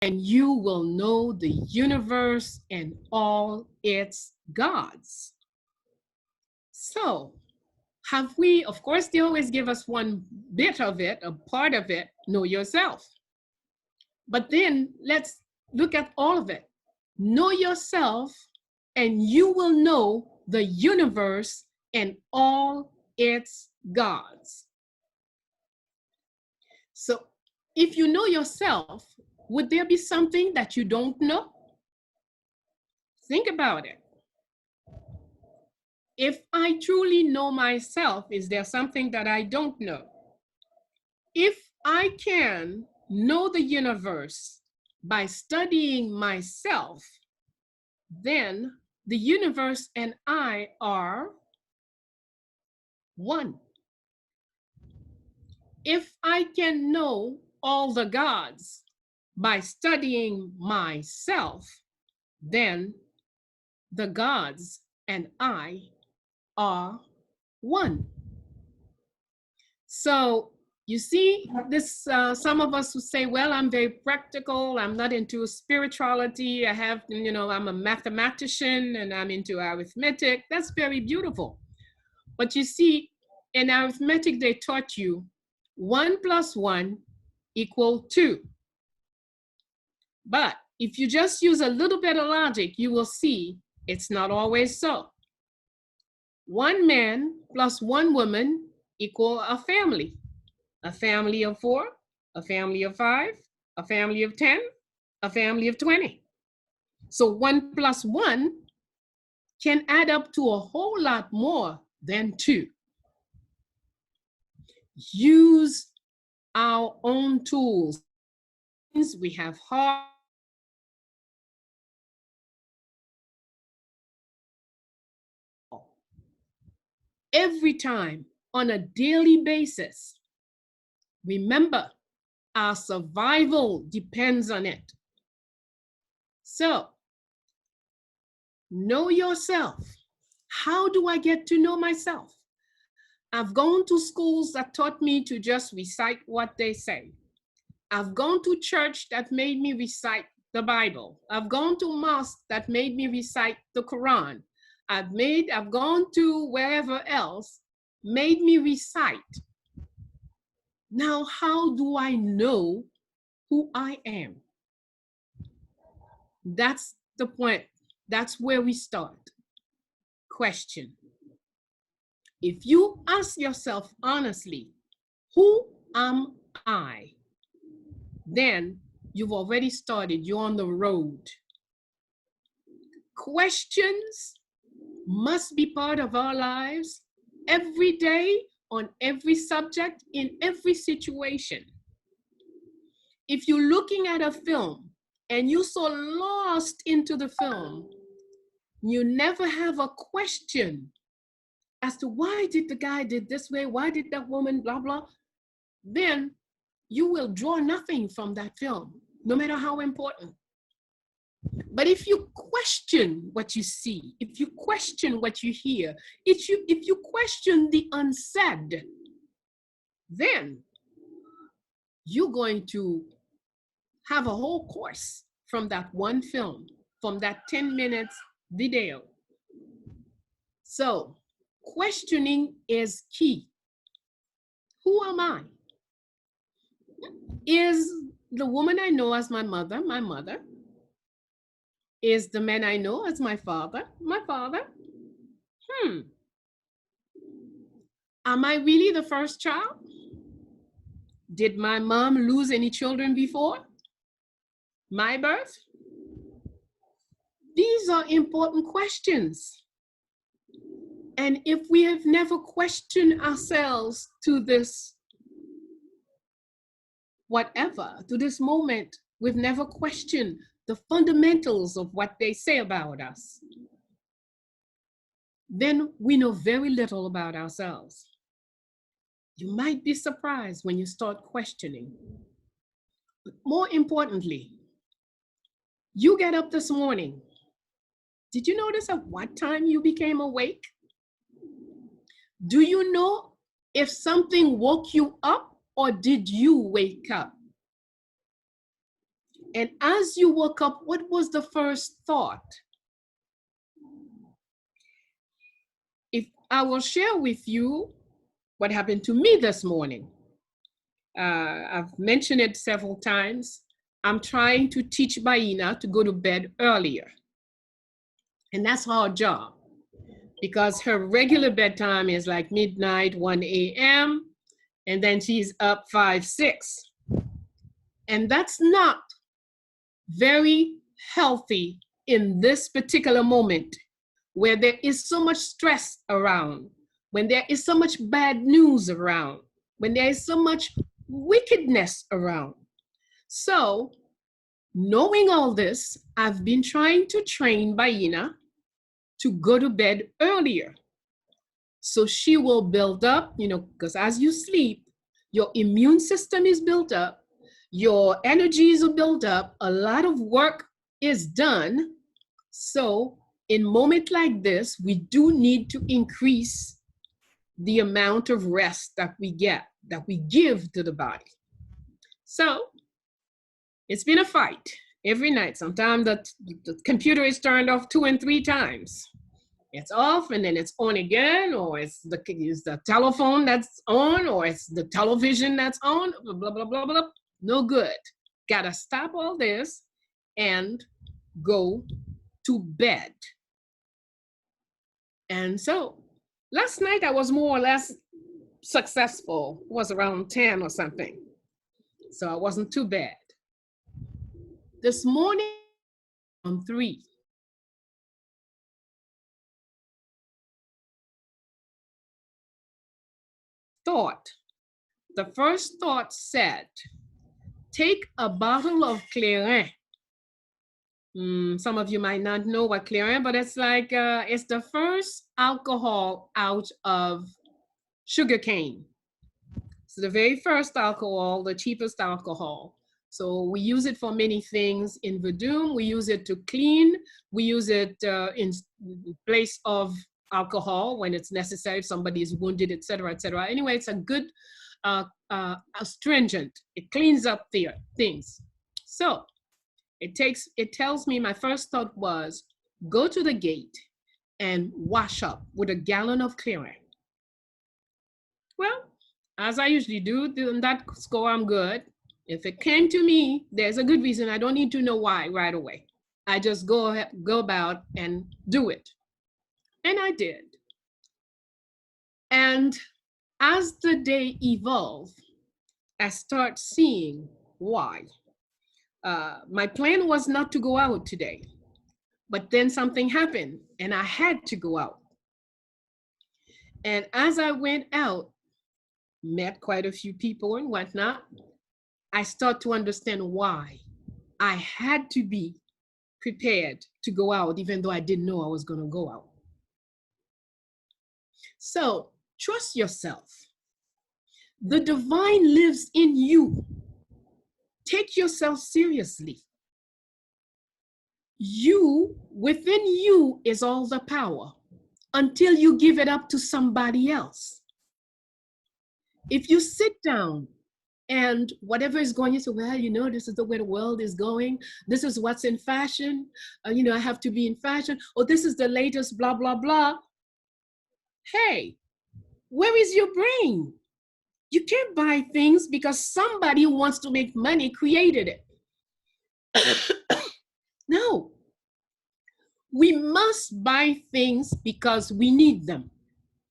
and you will know the universe and all its gods. So, have we, of course, they always give us one bit of it, a part of it, know yourself. But then let's look at all of it. Know yourself, and you will know the universe and all its gods. So, if you know yourself, would there be something that you don't know? Think about it. If I truly know myself, is there something that I don't know? If I can know the universe by studying myself, then the universe and I are one. If I can know all the gods by studying myself, then the gods and I are one. So you see, this some of us who say, well, I'm very practical, I'm not into spirituality, I'm a mathematician and I'm into arithmetic. That's very beautiful. But you see, in arithmetic, they taught you 1 + 1 = 2. But if you just use a little bit of logic, you will see it's not always so. 1 man + 1 woman equal a family of 4, a family of 5, a family of 10, a family of 20. So 1 + 1 can add up to a whole lot more than 2. Use our own tools. We have heart. Every time on a daily basis, remember, our survival depends on it. So, know yourself. How do I get to know myself? I've gone to schools that taught me to just recite what they say. I've gone to church that made me recite the Bible. I've gone to mosque that made me recite the Quran. I've gone to wherever else, made me recite. Now, how do I know who I am? That's the point. That's where we start. Question. If you ask yourself honestly, who am I? Then you've already started, you're on the road. Questions must be part of our lives every day, on every subject, in every situation. If you're looking at a film and you're so lost into the film, you never have a question as to why did the guy did this way, why did that woman, blah, blah, then you will draw nothing from that film, no matter how important. But if you question what you see, if you question what you hear, if you question the unsaid, then you're going to have a whole course from that one film, from that 10 minutes video. So questioning is key. Who am I? Is the woman I know as my mother, my mother? Is the man I know as my father, my father? Am I really the first child? Did my mom lose any children before my birth? These are important questions. And if we have never questioned ourselves to this whatever, to this moment, we've never questioned the fundamentals of what they say about us, then we know very little about ourselves. You might be surprised when you start questioning. But more importantly, you get up this morning. Did you notice at what time you became awake? Do you know if something woke you up or did you wake up? And as you woke up, what was the first thought? If I will share with you what happened to me this morning. I've mentioned it several times. I'm trying to teach Bayyinah to go to bed earlier. And that's our job, because her regular bedtime is like midnight, 1 a.m., and then she's up 5, 6. And that's not very healthy in this particular moment where there is so much stress around, when there is so much bad news around, when there is so much wickedness around. So, knowing all this, I've been trying to train Bayyinah to go to bed earlier. So she will build up, because as you sleep, your immune system is built up, your energies are built up, a lot of work is done. So in moments like this, we do need to increase the amount of rest that we get, that we give to the body. So it's been a fight every night. Sometimes the computer is turned off 2 and 3 times. It's off and then it's on again, or it's the telephone that's on, or it's the television that's on, blah, blah, blah, blah, blah. No good. Gotta stop all this and go to bed. And so last night I was more or less successful. It was around 10 or something. So I wasn't too bad. This morning on 3. The first thought said, take a bottle of Clairin. Some of you might not know what Clairin, but it's like, it's the first alcohol out of sugarcane. It's the very first alcohol, the cheapest alcohol. So we use it for many things in Verdun. We use it to clean. We use it in place of alcohol when it's necessary, if somebody is wounded, et cetera, et cetera. Anyway, it's a good astringent. It cleans up things. So it tells me, my first thought was, go to the gate and wash up with a gallon of Clairin. Well, as I usually do, on that score, I'm good. If it came to me, there's a good reason. I don't need to know why right away. I just go about and do it. And I did. And as the day evolved, I start seeing why. My plan was not to go out today, but then something happened and I had to go out. And as I went out, met quite a few people and whatnot, I start to understand why I had to be prepared to go out, even though I didn't know I was going to go out. So trust yourself. The divine lives in you. Take yourself seriously. Within you is all the power until you give it up to somebody else. If you sit down and whatever is going, you say, well, this is the way the world is going. This is what's in fashion. I have to be in fashion. Or this is the latest blah, blah, blah. Hey, where is your brain? You can't buy things because somebody who wants to make money created it. No. We must buy things because we need them.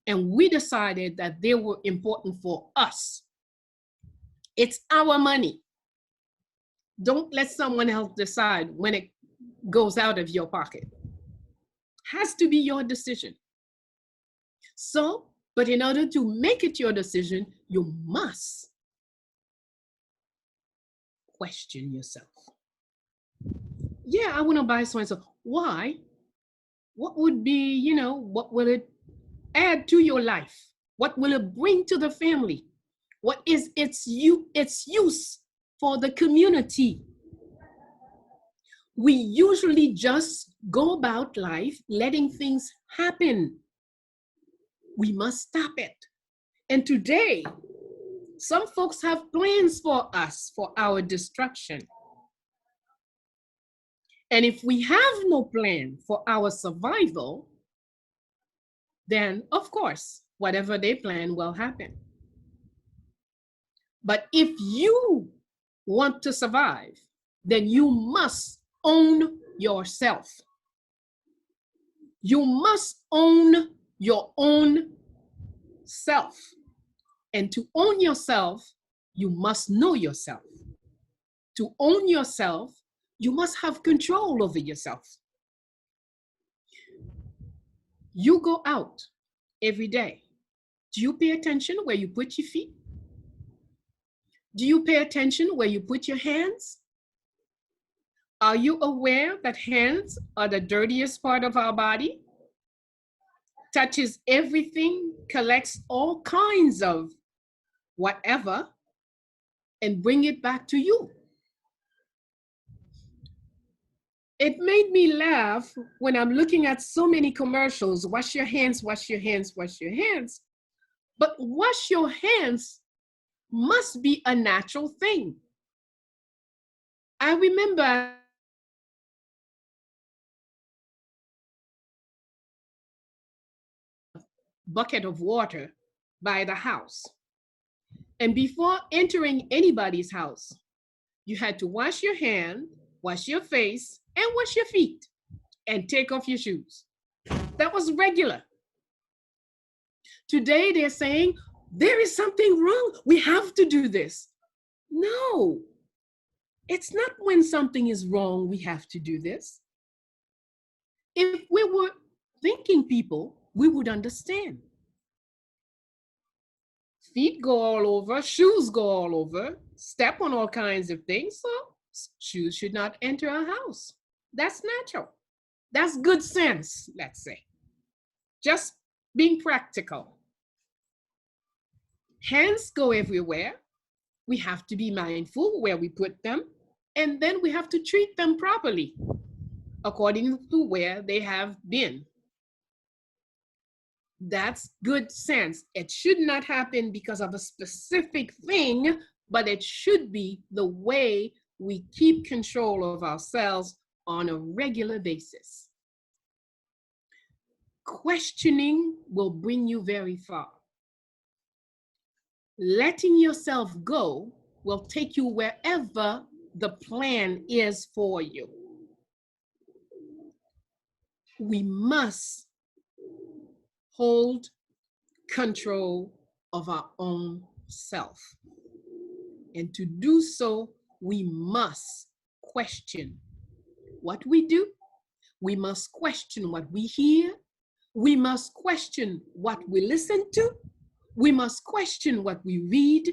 And we decided that they were important for us. It's our money. Don't let someone else decide when it goes out of your pocket. Has to be your decision. So, but in order to make it your decision, you must question yourself. Yeah, I want to buy so-and-so. Why? What would be, what will it add to your life? What will it bring to the family? What is its use for the community? We usually just go about life letting things happen. We must stop it. And today, some folks have plans for us, for our destruction. And if we have no plan for our survival, then of course, whatever they plan will happen. But if you want to survive, then you must own yourself. You must own your own self. And to own yourself, you must know yourself. To own yourself, you must have control over yourself. You go out every day. Do you pay attention where you put your feet? Do you pay attention where you put your hands? Are you aware that hands are the dirtiest part of our body? Touches everything, collects all kinds of whatever, and bring it back to you. It made me laugh when I'm looking at so many commercials, wash your hands, wash your hands, wash your hands. But wash your hands must be a natural thing. I remember a bucket of water by the house. And before entering anybody's house, you had to wash your hand, wash your face, and wash your feet, and take off your shoes. That was regular. Today they're saying, there is something wrong. We have to do this. No, it's not when something is wrong we have to do this. If we were thinking people, we would understand. Feet go all over, shoes go all over, step on all kinds of things, so shoes should not enter a house. That's natural. That's good sense, let's say. Just being practical. Hands go everywhere. We have to be mindful where we put them, and then we have to treat them properly according to where they have been. That's good sense. It should not happen because of a specific thing, but it should be the way we keep control of ourselves on a regular basis. Questioning will bring you very far. Letting yourself go will take you wherever the plan is for you. We must hold control of our own self. And to do so, we must question what we do. We must question what we hear. We must question what we listen to. We must question what we read.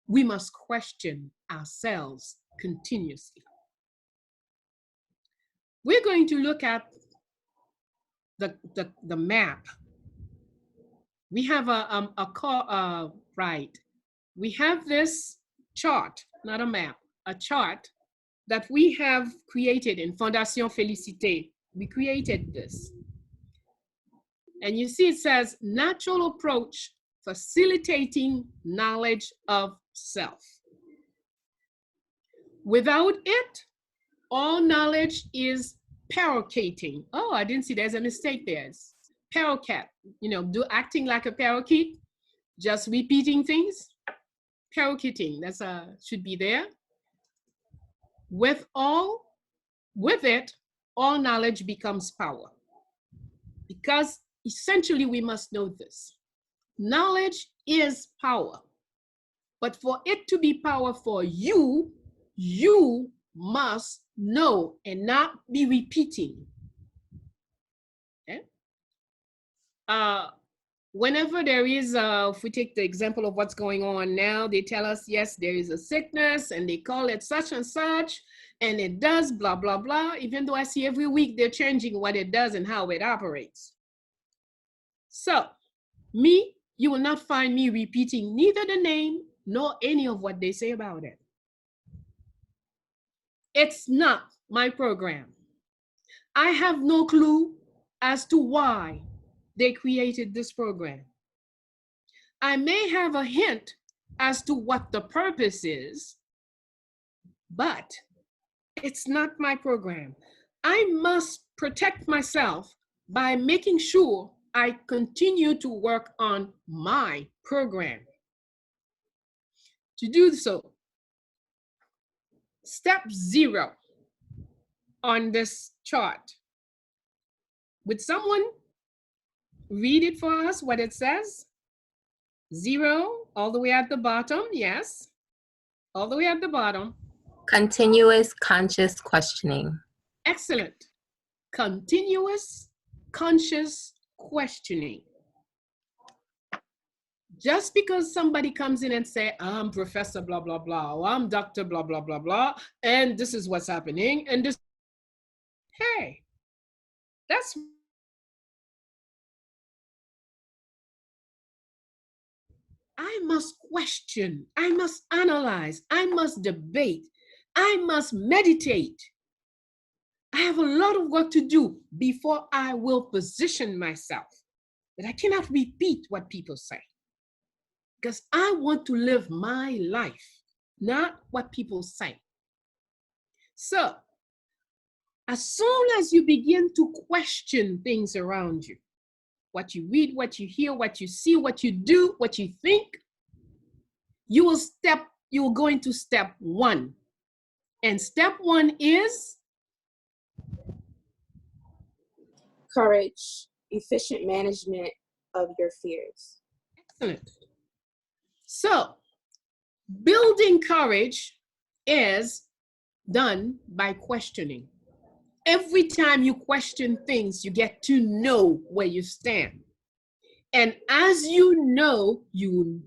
We must question ourselves continuously. We're going to look at the map. We have we have this chart, not a map, a chart that we have created in Fondation Félicité. We created this. And you see it says, natural approach facilitating knowledge of self. Without it, all knowledge is paroqueting. Oh, I didn't see, there's a mistake there. It's paroquet, acting like a parakeet, just repeating things. Paroqueting, that's should be there. With it, all knowledge becomes power. Because essentially we must know this. Knowledge is power. But for it to be power for you, you must know and not be repeating. Okay? Whenever there is, if we take the example of what's going on now, they tell us, yes, there is a sickness and they call it such and such, and it does blah, blah, blah, even though I see every week they're changing what it does and how it operates. So, you will not find me repeating neither the name nor any of what they say about it. It's not my program. I have no clue as to why they created this program. I may have a hint as to what the purpose is, but it's not my program. I must protect myself by making sure I continue to work on my program. To do so, step 0 on this chart. Would someone read it for us, what it says? 0, all the way at the bottom, yes. All the way at the bottom. Continuous conscious questioning. Excellent. Continuous conscious questioning. Just because somebody comes in and say, I'm Professor blah, blah, blah, or I'm Dr. blah, blah, blah, blah, and this is what's happening, and this, hey, that's, I must question, I must analyze, I must debate, I must meditate. I have a lot of work to do before I will position myself. But I cannot repeat what people say, because I want to live my life, not what people say. So, as soon as you begin to question things around you, what you read, what you hear, what you see, what you do, what you think, you will go into step 1. And step 1 is? Courage, efficient management of your fears. Excellent. So, building courage is done by questioning. Every time you question things, you get to know where you stand. And as you know, you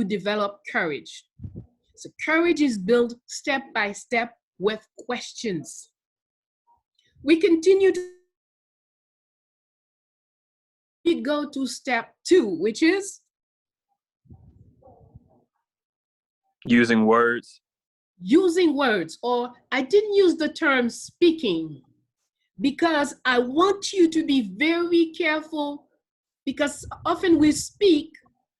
develop courage. So courage is built step by step with questions. We continue to go to step 2, which is? Using words. Using words, or I didn't use the term speaking because I want you to be very careful, because often we speak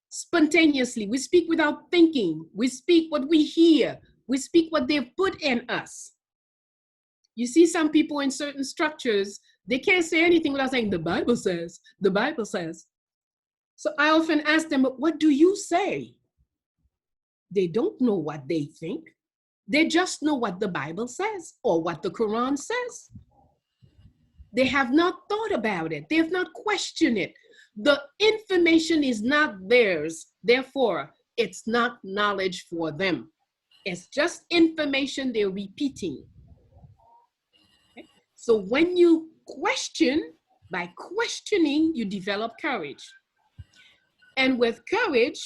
spontaneously. We speak without thinking. We speak what we hear. We speak what they've put in us. You see some people in certain structures, they can't say anything without saying, the Bible says, the Bible says. So I often ask them, what do you say? They don't know what they think. They just know what the Bible says or what the Quran says. They have not thought about it. They have not questioned it. The information is not theirs. Therefore, it's not knowledge for them. It's just information they're repeating. Okay? So when you question, by questioning, you develop courage. And with courage,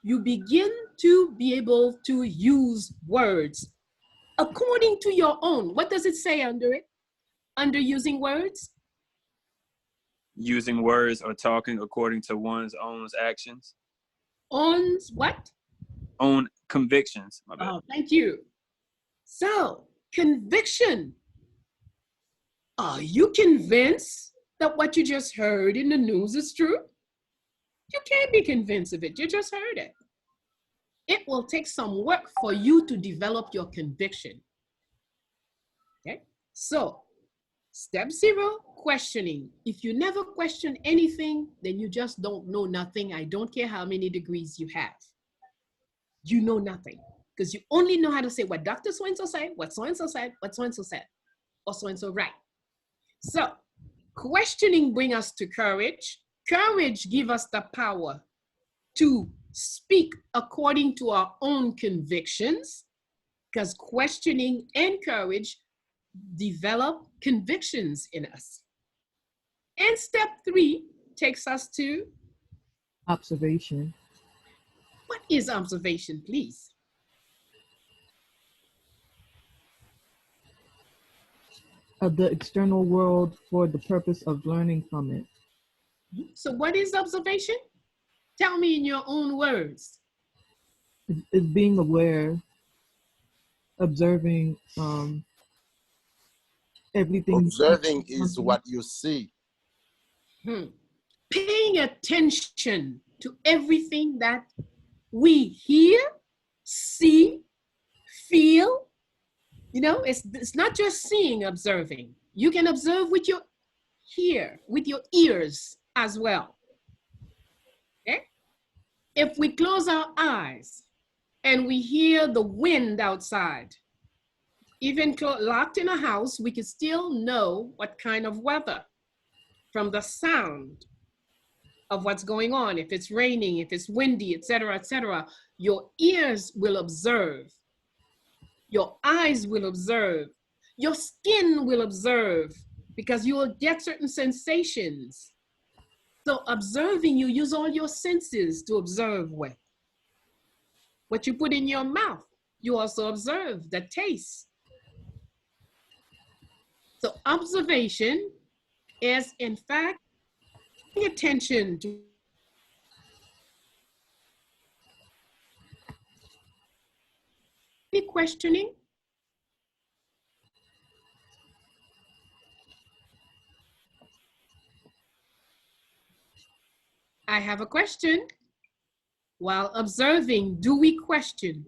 you begin to be able to use words according to your own. What does it say under it? Under using words? Using words or talking according to one's own actions. On what? Own convictions. My bad. Oh, thank you. So, conviction. Are you convinced that what you just heard in the news is true? You can't be convinced of it. You just heard it. It will take some work for you to develop your conviction. Okay? So, step 0, questioning. If you never question anything, then you just don't know nothing. I don't care how many degrees you have. You know nothing. Because you only know how to say what Dr. So-and-so said, what so-and-so said, what so-and-so said, or so-and-so right. So, questioning brings us to courage. Courage gives us the power to speak according to our own convictions, because questioning and courage develop convictions in us. And step 3 takes us to? Observation. What is observation, please? Of the external world for the purpose of learning from it. So what is observation? Tell me in your own words. It's being aware, observing everything. Observing is what you see. Paying attention to everything that we hear, see, feel, You know, it's not just seeing, observing. You can observe with your with your ears as well. Okay? If we close our eyes and we hear the wind outside, even locked in a house, we can still know what kind of weather from the sound of what's going on. If it's raining, if it's windy, etc., etc., your ears will observe. Your eyes will observe. Your skin will observe because you will get certain sensations. So observing, you use all your senses to observe with. What you put in your mouth, you also observe the taste. So observation is, in fact, paying attention to any questioning. I have a question. While observing, do we question?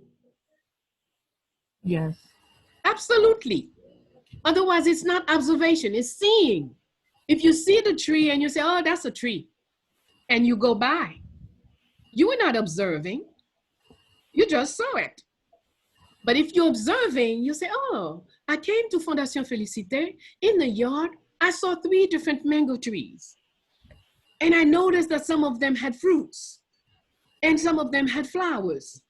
Yes. Absolutely. Otherwise, it's not observation, it's seeing. If you see the tree and you say, oh, that's a tree, and you go by, you are not observing, you just saw it. But if you're observing, you say, oh, I came to Fondation Félicité. In the yard, I saw 3 different mango trees. And I noticed that some of them had fruits, and some of them had flowers.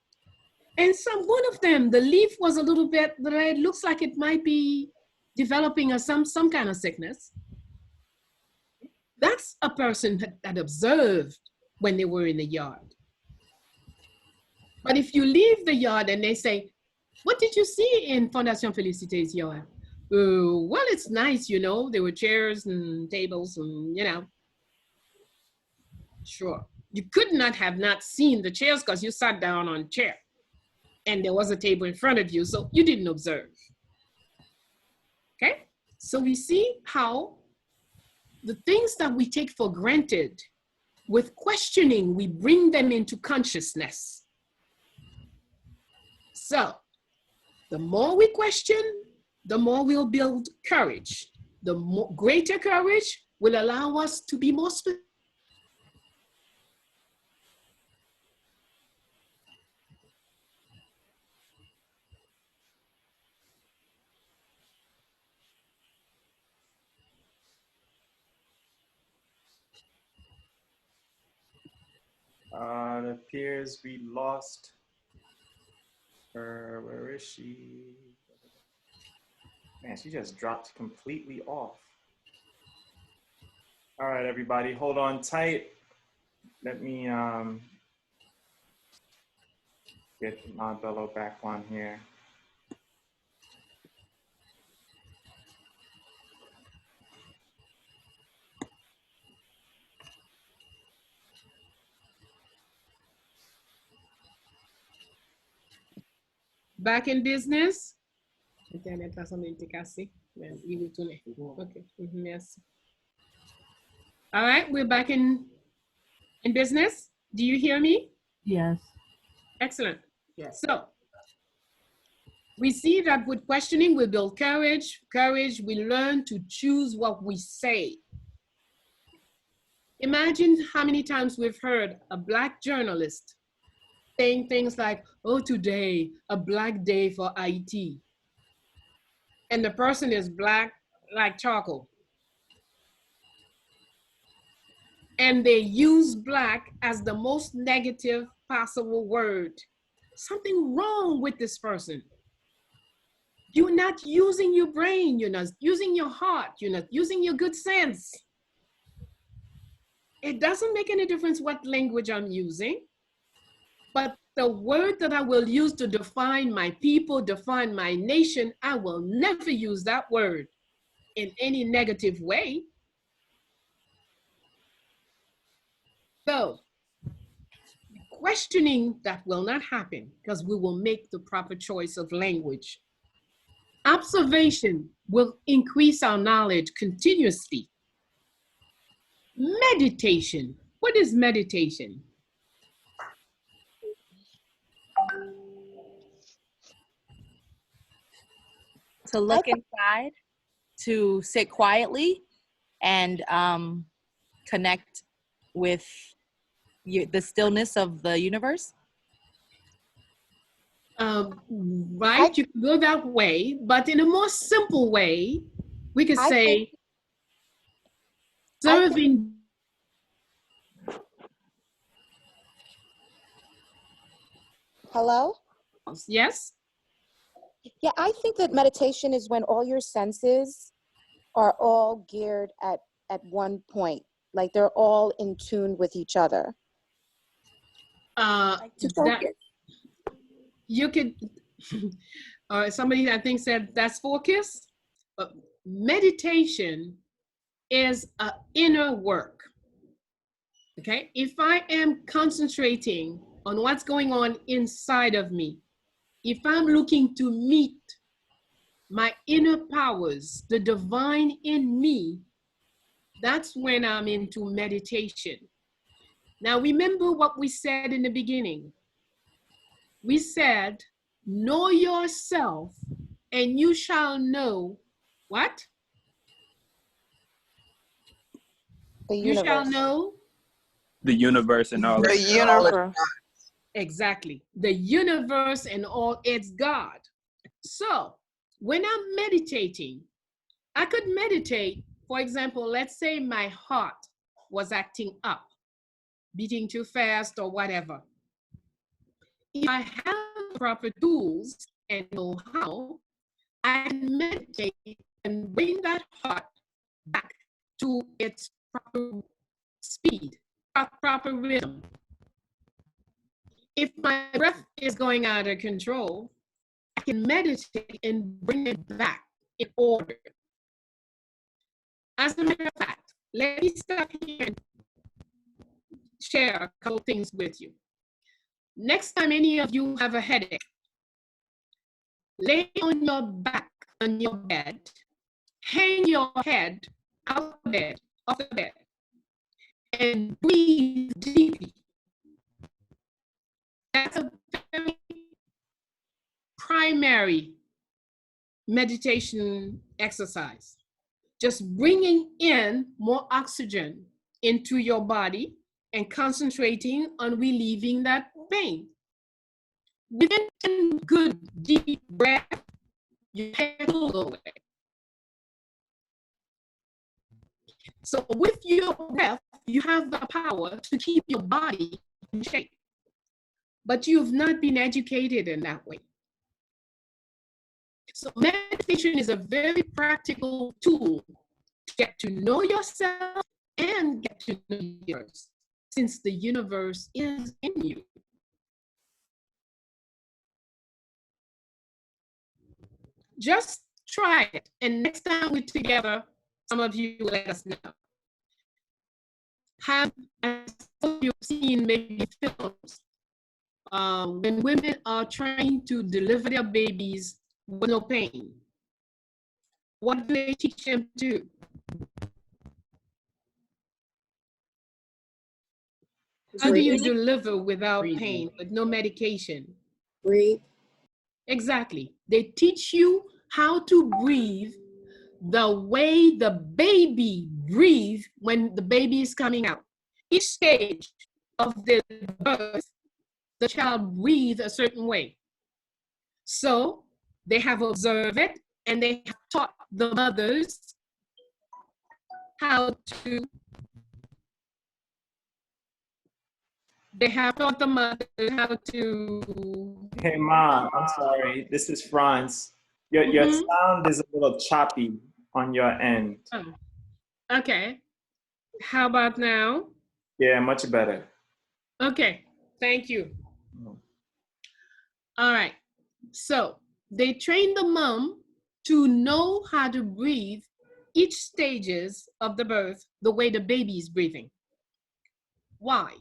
And one of them, the leaf was a little bit red, looks like it might be developing some kind of sickness. That's a person that observed when they were in the yard. But if you leave the yard and they say, what did you see in Fondation Félicité's yard? Well, it's nice, you know, there were chairs and tables and, you know. Sure. You could not have not seen the chairs because you sat down on a chair and there was a table in front of you, so you didn't observe. Okay? So we see how the things that we take for granted, with questioning, we bring them into consciousness. So the more we question, the more we'll build courage. The greater courage will allow us to be more specific. It appears we lost her. Where is she? Man, she just dropped completely off. All right, everybody, hold on tight. Let me get my Bello back on here. Back in business? Okay. Yes. All right, we're back in business. Do you hear me? Yes. Excellent. Yes. So we see that with questioning, we build courage. Courage, we learn to choose what we say. Imagine how many times we've heard a Black journalist saying things like, oh, today, a Black day for IT. And the person is Black like charcoal. And they use Black as the most negative possible word. Something wrong with this person. You're not using your brain, you're not using your heart, you're not using your good sense. It doesn't make any difference what language I'm using, but the word that I will use to define my people, define my nation, I will never use that word in any negative way. So, questioning, that will not happen because we will make the proper choice of language. Observation will increase our knowledge continuously. Meditation. What is meditation? to look inside, to sit quietly, and connect with the stillness of the universe? Right, you can go that way, but in a more simple way, we could say serving. Hello? Yes? Yeah, I think that meditation is when all your senses are all geared at one point. Like they're all in tune with each other. That, you could, somebody I think said that's focus. Meditation is an inner work. Okay, if I am concentrating on what's going on inside of me, if I'm looking to meet my inner powers, the divine in me, that's when I'm into meditation. Now, remember what we said in the beginning. We said, know yourself and you shall know what? The universe. You shall know the universe and all the universe. Exactly. The universe and all its God. So when I'm meditating, I could meditate, for example, let's say my heart was acting up, beating too fast or whatever. If I have proper tools and know how, I can meditate and bring that heart back to its proper speed, proper rhythm. If my breath is going out of control, I can meditate and bring it back in order. As a matter of fact, let me stop here and share a couple things with you. Next time any of you have a headache, lay on your back on your bed, hang your head out of bed, off the bed, and breathe deeply. That's a very primary meditation exercise. Just bringing in more oxygen into your body and concentrating on relieving that pain. Within 10 good deep breaths, your head will go away. So with your breath, you have the power to keep your body in shape. But you've not been educated in that way. So meditation is a very practical tool to get to know yourself and get to know the universe, since the universe is in you. Just try it, and next time we're together, some of you let us know. Have you seen maybe films when women are trying to deliver their babies with no pain? What do they teach them to do? How do you deliver without pain, with no medication? Breathe. Exactly. They teach you how to breathe the way the baby breathes when the baby is coming out. Each stage of the birth, the child breathes a certain way. So they have observed it and they have taught the mothers how to. They have taught the mother how to. Hey, Ma, I'm sorry. This is Franz. Your sound is a little choppy on your end. Oh. Okay. How about now? Yeah, much better. Okay. Thank you. All right. So they train the mom to know how to breathe each stages of the birth the way the baby is breathing. Why?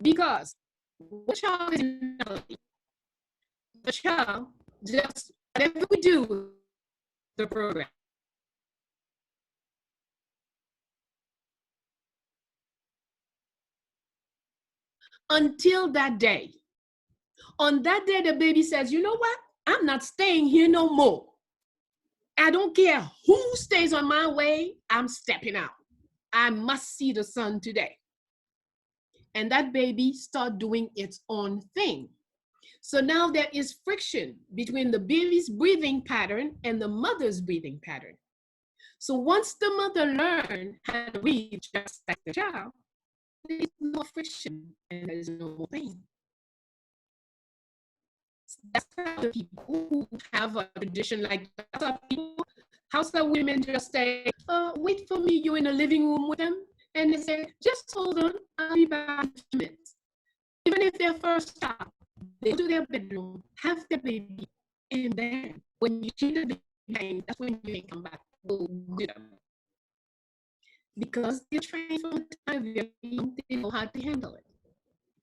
Because the child is in the child just whatever we do the program. Until that day. On that day, the baby says, you know what? I'm not staying here no more. I don't care who stays on my way, I'm stepping out. I must see the sun today. And that baby start doing its own thing. So now there is friction between the baby's breathing pattern and the mother's breathing pattern. So once the mother learns how to breathe just like the child, there's no friction and there's no more pain. That's how the people who have a tradition like Hausa women just say, wait for me, you're in the living room with them. And they say, just hold on, I'll be back in 2 minutes. Even if they're first child, they go to their bedroom, have their baby, and then when you see the baby, that's when you can come back. Go get them. Because they're trained from the time they're young, they know how to handle it.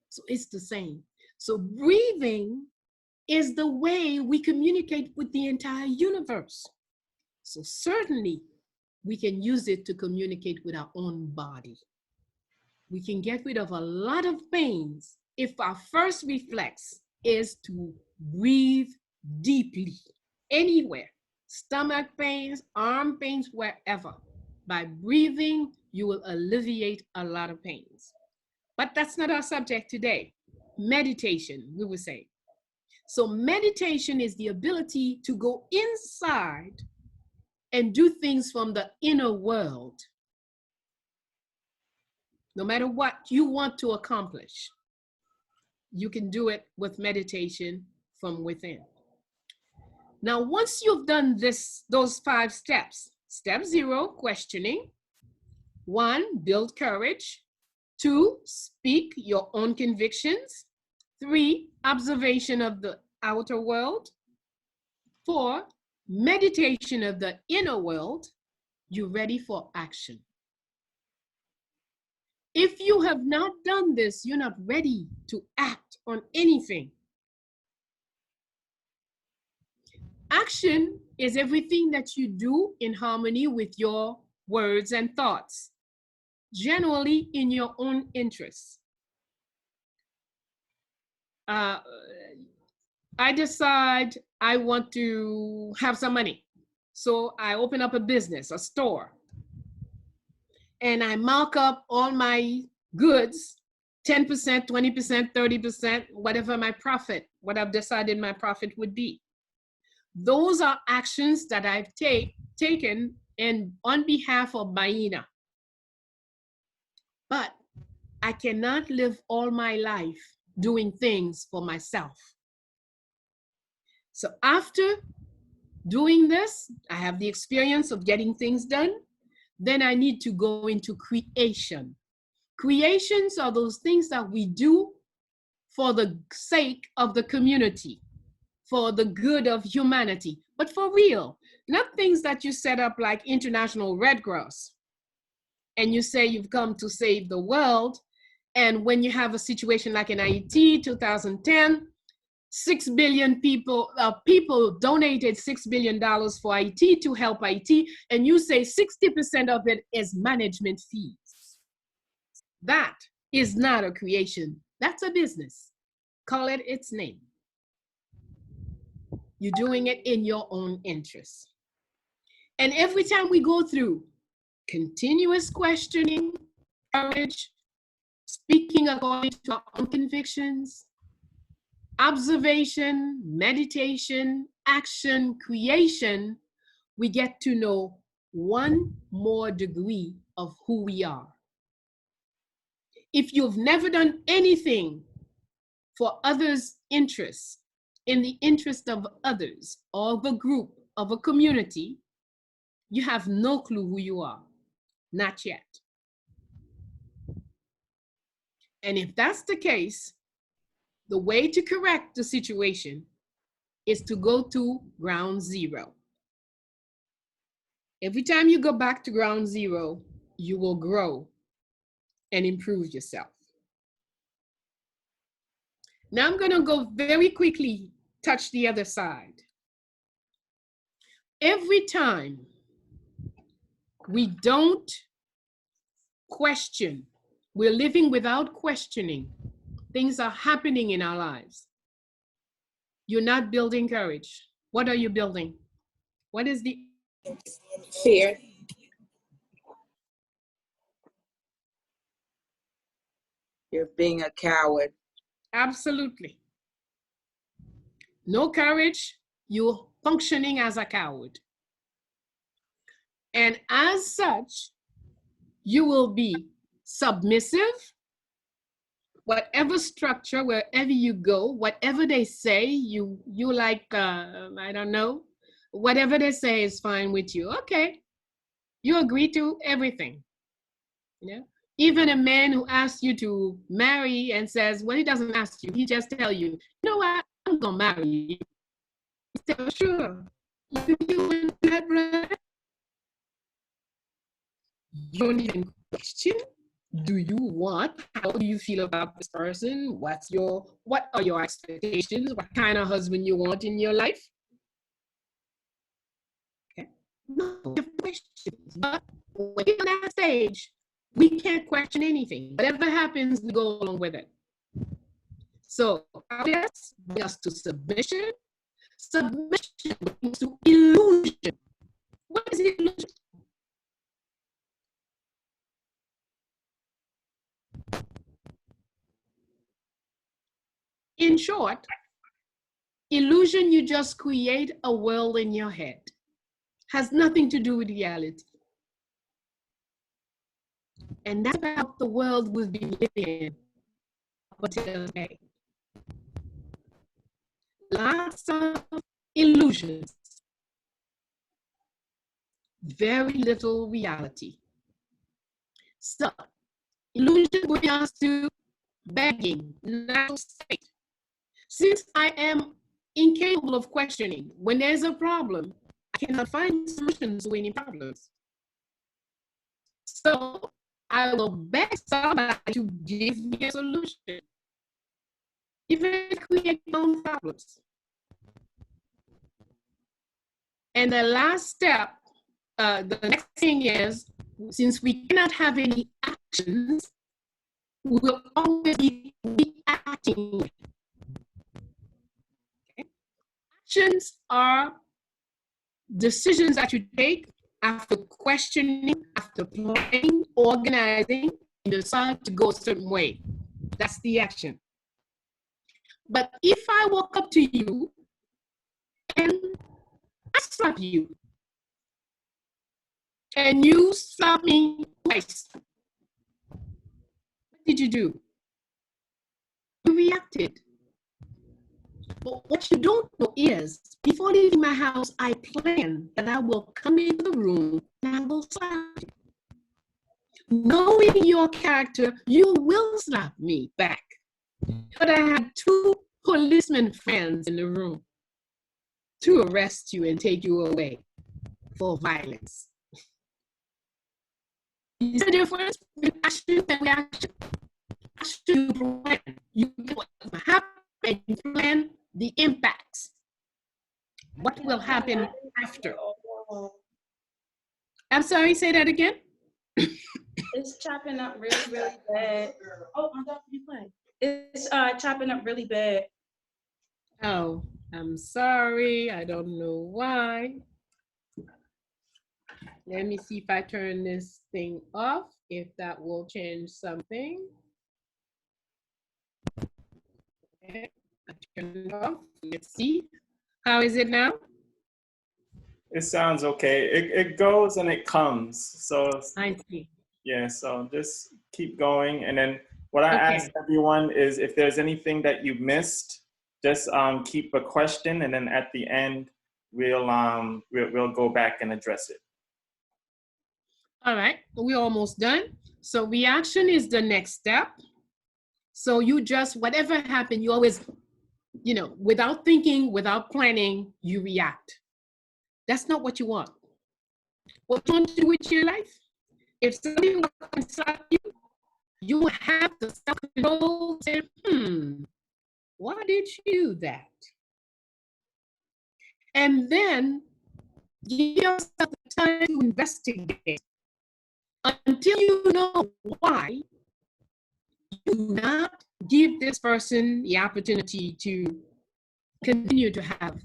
So it's the same. So breathing is the way we communicate with the entire universe. So certainly we can use it to communicate with our own body. We can get rid of a lot of pains if our first reflex is to breathe deeply, anywhere, stomach pains, arm pains, wherever. By breathing, you will alleviate a lot of pains. But that's not our subject today. Meditation, we will say. So meditation is the ability to go inside and do things from the inner world. No matter what you want to accomplish, you can do it with meditation from within. Now, once you've done those 5 steps, step 0, questioning. 1, build courage. 2, speak your own convictions. 3, observation of the outer world. 4, meditation of the inner world. You're ready for action. If you have not done this, you're not ready to act on anything. Action is everything that you do in harmony with your words and thoughts, generally in your own interests. I decide I want to have some money. So I open up a business, a store, and I mark up all my goods, 10%, 20%, 30%, whatever my profit, what I've decided my profit would be. Those are actions that I've taken and on behalf of Bayyinah. But I cannot live all my life doing things for myself. So after doing this, I have the experience of getting things done. Then I need to go into creation. Creations are those things that we do for the sake of the community, for the good of humanity, but for real, not things that you set up like International Red Cross and you say you've come to save the world. And when you have a situation like in Haiti, 2010, 6 billion people donated $6 billion for Haiti to help Haiti, and you say 60% of it is management fees. That is not a creation. That's a business. Call it its name. You're doing it in your own interest. And every time we go through continuous questioning, courage, speaking according to our own convictions, observation, meditation, action, creation, we get to know one more degree of who we are. If you've never done anything for others' interests, in the interest of others, or of a group, of a community, you have no clue who you are. Not yet. And if that's the case, the way to correct the situation is to go to ground zero. Every time you go back to ground zero, you will grow and improve yourself. Now I'm going to go very quickly, touch the other side. Every time we don't question, we're living without questioning, things are happening in our lives. You're not building courage. What are you building? What is the Fear. You're being a coward. Absolutely. No courage, you're functioning as a coward. And as such, you will be submissive. Whatever structure, wherever you go, whatever they say, you like, I don't know, whatever they say is fine with you. Okay, you agree to everything. You know, even a man who asks you to marry and says, well, he doesn't ask you, he just tell you, you know what, I'm gonna marry you. He said, oh, sure. You in that, right? You don't even question. Do you want? How do you feel about this person? What are your expectations? What kind of husband you want in your life? Okay. No questions. But when you're on that stage, we can't question anything. Whatever happens, we go along with it. So yes, bring us to submission. Submission brings to illusion. What is illusion? In short, illusion, you just create a world in your head. Has nothing to do with reality. And that's about the world we've been living in up until today. Lots of illusions, very little reality. So, illusion brings us to begging, natural state. Since I am incapable of questioning, when there's a problem, I cannot find solutions to any problems. So, I will beg somebody to give me a solution, even create my own problems. And the last step, the next thing is, since we cannot have any actions, we will always be reacting. Okay? Actions are decisions that you take after questioning, after planning, organizing, and decide to go a certain way. That's the action. But if I walk up to you and I slap you, and you slap me twice, what did you do? You reacted. But what you don't know is, before leaving my house, I plan that I will come into the room and I will slap you. Knowing your character, you will slap me back. But I had 2 policemen friends in the room to arrest you and take you away for violence. You see the difference between action and reaction? Action, you plan. You know what will happen and you plan the impacts. What will happen after? I'm sorry, say that again. It's chopping up really, really bad. Oh, I'm done. You play. It's chopping up really bad. Oh, I'm sorry. I don't know why. Let me see if I turn this thing off, if that will change something. Okay, I turn it off. Let's see. How is it now? It sounds okay. It goes and it comes. So I see. Yeah, so just keep going. And then what I ask everyone is if there's anything that you missed, just keep a question, and then at the end we'll go back and address it. All right, we're almost done. So reaction is the next step. So you just, whatever happened, you always, you know, without thinking, without planning, you react. That's not what you want. What you want to do with your life? If somebody walks inside you, you have the self-control to say, why did you do that? And then give yourself the time to investigate. Until you know why, you do not give this person the opportunity to continue to have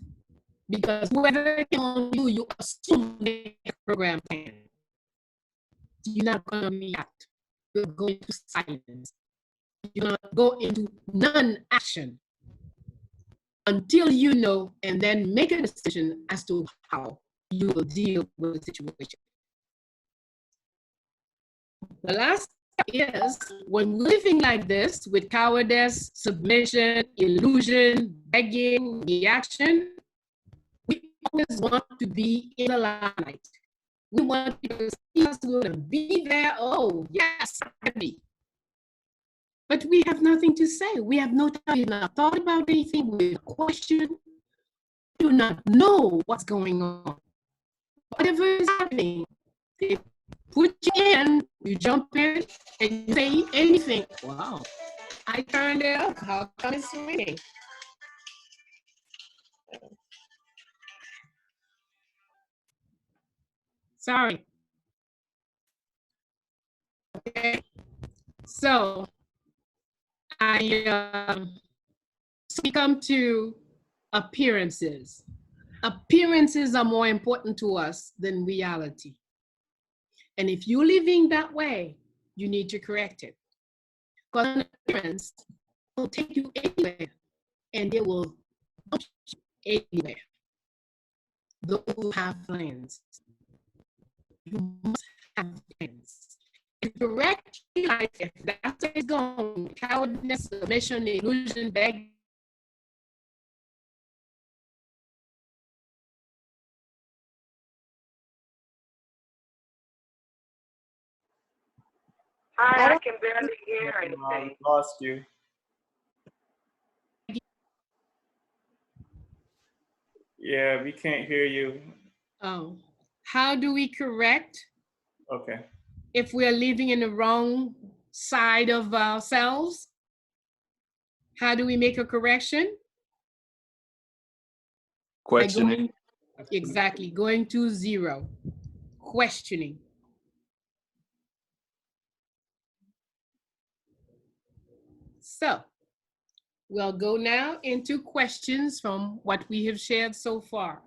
Because whoever came on you, you assume they have a program plan. You're not going to react. You're going to silence. You're going to go into non-action until you know, and then make a decision as to how you will deal with the situation. The last step is, when living like this with cowardice, submission, illusion, begging, reaction, we always want to be in the limelight. We want people to see us, we want to be there. Oh, yes, happy. But we have nothing to say. We have no time, we've not thought about anything, we question, do not know what's going on. Whatever is happening, they put you in, you jump in, and you say anything. Wow, I turned it up. How come it's ringing? Sorry. Okay, so so we come to appearances. Appearances are more important to us than reality. And if you're living that way, you need to correct it. Because an appearance will take you anywhere, and they will push you anywhere. Those who have plans, you must have plans. And correct life, if that's where it's going, cowardness, submission, illusion, begging. Hi, I can barely hear anything. Lost you. Yeah, we can't hear you. Oh, how do we correct Okay. if we're living in the wrong side of ourselves? How do we make a correction? Questioning. Exactly, going to zero, questioning. So we'll go now into questions from what we have shared so far.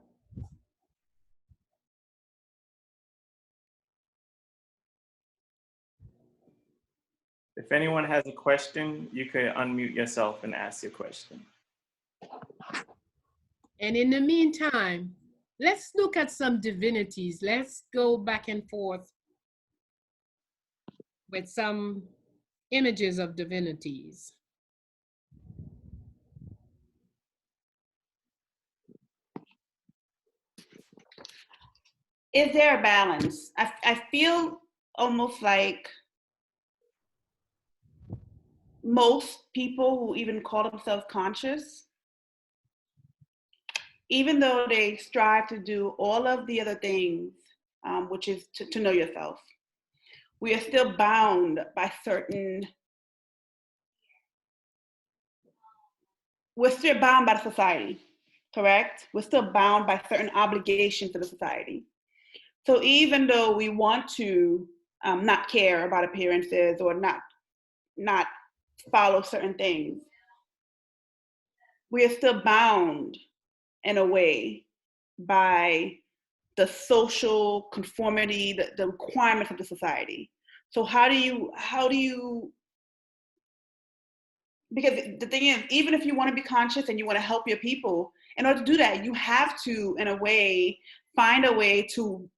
If anyone has a question, you could unmute yourself and ask your question. And in the meantime, let's look at some divinities. Let's go back and forth with some images of divinities. Is there a balance? I feel almost like most people who even call themselves conscious, even though they strive to do all of the other things, which is to know yourself, we are still bound by we're still bound by the society, correct? We're still bound by certain obligations to the society. So even though we want to not care about appearances or not follow certain things, we are still bound in a way by the social conformity, the requirements of the society. So how do you, because the thing is, even if you want to be conscious and you want to help your people, in order to do that, you have to, in a way, find a way to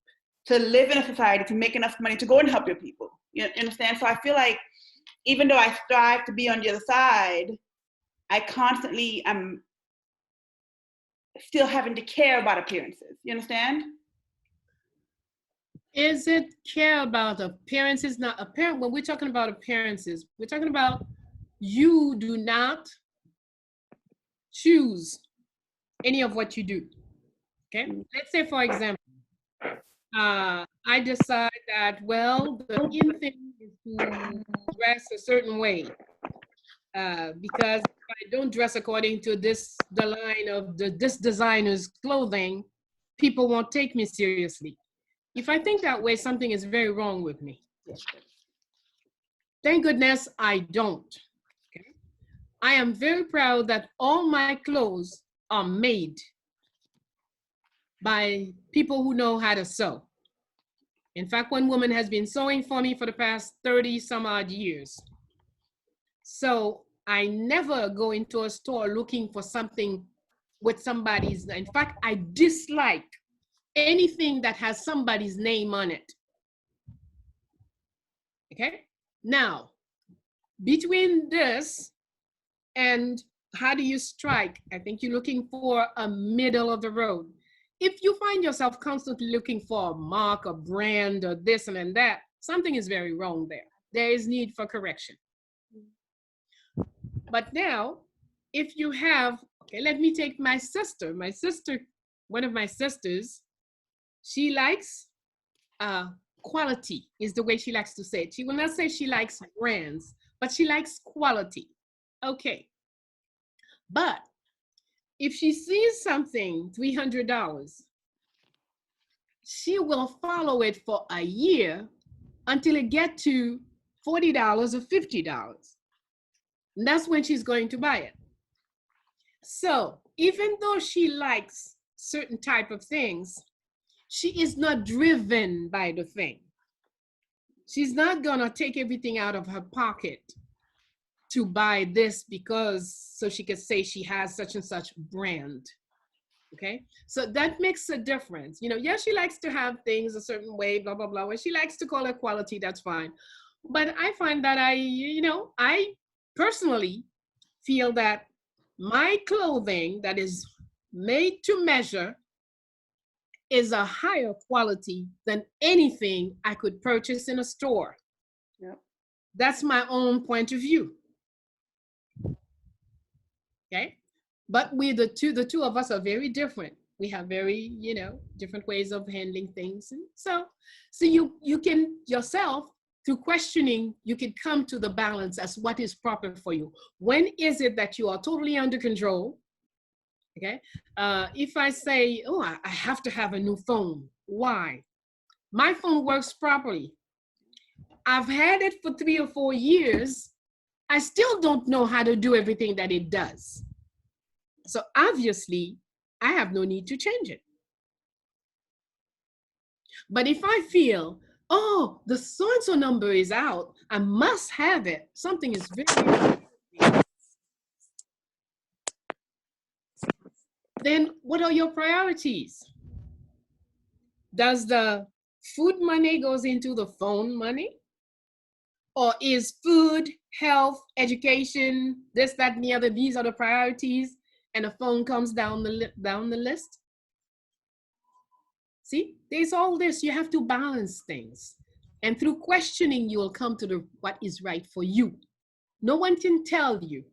live in a society, to make enough money to go and help your people. You understand? So I feel like even though I strive to be on the other side, I constantly am still having to care about appearances. You understand? Is it care about appearances? Not apparent. When we're talking about appearances, we're talking about you do not choose any of what you do. Okay. Let's say, for example, I decide that, well, the in thing is to dress a certain way. Because if I don't dress according to the line of this designer's clothing, people won't take me seriously. If I think that way, something is very wrong with me. Thank goodness I don't. Okay? I am very proud that all my clothes are made by people who know how to sew. In fact, one woman has been sewing for me for the past 30 some odd years. So I never go into a store looking for something with somebody's, in fact, I dislike anything that has somebody's name on it. Okay? Now, between this and how do you strike, I think you're looking for a middle of the road. If you find yourself constantly looking for a mark, a brand, or this and that, something is very wrong there. There is need for correction. But now, if you have, okay, let me take my sister. My sister, one of my sisters, she likes quality, is the way she likes to say it. She will not say she likes brands, but she likes quality. Okay. But if she sees something, $300, she will follow it for a year until it gets to $40 or $50. And that's when she's going to buy it. So even though she likes certain type of things, she is not driven by the thing. She's not gonna take everything out of her pocket to buy this because so she could say she has such and such brand. Okay, so that makes a difference. You know, yeah, she likes to have things a certain way, blah, blah, blah. When she likes to call it quality, that's fine. But I find that I personally feel that my clothing that is made to measure is a higher quality than anything I could purchase in a store. Yep. That's my own point of view. Okay, but the two of us are very different. We have very, different ways of handling things. And so you can yourself, through questioning, you can come to the balance as what is proper for you. When is it that you are totally under control? Okay, if I say, oh, I have to have a new phone. Why? My phone works properly. I've had it for 3 or 4 years. I still don't know how to do everything that it does. So obviously, I have no need to change it. But if I feel, oh, the so-and-so number is out, I must have it, something is very, then what are your priorities? Does the food money goes into the phone money? Or is food, health, education, this, that, and the other, these are the priorities, and the phone comes down the list? See, there's all this. You have to balance things. And through questioning, you will come to what is right for you. No one can tell you,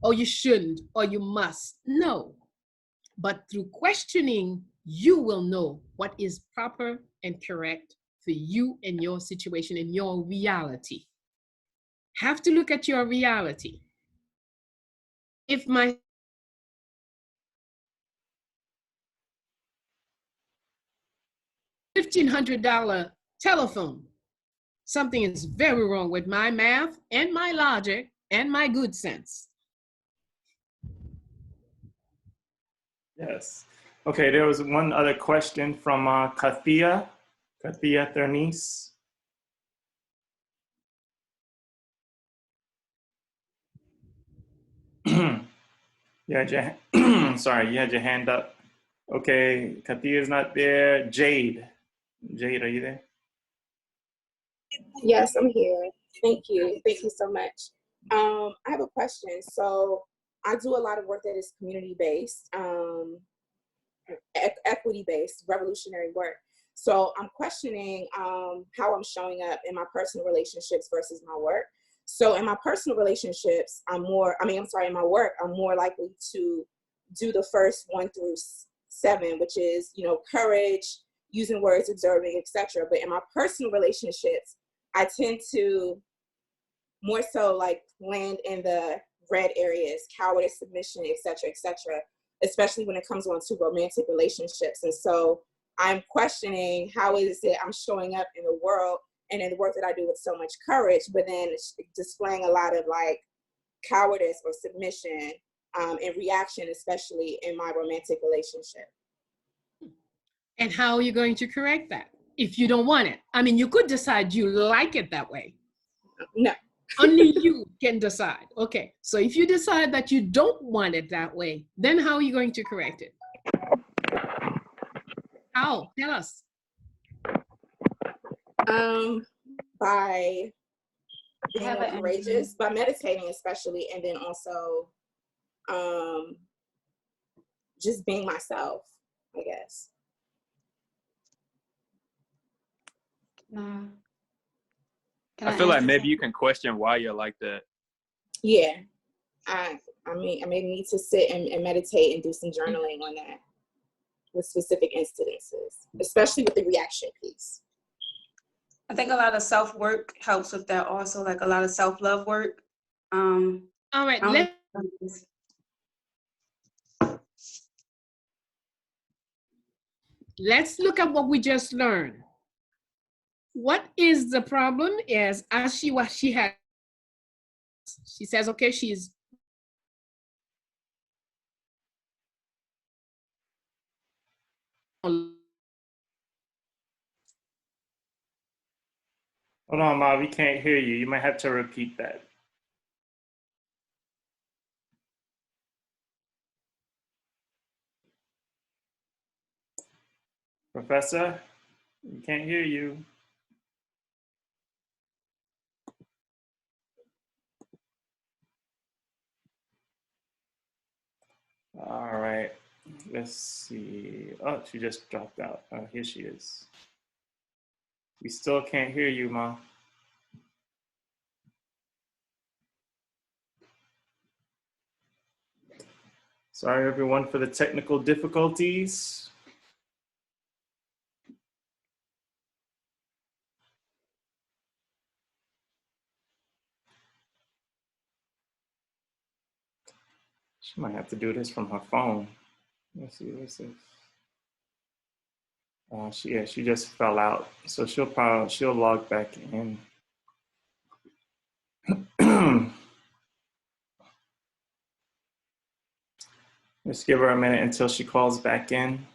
oh, you shouldn't, or you must. No. But through questioning, you will know what is proper and correct for you and your situation and your reality. Have to look at your reality. If my $1,500 telephone, something is very wrong with my math and my logic and my good sense. Yes. Okay, there was one other question from Kathia Thernice. Sorry, you had your hand up. Okay, Kathia is not there. Jade, are you there? Yes, I'm here. Thank you. Thank you so much. I have a question. So I do a lot of work that is community-based, equity-based, revolutionary work. So I'm questioning how I'm showing up in my personal relationships versus my work. So in my personal relationships, in my work, I'm more likely to do the first 1 through 7, which is, courage, using words, observing, etc. But in my personal relationships, I tend to more so like land in the red areas, cowardice, submission, etc., especially when it comes on to romantic relationships. And so I'm questioning how is it I'm showing up in the world and in the work that I do with so much courage, but then displaying a lot of like cowardice or submission and reaction, especially in my romantic relationship. And how are you going to correct that if you don't want it? I mean, you could decide you like it that way. No. Only you can decide. Okay, so if you decide that you don't want it that way, then how are you going to correct it? How? Tell us. By being more courageous, by meditating especially, and then also just being myself, I guess. I feel like maybe you can question why you're like that. Yeah, I mean, I maybe need to sit and meditate and do some journaling on that with specific incidences, especially with the reaction piece. I think a lot of self-work helps with that also, like a lot of self-love work. All right, let's look at what we just learned. What is the problem is, as she says, okay, she's Hold on, Ma, we can't hear you. You might have to repeat that. Professor, we can't hear you. All right, let's see. Oh, she just dropped out. Oh, here she is. We still can't hear you, Ma. Sorry, everyone, for the technical difficulties. She might have to do this from her phone. Let's see, what's this? She just fell out, so she'll log back in. Let's give her a minute until she calls back in.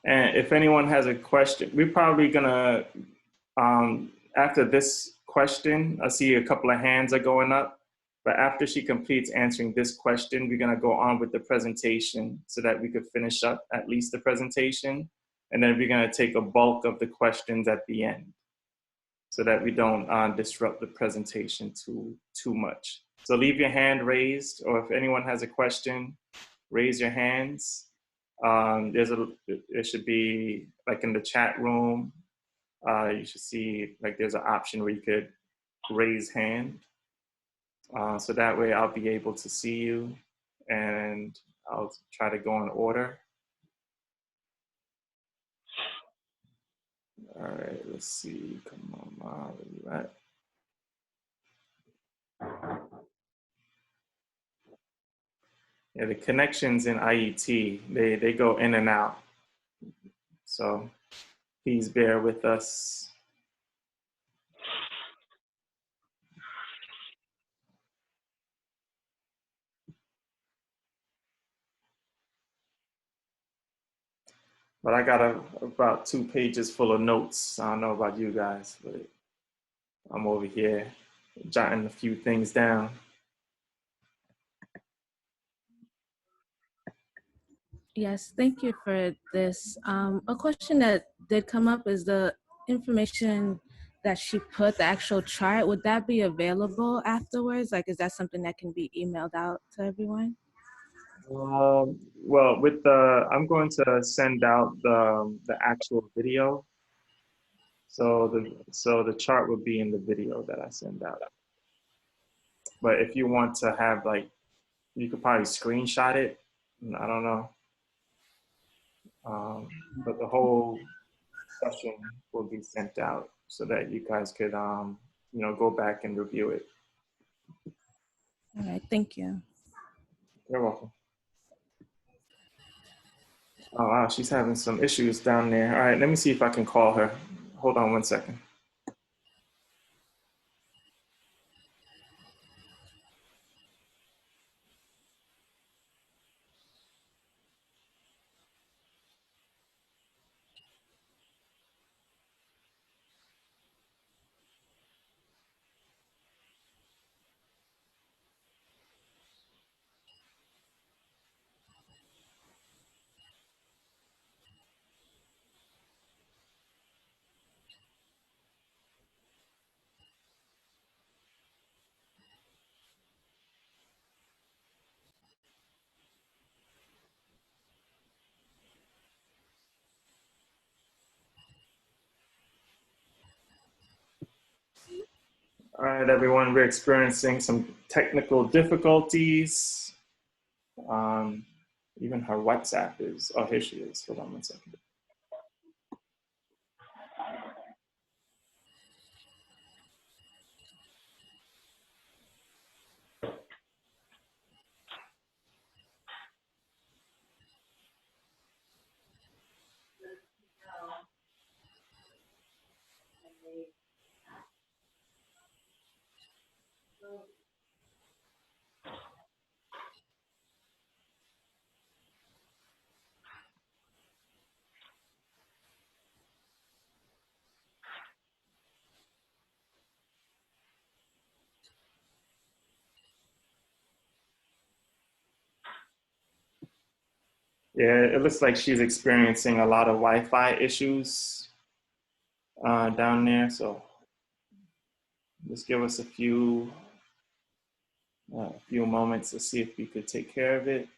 And if anyone has a question, we're probably gonna, after this question, I see a couple of hands are going up, but after she completes answering this question, we're gonna go on with the presentation so that we could finish up at least the presentation. And then we're gonna take a bulk of the questions at the end so that we don't disrupt the presentation too much. So leave your hand raised, or if anyone has a question, raise your hands. It should be like in the chat room. You should see like there's an option where you could raise hand. So that way I'll be able to see you and I'll try to go in order. All right, let's see. Come on, Ma, where you at? Yeah, the connections in IET, they go in and out. So please bear with us. But I got about 2 pages full of notes. I don't know about you guys, but I'm over here jotting a few things down. Yes, thank you for this. A question that did come up is the information that she put, the actual chart, would that be available afterwards? Like, is that something that can be emailed out to everyone? Well, I'm going to send out the actual video. So the chart will be in the video that I send out. But if you want to have you could probably screenshot it. I don't know. But the whole session will be sent out so that you guys could, go back and review it. All right, thank you. You're welcome. Oh, wow, she's having some issues down there. All right, let me see if I can call her. Hold on 1 second. All right, everyone, we're experiencing some technical difficulties. Even her WhatsApp is, oh, here she is. Hold on one second. Yeah, it looks like she's experiencing a lot of Wi-Fi issues down there. So just give us a few moments to see if we could take care of it.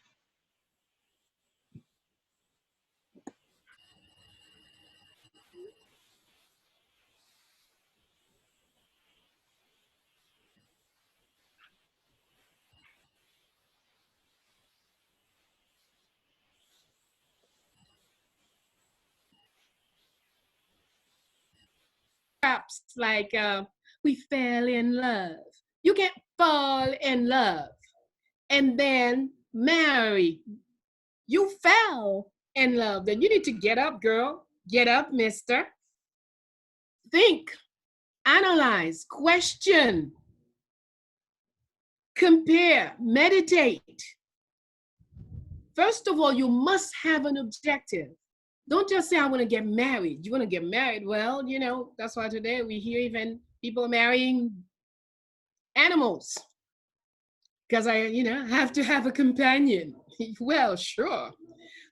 Perhaps like we fell in love. You can't fall in love and then marry. You fell in love. Then you need to get up, girl. Get up, mister. Think, analyze, question, compare, meditate. First of all, you must have an objective. Don't just say, I want to get married. You want to get married? Well, you know, that's why today we hear even people marrying animals. Because I, you know, have to have a companion. Well, sure.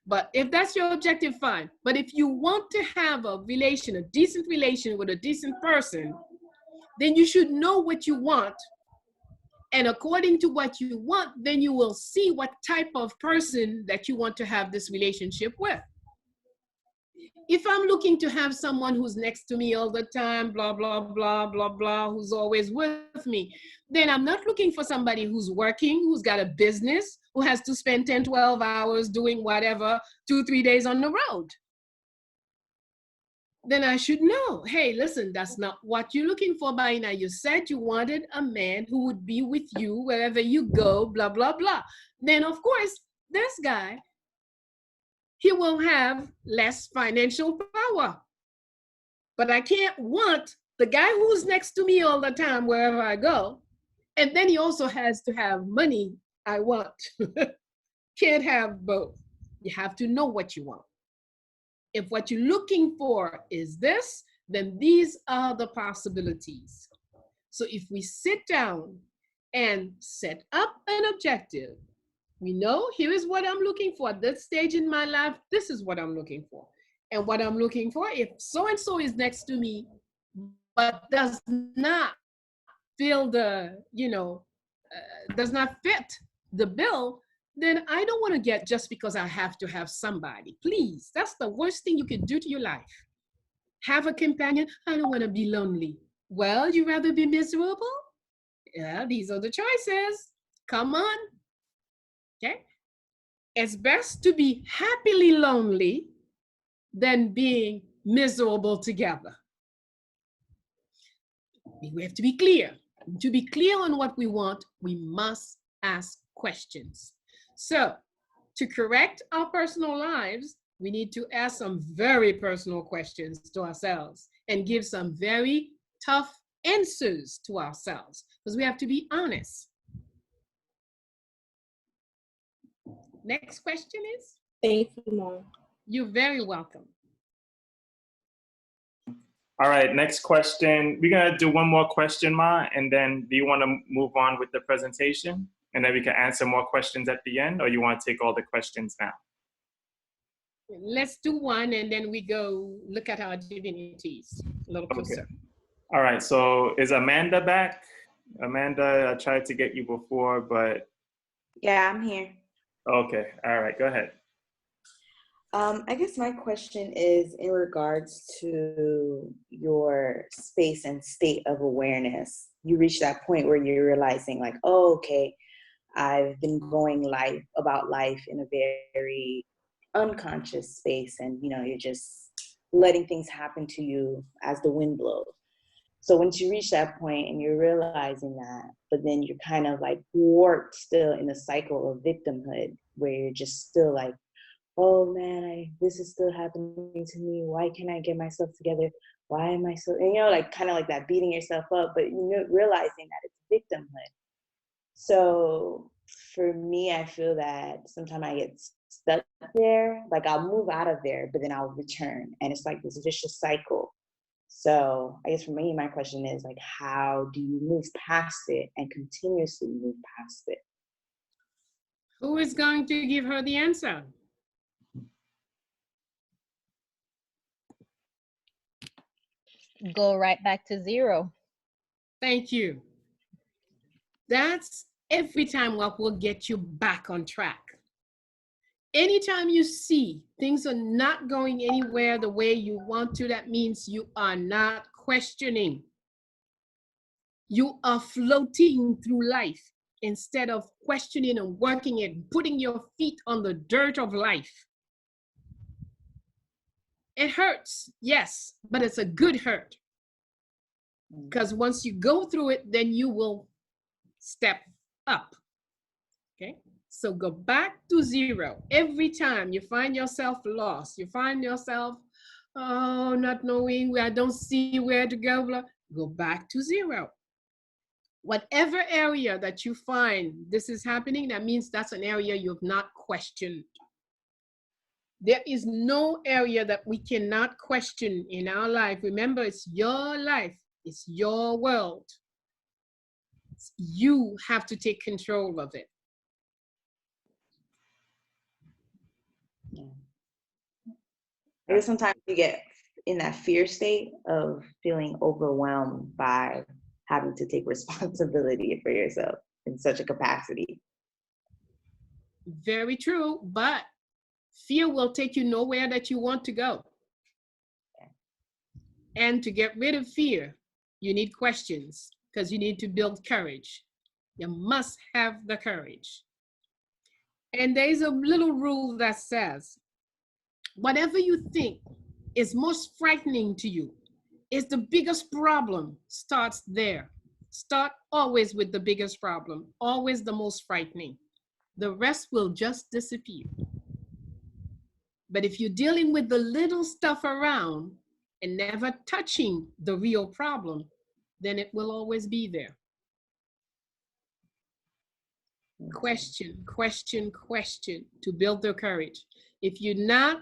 But if that's your objective, fine. But if you want to have a relation, a decent relation with a decent person, then you should know what you want. And according to what you want, then you will see what type of person that you want to have this relationship with. If I'm looking to have someone who's next to me all the time, blah, blah, blah, blah, blah, who's always with me, then I'm not looking for somebody who's working, who's got a business, who has to spend 10, 12 hours doing whatever, 2-3 days on the road. Then I should know, hey, listen, that's not what you're looking for, Bayyinah. You said you wanted a man who would be with you wherever you go, blah, blah, blah. Then, of course, this guy, he will have less financial power. But I can't want the guy who's next to me all the time wherever I go, and then he also has to have money I want. Can't have both. You have to know what you want. If what you're looking for is this, then these are the possibilities. So if we sit down and set up an objective, we know here is what I'm looking for. At this stage in my life, this is what I'm looking for. And what I'm looking for, if so-and-so is next to me, but does not fill the, does not fit the bill, then I don't want to get just because I have to have somebody. Please, that's the worst thing you could do to your life. Have a companion. I don't want to be lonely. Well, you rather be miserable? Yeah, these are the choices. Come on. Okay? It's best to be happily lonely than being miserable together. We have to be clear. To be clear on what we want, we must ask questions. So, to correct our personal lives, we need to ask some very personal questions to ourselves and give some very tough answers to ourselves, because we have to be honest. Next question is? Thank you, Mom. You're very welcome. All right, next question. We're gonna do one more question, Ma, and then do you wanna move on with the presentation? And then we can answer more questions at the end, or you wanna take all the questions now? Let's do one, and then we go look at our divinities a little closer. Okay. All right, so is Amanda back? Amanda, I tried to get you before, but. Yeah, I'm here. Okay, all right, go ahead. I guess my question is in regards to your space and state of awareness. you reach that point where you're realizing like, oh, okay, I've been going about life in a very unconscious space, and you're just letting things happen to you as the wind blows. So once you reach that point and you're realizing that, but then you're kind of like warped still in a cycle of victimhood where you're just still like, oh man, this is still happening to me. Why can't I get myself together? Why am I so, and, like kind of like that, beating yourself up, but realizing that it's victimhood. So for me, I feel that sometimes I get stuck there. Like I'll move out of there, but then I'll return. And it's like this vicious cycle. So I guess for me, my question is like, how do you move past it and continuously move past it? Who is going to give her the answer? Go right back to zero. Thank you. That's every time what will get you back on track. Anytime you see things are not going anywhere the way you want to, that means you are not questioning. You are floating through life instead of questioning and working it, putting your feet on the dirt of life. It hurts, yes, but it's a good hurt. Because once you go through it, then you will step up. Okay? So go back to zero. Every time you find yourself lost, you find yourself, not knowing where, I don't see where to go, blah, go back to zero. Whatever area that you find this is happening, that means that's an area you've not questioned. There is no area that we cannot question in our life. Remember, it's your life. It's your world. You have to take control of it. Yeah. I guess sometimes you get in that fear state of feeling overwhelmed by having to take responsibility for yourself in such a capacity. Very true, but fear will take you nowhere that you want to go. And to get rid of fear, you need questions, because you need to build courage. You must have the courage. And there's a little rule that says, whatever you think is most frightening to you is the biggest problem, starts there. Start always with the biggest problem, always the most frightening. The rest will just disappear. But if you're dealing with the little stuff around and never touching the real problem, then it will always be there. Question, question, question to build the courage. If you're not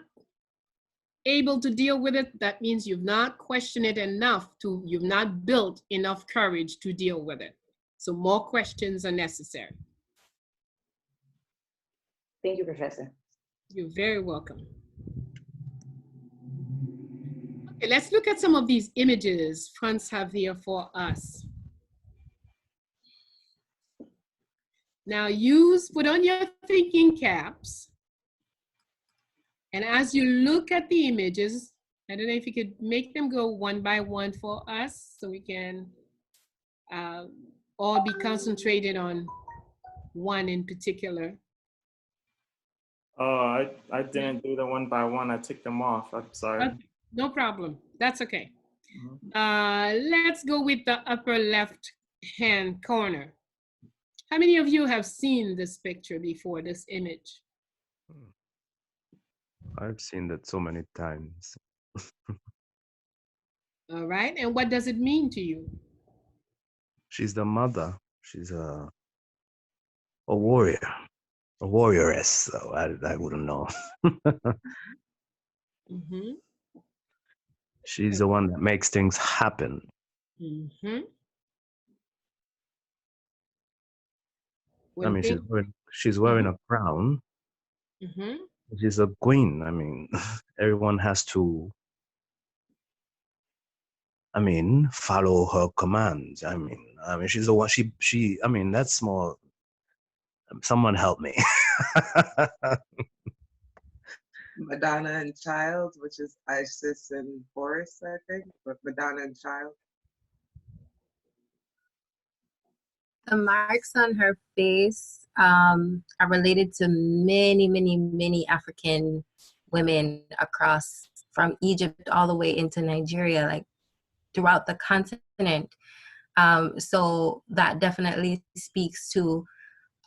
able to deal with it, that means you've not questioned it enough, you've not built enough courage to deal with it. So more questions are necessary. Thank you, Professor. You're very welcome. Okay, let's look at some of these images Franz have here for us. Now put on your thinking caps. And as you look at the images, I don't know if you could make them go one by one for us so we can all be concentrated on one in particular. Oh, I didn't do the one by one. I took them off. I'm sorry. Okay, no problem. That's okay. Let's go with the upper left hand corner. How many of you have seen this picture before, this image? I've seen that so many times. All right, and what does it mean to you? She's the mother. She's a warrior, a warrioress. So I wouldn't know. Mm-hmm. She's the one that makes things happen. Mm-hmm. I mean, she's wearing a crown. Mm-hmm. She's a queen. I mean, everyone has to, follow her commands. I mean, she's the one, I mean, that's more, someone help me. Madonna and Child, which is Isis and Horus, I think, but Madonna and Child. The marks on her face are related to many African women across from Egypt all the way into Nigeria, like throughout the continent. So that definitely speaks to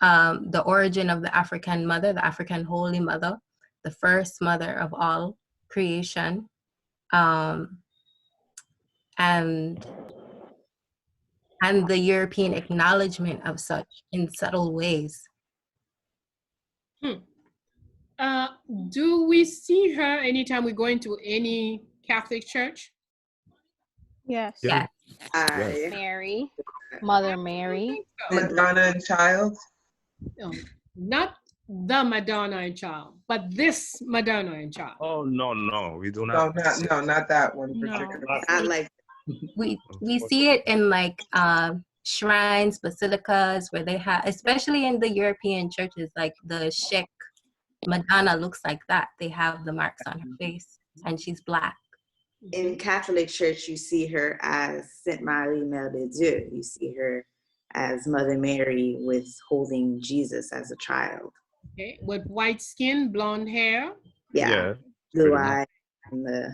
the origin of the African mother, the African Holy Mother, the first mother of all creation, and the European acknowledgement of such in subtle ways. Do we see her anytime we go into any Catholic church? Yes. Yes. Mary, Mother Mary. Madonna and Child. No, not the Madonna and Child, but this Madonna and Child. Oh no, we do No, not. not that one. No. Not like We see it in like shrines, basilicas, where they have, especially in the European churches, like the Sheikh Madonna looks like that. They have the marks on her face, and she's black. in Catholic Church, you see her as Sainte Marie Mère de Dieu. You see her as Mother Mary with holding Jesus as a child. Okay, with white skin, blonde hair. Yeah, blue eye. And the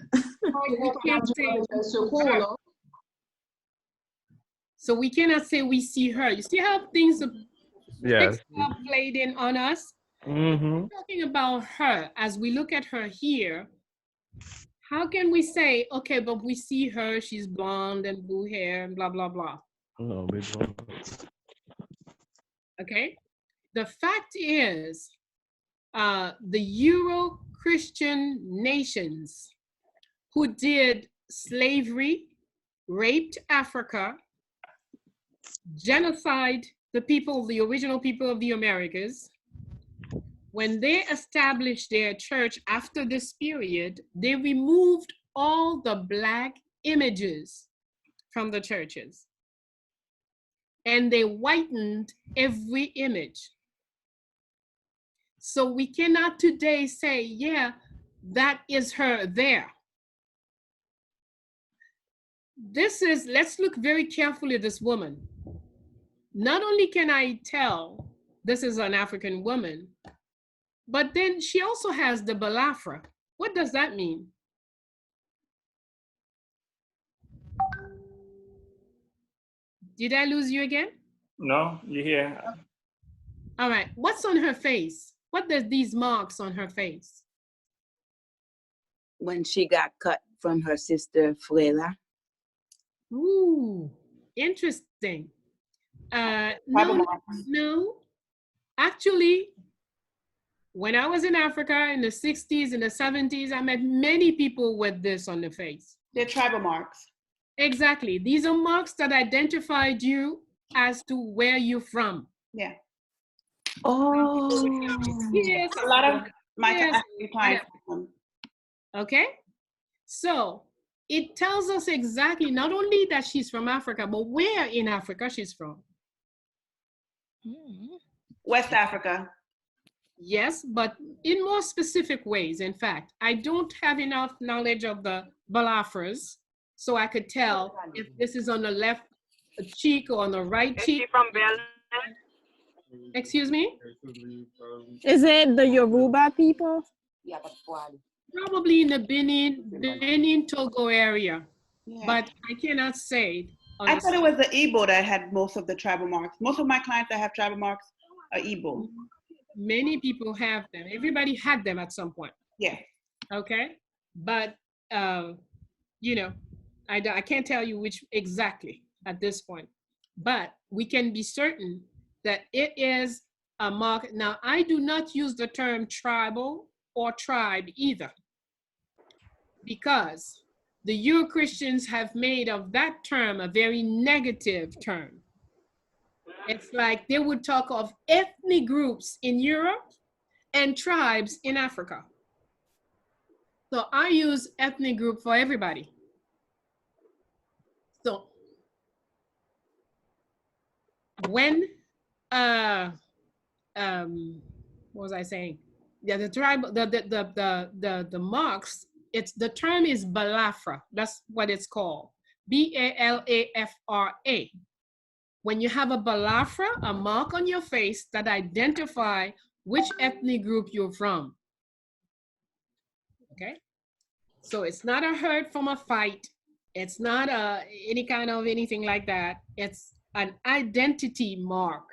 So we cannot say we see her. You see how things are Yes. played in on us? Mm-hmm. Talking about her, as we look at her here, how can we say, okay, but we see her, she's blonde and blue hair and blah, blah, blah. No, we don't. Okay? The fact is, the Euro-Christian nations who did slavery, raped Africa, genocide the people, the original people of the Americas, when they established their church after this period, they removed all the black images from the churches. And they whitened every image. So we cannot today say, yeah, that is her there. Let's look very carefully at this woman. Not only can I tell this is an African woman, but then she also has the balafra. What does that mean? Did I lose you again? No, you're here. All right, what's on her face? What are these marks on her face? When she got cut from her sister Frela. Ooh, interesting. No. Actually, when I was in Africa in the 60s and the 70s, I met many people with this on the face. They're tribal marks. Exactly. These are marks that identified you as to where you're from. Yeah. Oh. Yes. A lot of my clients. Okay. So it tells us exactly not only that she's from Africa, but where in Africa she's from. West Africa. Yes, but in more specific ways. In fact, I don't have enough knowledge of the balafras, so I could tell if this is on the left cheek or on the right cheek. Is she from Benin? Excuse me? Is it the Yoruba people? Probably in the Benin, Togo area, but I cannot say. I thought it was the Igbo that had most of the tribal marks. Most of my clients that have tribal marks are Igbo. Many people have them. Everybody had them at some point. Yeah. Okay. But, you know, I can't tell you which exactly at this point, but we can be certain that it is a mark. Now, I do not use the term tribal or tribe either, because the Euro-Christians have made of that term a very negative term. It's like they would talk of ethnic groups in Europe and tribes in Africa. So I use ethnic group for everybody. So when, what was I saying? Yeah, the tribe, the marks, the term is balafra. That's what it's called. B-A-L-A-F-R-A. when you have a balafra, a mark on your face that identify which ethnic group you're from. Okay? So it's not a hurt from a fight. It's not any kind of anything like that. It's an identity mark.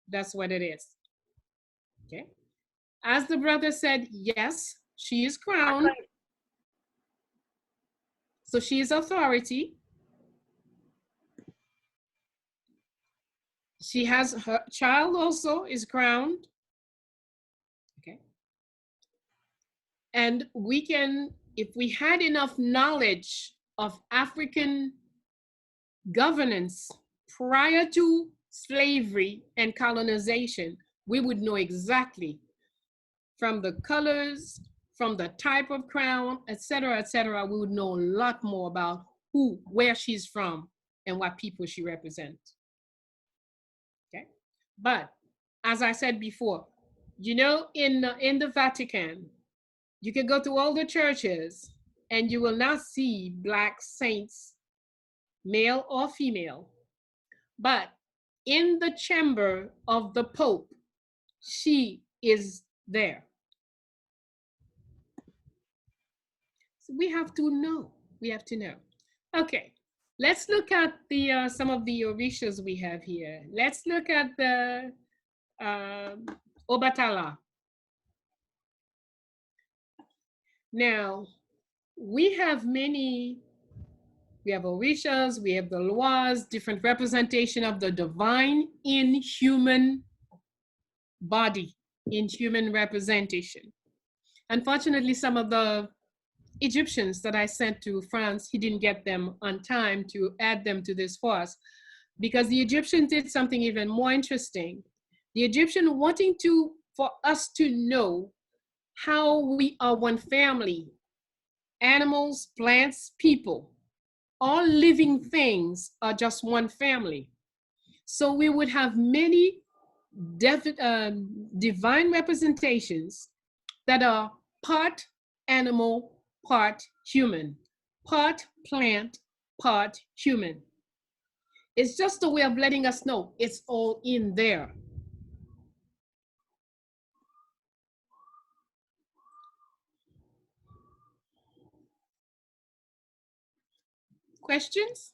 That's what it is. Okay? As the brother said, yes, she is crowned. So she is authority. She has her child also is crowned. Okay. And we can, if we had enough knowledge of African governance prior to slavery and colonization, we would know exactly from the colors, from the type of crown, et cetera, we would know a lot more about who, where she's from, and what people she represents. Okay, but as I said before, you know, in the Vatican, you can go to all the churches and you will not see Black saints, male or female. But in the chamber of the Pope, she is there. So we have to know. We have to know. Okay, let's look at the some of the orishas we have here. Let's look at the Obatala. Now, we have many, we have orishas, we have the laws, different representation of the divine in human body, in human representation. Unfortunately, some of the Egyptians that I sent to France, he didn't get them on time to add them to this for us, because the Egyptian did something even more interesting. The Egyptian wanting for us to know how we are one family, animals, plants, people, all living things are just one family. So we would have many divine representations that are part animal, part human, part plant, part human. It's just a way of letting us know it's all in there. Questions?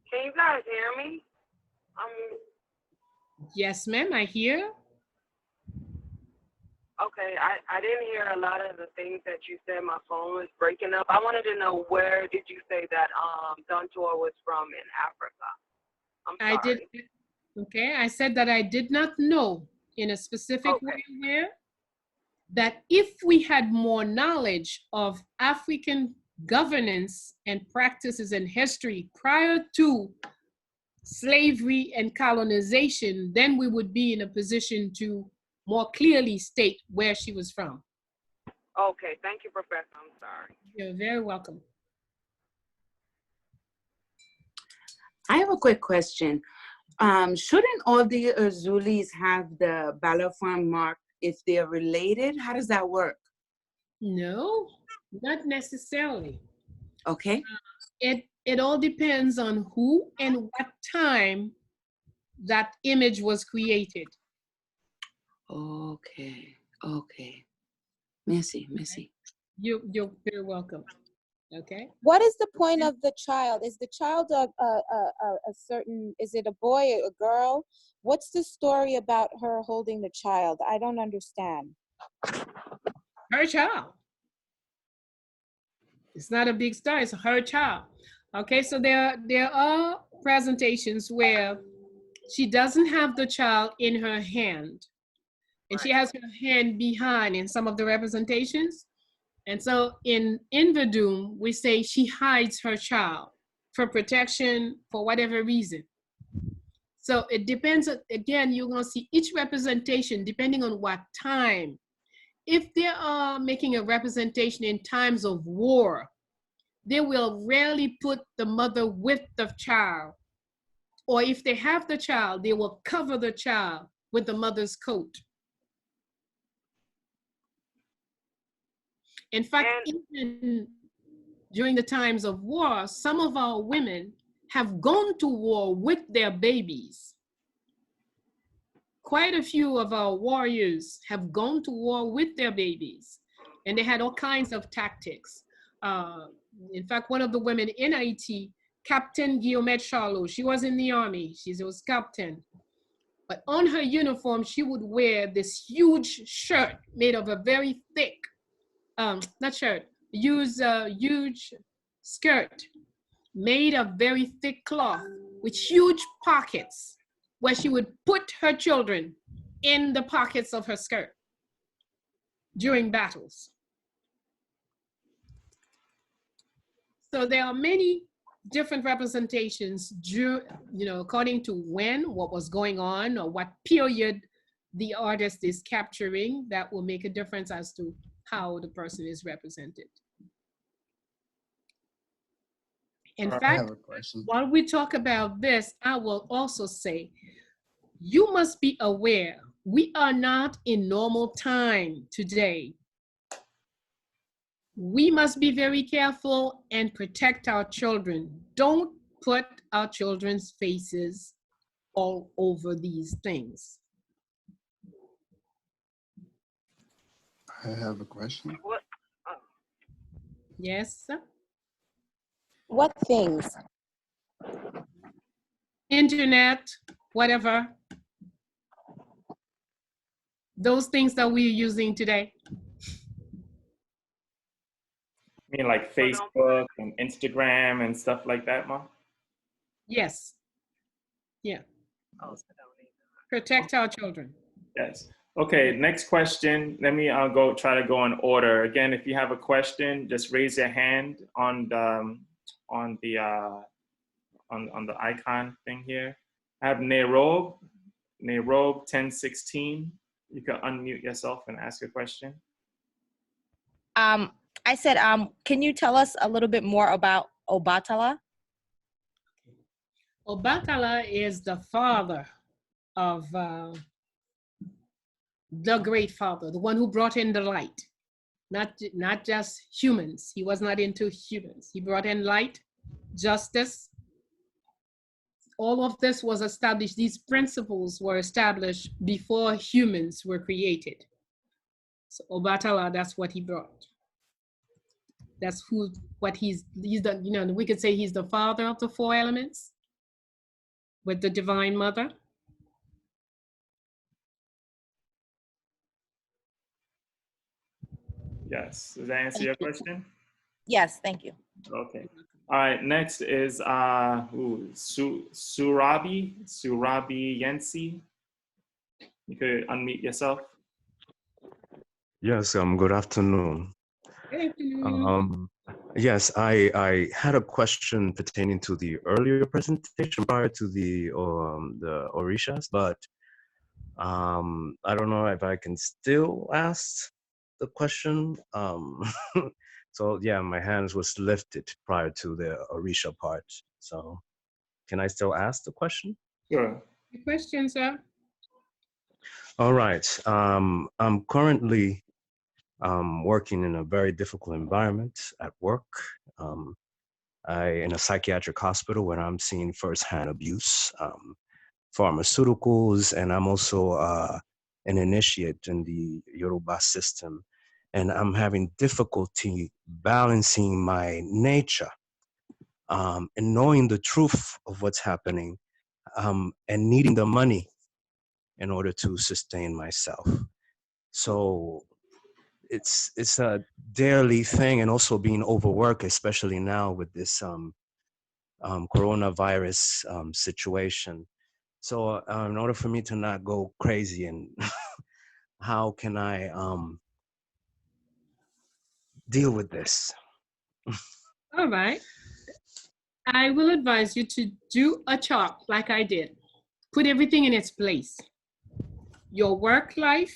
Can you guys hear me? Yes, ma'am, I hear. Okay, I didn't hear a lot of the things that you said. My phone was breaking up. I wanted to know, where did you say that Dontor was from in Africa? I'm sorry. Okay, I said that I did not know in a specific way where, that if we had more knowledge of African governance and practices and history prior to slavery and colonization, then we would be in a position to more clearly state where she was from. Okay, thank you, Professor. I'm sorry. You're very welcome. I have a quick question. Shouldn't all the Urzulis have the Balafram mark if they're related? How does that work? No, not necessarily. Okay. It all depends on who and what time that image was created. Okay. Okay. Merci. You're very welcome. Okay. What is the point of the child? Is the child a certain, is it a boy or a girl? What's the story about her holding the child? I don't understand. Her child. It's not a big star, it's her child. Okay, so there are presentations where she doesn't have the child in her hand, and she has her hand behind in some of the representations. And so in Inverdoom, we say she hides her child for protection, for whatever reason. So it depends, again, you're gonna see each representation depending on what time. If they are making a representation in times of war, they will rarely put the mother with the child. Or if they have the child, they will cover the child with the mother's coat. In fact, even during the times of war, some of our women have gone to war with their babies. Quite a few of our warriors have gone to war with their babies, and they had all kinds of tactics. In fact, one of the women in Haiti, Captain Guillemette Charlot, she was in the army, she was captain. But on her uniform, she would wear this huge shirt made of a very thick, not shirt, huge skirt made of very thick cloth with huge pockets, where she would put her children in the pockets of her skirt during battles. So there are many different representations, according to what was going on, or what period the artist is capturing, that will make a difference as to how the person is represented. In fact, while we talk about this, I will also say, you must be aware, we are not in normal time today. We must be very careful and protect our children. Don't put our children's faces all over these things. I have a question. Yes, sir? What things? Internet, whatever. Those things that we're using today. I mean, like Facebook and Instagram and stuff like that, Mom? Yes. Yeah. Protect our children. Yes. Okay, next question. Let me try to go in order. Again, if you have a question, just raise your hand on the icon thing here. I have Nairob 1016. You can unmute yourself and ask a question. I said, can you tell us a little bit more about Obatala? Obatala is the father of the great father, the one who brought in the light, not just humans. He was not into humans. He brought in light, justice. All of this was established. These principles were established before humans were created. So Obatala, that's what he brought. That's he's the, we could say he's the father of the four elements with the divine mother. Yes, does that answer your question? Yes, thank you. Okay. All right, next is Surabi Yensi. You could unmute yourself. Yes, good afternoon. Good afternoon. Yes, I had a question pertaining to the earlier presentation prior to the Orishas, but I don't know if I can still ask the question. So yeah, my hands was lifted prior to the Orisha part. So can I still ask the question? Sure. Your question, sir? All right. I'm currently working in a very difficult environment at work. In a psychiatric hospital where I'm seeing firsthand abuse, pharmaceuticals, and I'm also an initiate in the Yoruba system. And I'm having difficulty balancing my nature and knowing the truth of what's happening and needing the money in order to sustain myself. So it's a daily thing, and also being overworked, especially now with this coronavirus situation. So in order for me to not go crazy, and how can I deal with this? All right. I will advise you to do a chart like I did. Put everything in its place. Your work life,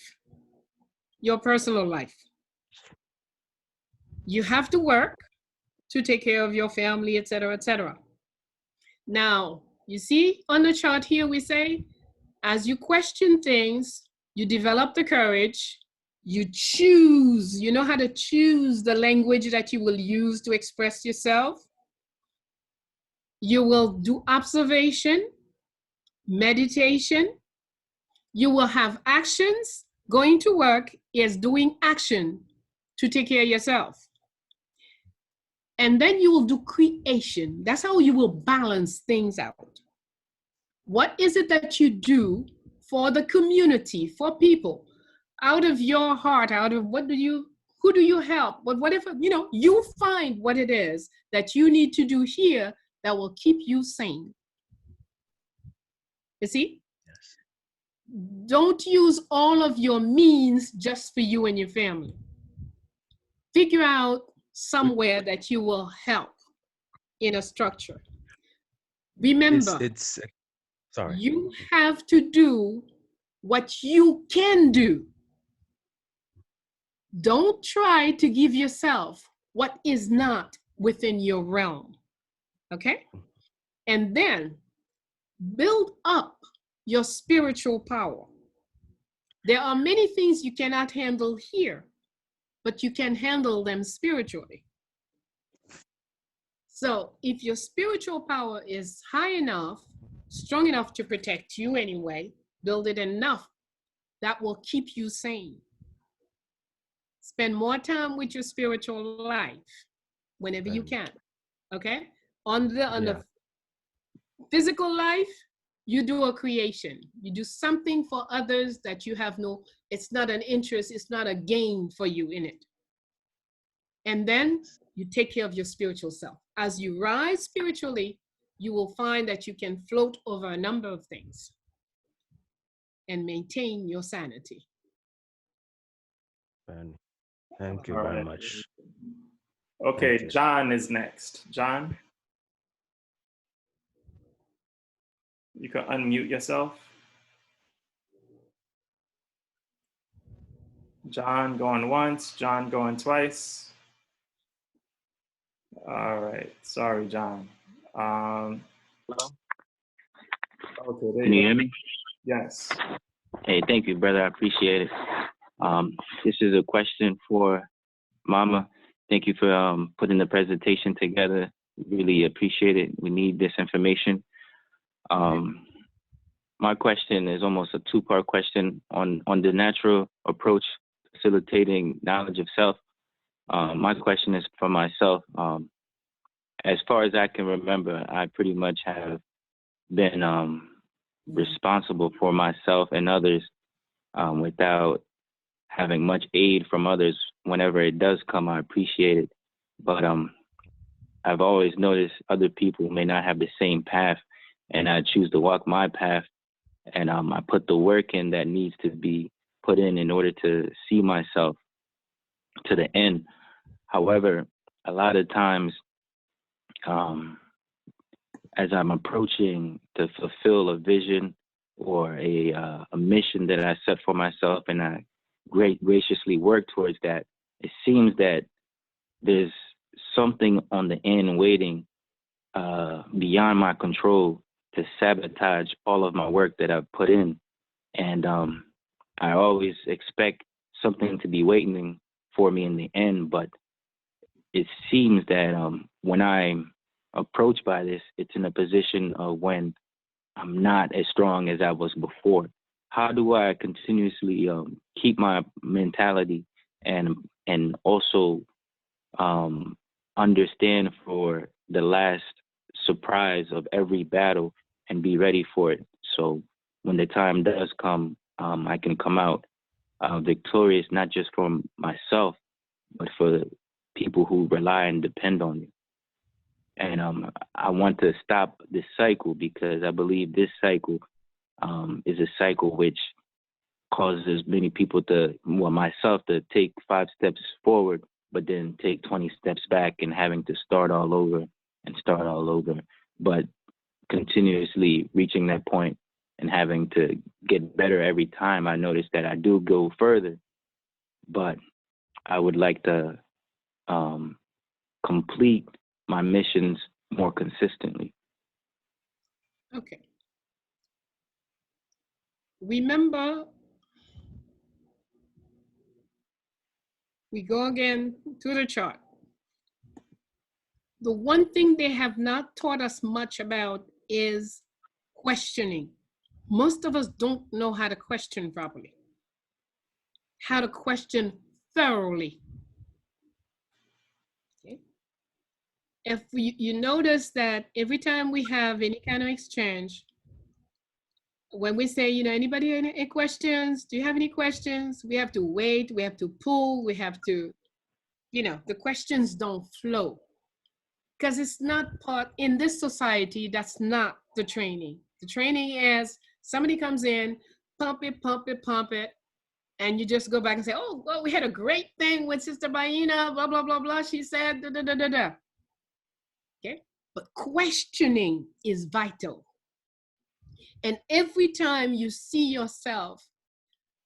your personal life. You have to work to take care of your family, etc., etc. Now, you see on the chart here, we say, as you question things, you develop the courage, You choose, you know how to choose the language that you will use to express yourself. You will do observation, meditation. You will have actions. Going to work is doing action to take care of yourself. And then you will do creation. That's how you will balance things out. What is it that you do for the community, for people? Out of your heart, out of who do you help? But whatever, you find what it is that you need to do here that will keep you sane. You see? Yes. Don't use all of your means just for you and your family. Figure out somewhere that you will help in a structure. Remember, Sorry. You have to do what you can do. Don't try to give yourself what is not within your realm. Okay? And then build up your spiritual power. There are many things you cannot handle here, but you can handle them spiritually. So if your spiritual power is high enough, strong enough to protect you anyway, build it enough that will keep you sane. Spend more time with your spiritual life whenever you can. Okay? On the physical life, you do a creation. You do something for others that you have it's not an interest, it's not a gain for you in it. And then you take care of your spiritual self. As you rise spiritually, you will find that you can float over a number of things and maintain your sanity. Thank you very much. Okay, John is next. John? You can unmute yourself. John going once, John going twice. All right, sorry, John. Hello? Okay, Can you hear me? Yes. Hey, thank you, brother. I appreciate it. This is a question for Mama. Thank you for putting the presentation together. Really appreciate it. We need this information. My question is almost a two-part question on the natural approach facilitating knowledge of self. My question is for myself. As far as I can remember, I pretty much have been responsible for myself and others without having much aid from others. Whenever it does come, I appreciate it. But I've always noticed other people may not have the same path, and I choose to walk my path, and I put the work in that needs to be put in order to see myself to the end. However, a lot of times, as I'm approaching to fulfill a vision or a mission that I set for myself, and I graciously work towards that, it seems that there's something on the end waiting beyond my control to sabotage all of my work that I've put in. And I always expect something to be waiting for me in the end, but it seems that when I'm approached by this, it's in a position of when I'm not as strong as I was before. How do I continuously keep my mentality and also understand for the last surprise of every battle and be ready for it? So when the time does come, I can come out victorious, not just for myself, but for people who rely and depend on you. And I want to stop this cycle because I believe this cycle is a cycle which causes many people myself to take 5 steps forward, but then take 20 steps back and having to start all over. But continuously reaching that point and having to get better every time, I notice that I do go further, but I would like to complete my missions more consistently. Okay. Remember, We go again to the chart. The one thing they have not taught us much about is questioning. Most of us don't know how to question properly, how to question thoroughly. Okay. If you notice that every time we have any kind of exchange, when we say, anybody any questions? Do you have any questions? We have to wait, we have to pull, we have to, the questions don't flow. Because it's not part, in this society, that's not the training. The training is somebody comes in, pump it, and you just go back and say, oh, well, we had a great thing with Sister Bayyinah, blah, blah, blah, blah. She said, da, da, da, da, da. Okay? But questioning is vital. And every time you see yourself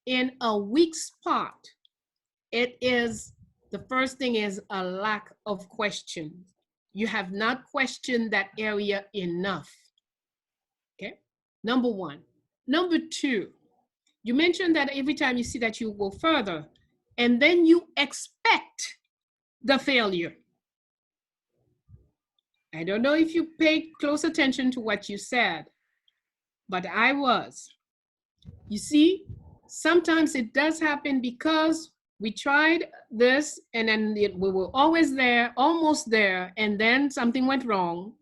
in a weak spot, the first thing is a lack of question. You have not questioned that area enough. Okay, number one. Number two, you mentioned that every time you see that you go further, and then you expect the failure. I don't know if you paid close attention to what you said, but I was. You see, sometimes it does happen because we tried this and then we were always there, almost there, and then something went wrong.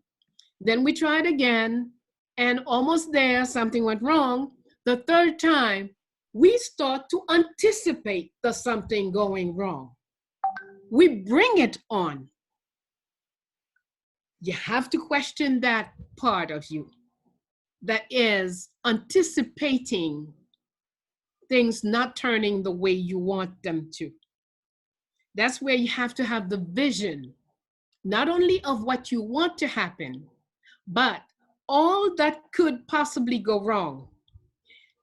Then we tried again and almost there, something went wrong. The third time, we start to anticipate the something going wrong. We bring it on. You have to question that part of you that is anticipating things not turning the way you want them to. That's where you have to have the vision, not only of what you want to happen, but all that could possibly go wrong.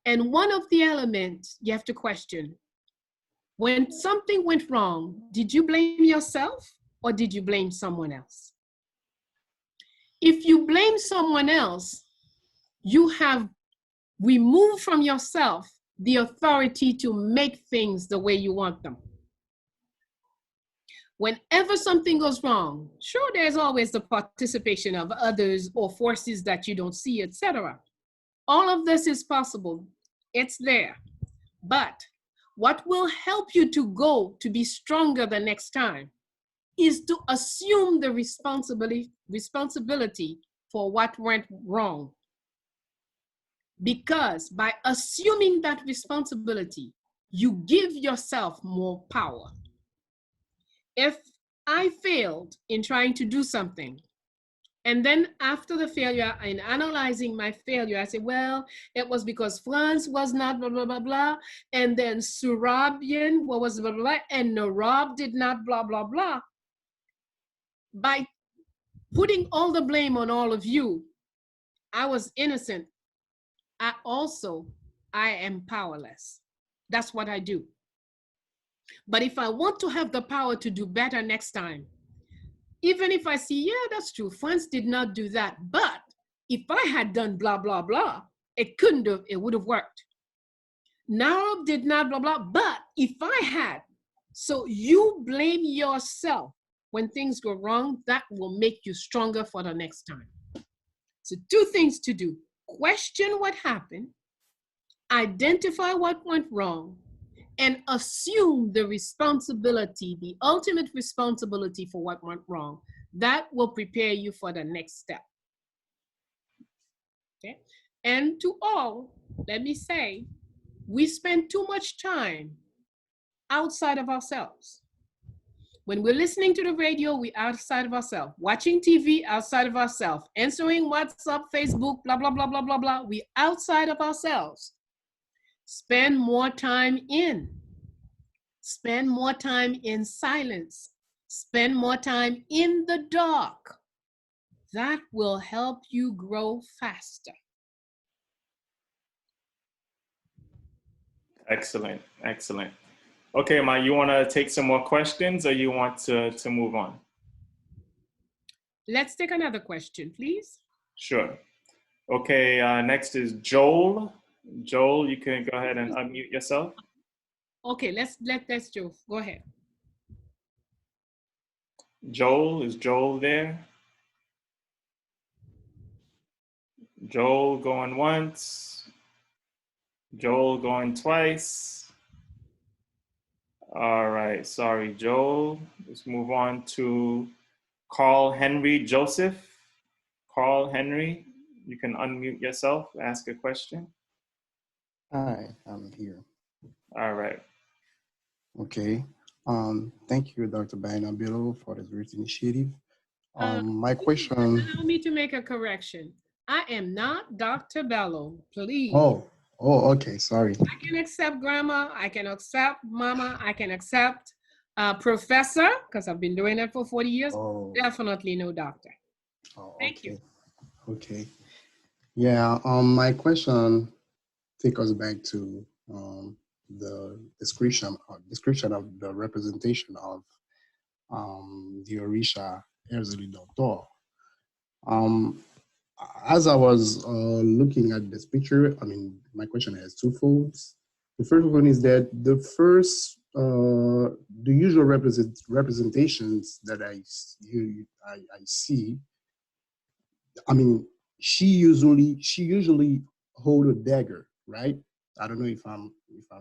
And one of the elements you have to question, when something went wrong, did you blame yourself or did you blame someone else? If you blame someone else, you have removed from yourself the authority to make things the way you want them. Whenever something goes wrong, sure, there's always the participation of others or forces that you don't see, etc. All of this is possible. It's there. But what will help you to go to be stronger the next time is to assume the responsibility for what went wrong. Because by assuming that responsibility, you give yourself more power. If I failed in trying to do something, and then after the failure, in analyzing my failure, I say, well, it was because France was not blah, blah, blah, blah, and then Surabian was blah, blah, blah, and Narab did not blah, blah, blah. By putting all the blame on all of you, I was innocent. I am powerless. That's what I do. But if I want to have the power to do better next time, even if I see, yeah, that's true, France did not do that, but if I had done blah, blah, blah, it would have worked. Narab did not blah, blah, but if I had, so you blame yourself when things go wrong, that will make you stronger for the next time. So 2 things to do. Question what happened, identify what went wrong, and assume the responsibility, the ultimate responsibility for what went wrong. That will prepare you for the next step. Okay? And to all, let me say, we spend too much time outside of ourselves. When we're listening to the radio, we're outside of ourselves. Watching TV, outside of ourselves. Answering WhatsApp, Facebook, blah, blah, blah, blah, blah, blah. We're outside of ourselves. Spend more time in. Spend more time in silence. Spend more time in the dark. That will help you grow faster. Excellent, excellent. Okay, Ma, you want to take some more questions or you want to move on? Let's take another question, please. Sure. Okay, next is Joel. Joel, you can go ahead and unmute yourself. Okay, let's Joe, go ahead. Joel, is Joel there? Joel going once. Joel going twice. All right, sorry, Joel. Let's move on to Carl Henry Joseph. Carl Henry, you can unmute yourself, ask a question. Hi, I'm here. All right. Okay. Thank you, Dr. Bayyinah Bello, for this great initiative. My question. Allow me to make a correction. I am not Dr. Bello, please. Oh, okay. Sorry. I can accept grandma, I can accept mama, I can accept professor, because I've been doing it for 40 years. Oh. Definitely no doctor. Oh, Thank you. Okay. Yeah. My question take us back to the description of the representation of the Orisha Erzuli Doctor. As I was looking at this picture, I mean, my question has two folds. The first one is that the usual representations that I see, I mean, she usually hold a dagger, right? I don't know if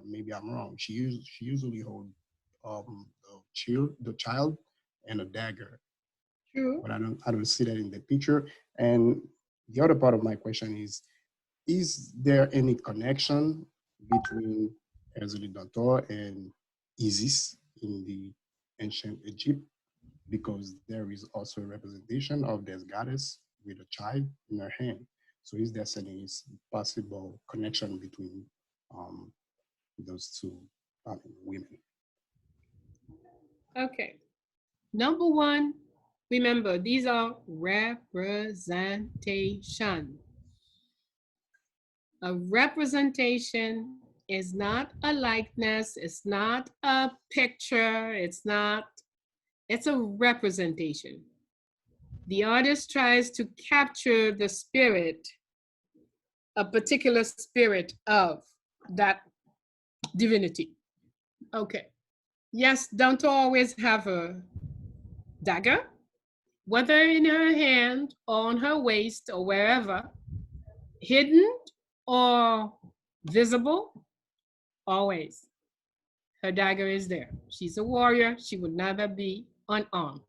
maybe I'm wrong. She usually hold the child and a dagger. True. But I don't see that in the picture. And the other part of my question is there any connection between Erzuli Dantor and Isis in the ancient Egypt? Because there is also a representation of this goddess with a child in her hand. So is there any possible connection between those two women? Okay. Number one, remember, these are representation. A representation is not a likeness, it's not a picture, it's a representation. The artist tries to capture the spirit, a particular spirit of that divinity. Okay. Yes, don't always have a dagger, whether in her hand or on her waist or wherever, hidden or visible, always. Her dagger is there. She's a warrior. She would never be unarmed.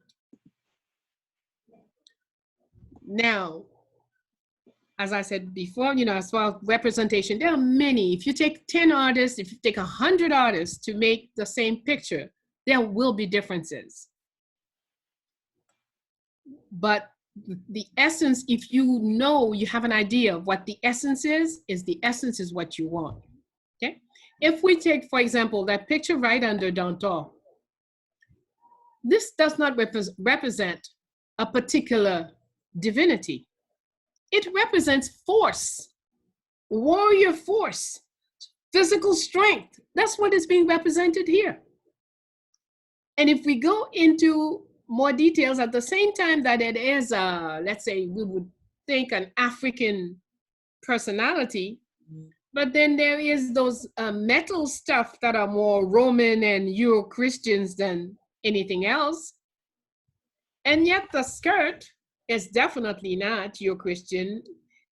Now, as I said before, as far as representation, there are many. If you take 10 artists, if you take 100 artists to make the same picture, there will be differences. But the essence, if you have an idea of what the essence is the essence is what you want, okay? If we take, for example, that picture right under Dantor, this does not represent a particular divinity. It represents force, warrior force, physical strength. That's what is being represented here. And if we go into more details at the same time that it is, let's say we would think an African personality, but then there is those metal stuff that are more Roman and Euro-Christians than anything else. And yet the skirt is definitely not Euro-Christian,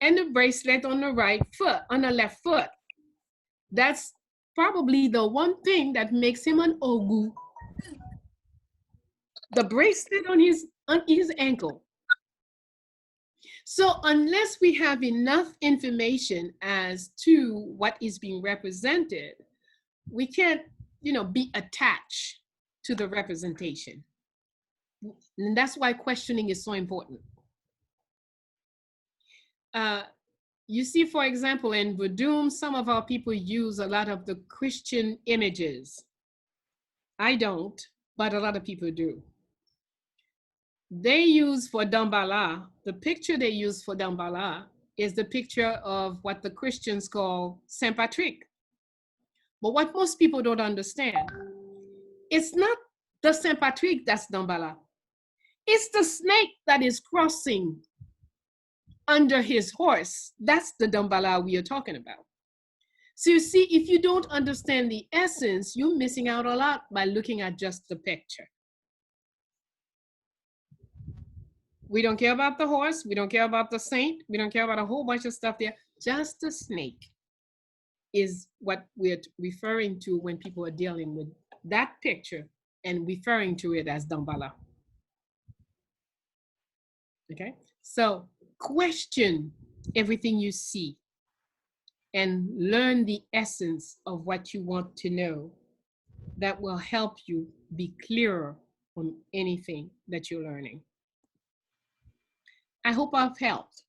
and the bracelet on the left foot. That's probably the one thing that makes him an Ogu. The bracelet on his ankle. So unless we have enough information as to what is being represented, we can't, be attached to the representation. And that's why questioning is so important. You see, for example, in Voodoo, some of our people use a lot of the Christian images. I don't, but a lot of people do. They use for Dambala, the picture they use for Dambala is the picture of what the Christians call Saint Patrick. But what most people don't understand, it's not the Saint Patrick that's Dambala. It's the snake that is crossing under his horse. That's the Dambala we are talking about. So you see, if you don't understand the essence, you're missing out a lot by looking at just the picture. We don't care about the horse. We don't care about the saint. We don't care about a whole bunch of stuff there. Just the snake is what we're referring to when people are dealing with that picture and referring to it as Dambala. Okay, so question everything you see and learn the essence of what you want to know. That will help you be clearer on anything that you're learning. I hope I've helped.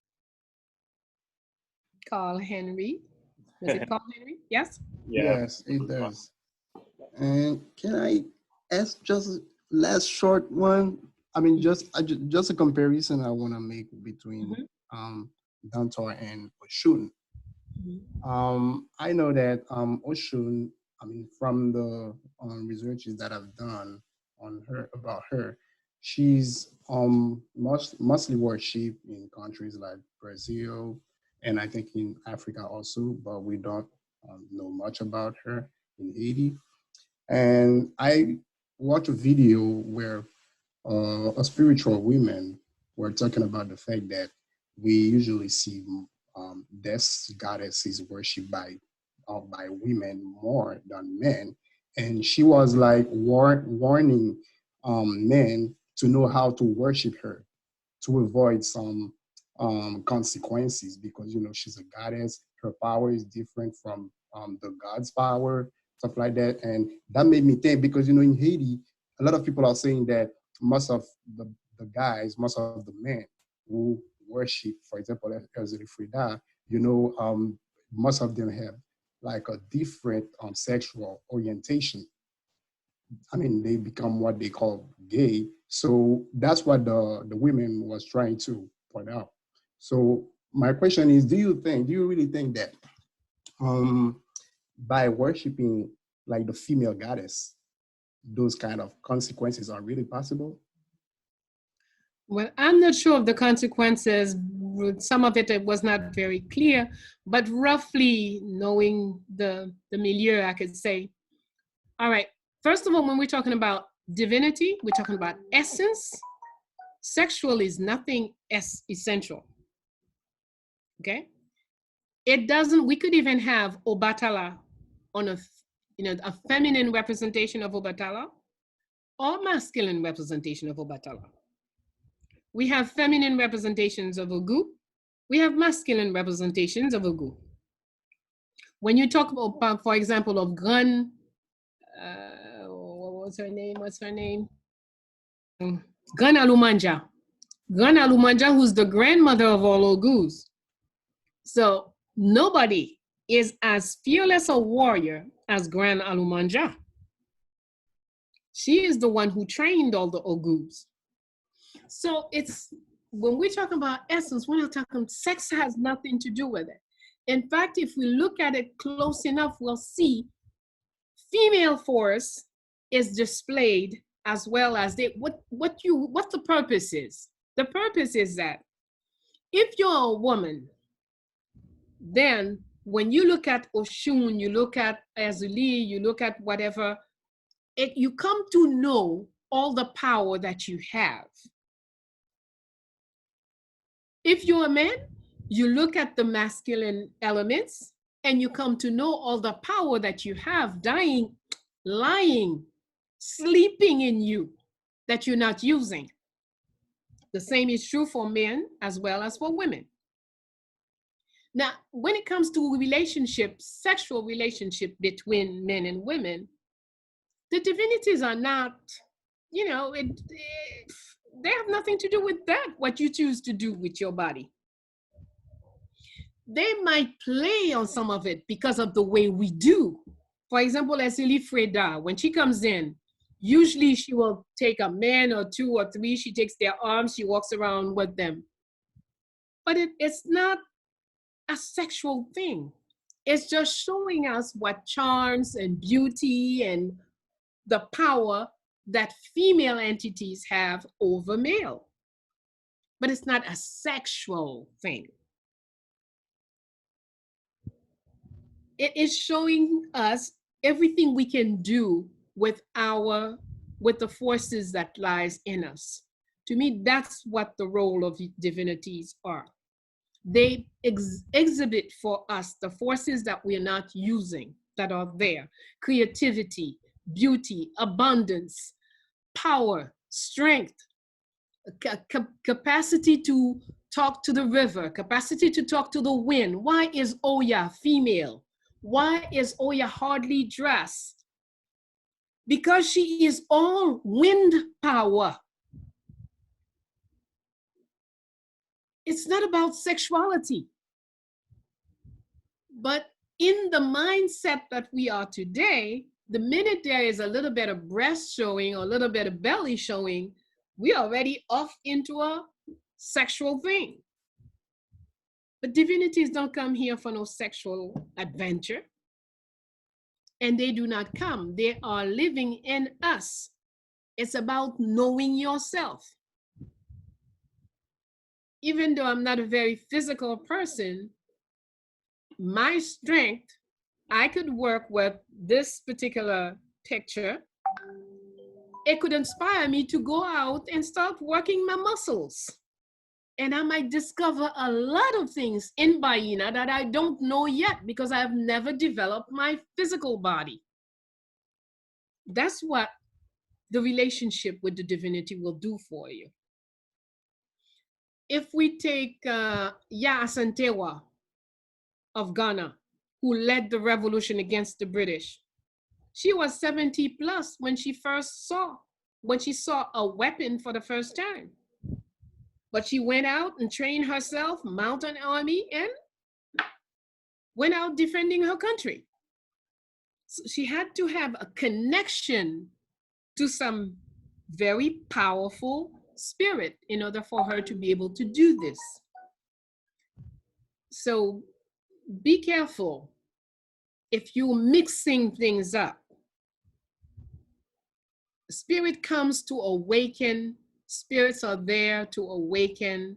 Carl Henry. Was it Carl Henry? Yes? Yeah. Yes, it does. And can I ask just a last short one? I mean, just a comparison I want to make between Dantor and Oshun. I know that Oshun, I mean, from the researches that I've done on her about her, she's mostly worshipped in countries like Brazil and I think in Africa also, but we don't know much about her in Haiti. And I watched a video where a spiritual women were talking about the fact that we usually see this goddess is worshipped by women more than men, and she was like warning men to know how to worship her to avoid some consequences, because she's a goddess. Her power is different from the god's power, stuff like that. And that made me think, because in Haiti, a lot of people are saying that most of the guys, most of the men who worship, for example, as Frida, most of them have like a different sexual orientation. I mean, they become what they call gay. So that's what the women was trying to point out. So my question is, do you really think that by worshiping like the female goddess, those kind of consequences are really possible? Well, I'm not sure of the consequences. Some of it was not very clear, but roughly knowing the milieu, I could say, all right, first of all, when we're talking about divinity, we're talking about essence. Sexual is nothing essential, okay? It doesn't, we could even have Obatala on a feminine representation of Obatala or masculine representation of Obatala. We have feminine representations of Ogu. We have masculine representations of Ogu. When you talk about, for example, of Gran, what's her name? Gran Alumanja. Gran Alumanja, who's the grandmother of all Ogus. So nobody is as fearless a warrior as Gran Alumanja. She is the one who trained all the Ogus. So it's, when we're talking about essence, we're not talking, sex has nothing to do with it. In fact, if we look at it close enough, we'll see female force is displayed as well as what the purpose is. The purpose is that if you're a woman, then when you look at Oshun, you look at Azuli, you look at whatever, you come to know all the power that you have. If you're a man, you look at the masculine elements and you come to know all the power that you have dying, lying, sleeping in you that you're not using. The same is true for men as well as for women. Now, when it comes to relationships, sexual relationship between men and women, the divinities are not, they have nothing to do with that, what you choose to do with your body. They might play on some of it because of the way we do. For example, as Freda, when she comes in, usually she will take a man or two or three, she takes their arms, she walks around with them. But it's not a sexual thing. It's just showing us what charms and beauty and the power that female entities have over male. But it's not a sexual thing. It is showing us everything we can do with the forces that lies in us. To me, that's what the role of divinities are. They exhibit for us the forces that we're not using, that are there. Creativity, beauty, abundance, power, strength, capacity to talk to the river, capacity to talk to the wind. Why is Oya female? Why is Oya hardly dressed? Because she is all wind power. It's not about sexuality. But in the mindset that we are today, the minute there is a little bit of breast showing or a little bit of belly showing, we're already off into a sexual thing. But divinities don't come here for no sexual adventure. And they do not come. They are living in us. It's about knowing yourself. Even though I'm not a very physical person, my strength, I could work with this particular picture. It could inspire me to go out and start working my muscles. And I might discover a lot of things in Bayyinah that I don't know yet because I have never developed my physical body. That's what the relationship with the divinity will do for you. If we take Ya Asantewa of Ghana, who led the revolution against the British, she was 70 plus when she saw a weapon for the first time. But she went out and trained herself, mounted an army, and went out defending her country. So she had to have a connection to some very powerful spirit in order for her to be able to do this. So be careful if you're mixing things up. Spirit comes to awaken, spirits are there to awaken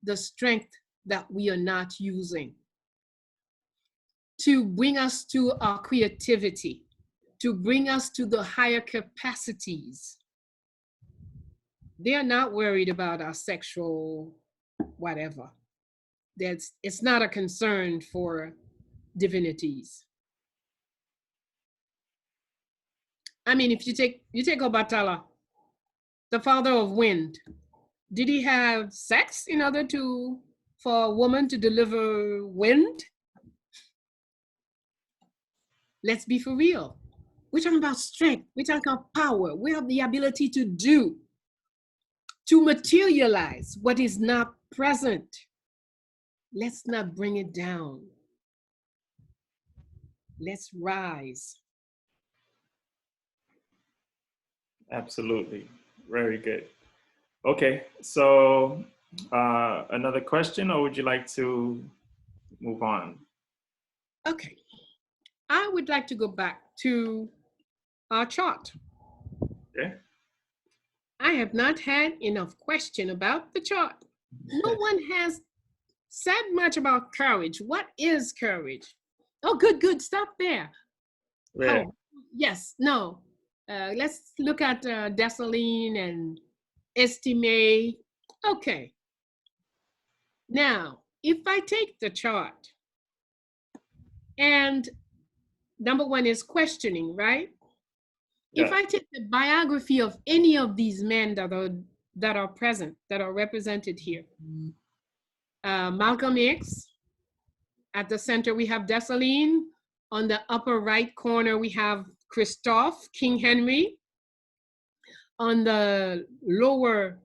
the strength that we are not using, to bring us to our creativity, to bring us to the higher capacities. They are not worried about our sexual whatever. It's not a concern for divinities. I mean, if you take Obatala, the father of wind, did he have sex in order for a woman to deliver wind? Let's be for real. We're talking about strength. We're talking about power. We have the ability to do, to materialize what is not present. Let's not bring it down. Let's rise. Absolutely. Very good. Okay, so another question, or would you like to move on? Okay. I would like to go back to our chart. Okay. I have not had enough question about the chart. No one has said much about courage. What is courage? Oh, good. Stop there. Yeah. Oh, yes, no. Let's look at Dessalines and Estimé. Okay. Now, if I take the chart, and number one is questioning, right? Yeah. If I take the biography of any of these men that are present, that are represented here, Malcolm X, at the center we have Dessalines, on the upper right corner we have Christophe, King Henry, on the lower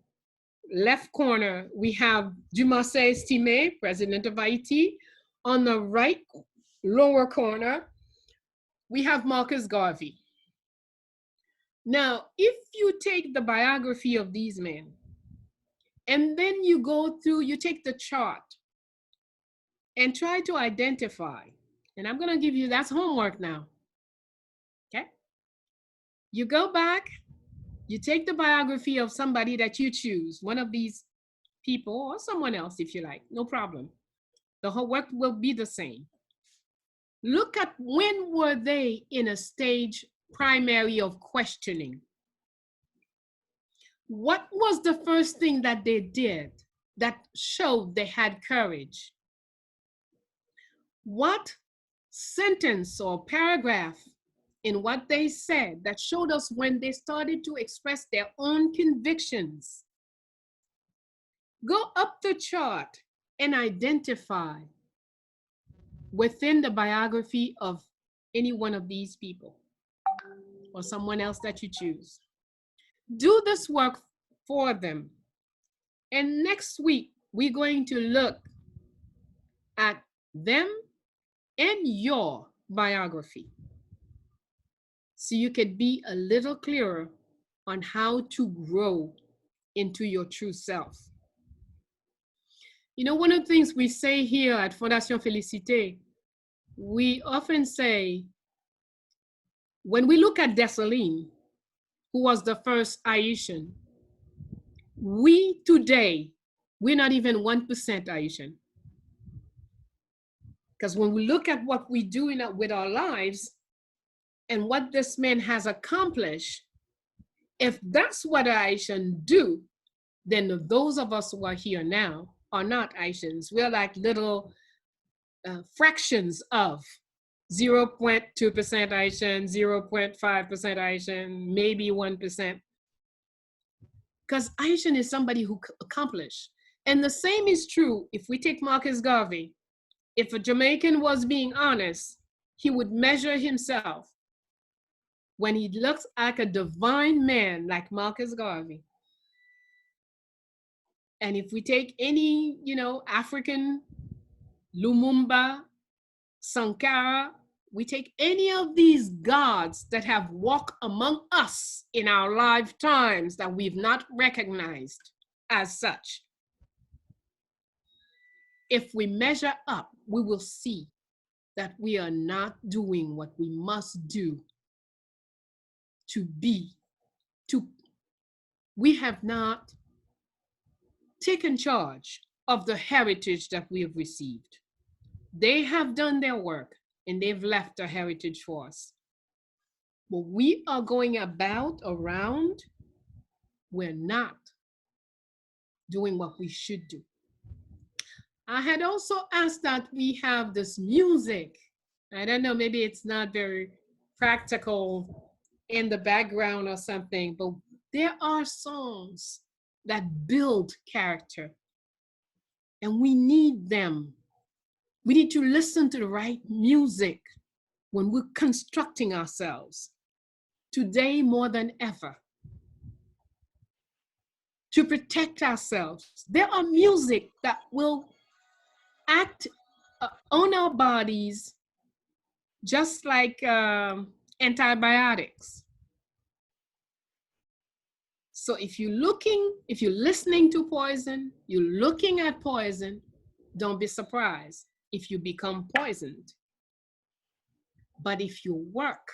left corner we have Dumarsais Estimé, President of Haiti, on the right lower corner we have Marcus Garvey. Now, if you take the biography of these men, and then you go through, you take the chart and try to identify, and I'm gonna give you, that's homework now, okay? You go back, you take the biography of somebody that you choose, one of these people or someone else if you like, no problem. The whole work will be the same. Look at when were they in a stage primary of questioning. What was the first thing that they did that showed they had courage? What sentence or paragraph in what they said that showed us when they started to express their own convictions? Go up the chart and identify within the biography of any one of these people or someone else that you choose. Do this work for them. And next week, we're going to look at them and your biography so you could be a little clearer on how to grow into your true self. You know, one of the things we say here at Fondation Félicité, we often say, when we look at Dessalines, who was the first Haitian, we today, we're not even 1% Haitian. Because when we look at what we do with our lives and what this man has accomplished, if that's what a Haitian do, then those of us who are here now are not Haitians. We're like little fractions of 0.2% Haitian, 0.5% Haitian, maybe 1%. Because Haitian is somebody who accomplished. And the same is true if we take Marcus Garvey. If a Jamaican was being honest, he would measure himself when he looks like a divine man like Marcus Garvey. And if we take any, African, Lumumba, Sankara, we take any of these gods that have walked among us in our lifetimes that we've not recognized as such. If we measure up, we will see that we are not doing what we must do we have not taken charge of the heritage that we have received. They have done their work and they've left a heritage for us. But we are going around, we're not doing what we should do. I had also asked that we have this music. I don't know, maybe it's not very practical in the background or something, but there are songs that build character and we need them. We need to listen to the right music when we're constructing ourselves today more than ever. To protect ourselves, there are music that will act on our bodies just like antibiotics. So if you're listening to poison, you're looking at poison, don't be surprised if you become poisoned. But if you work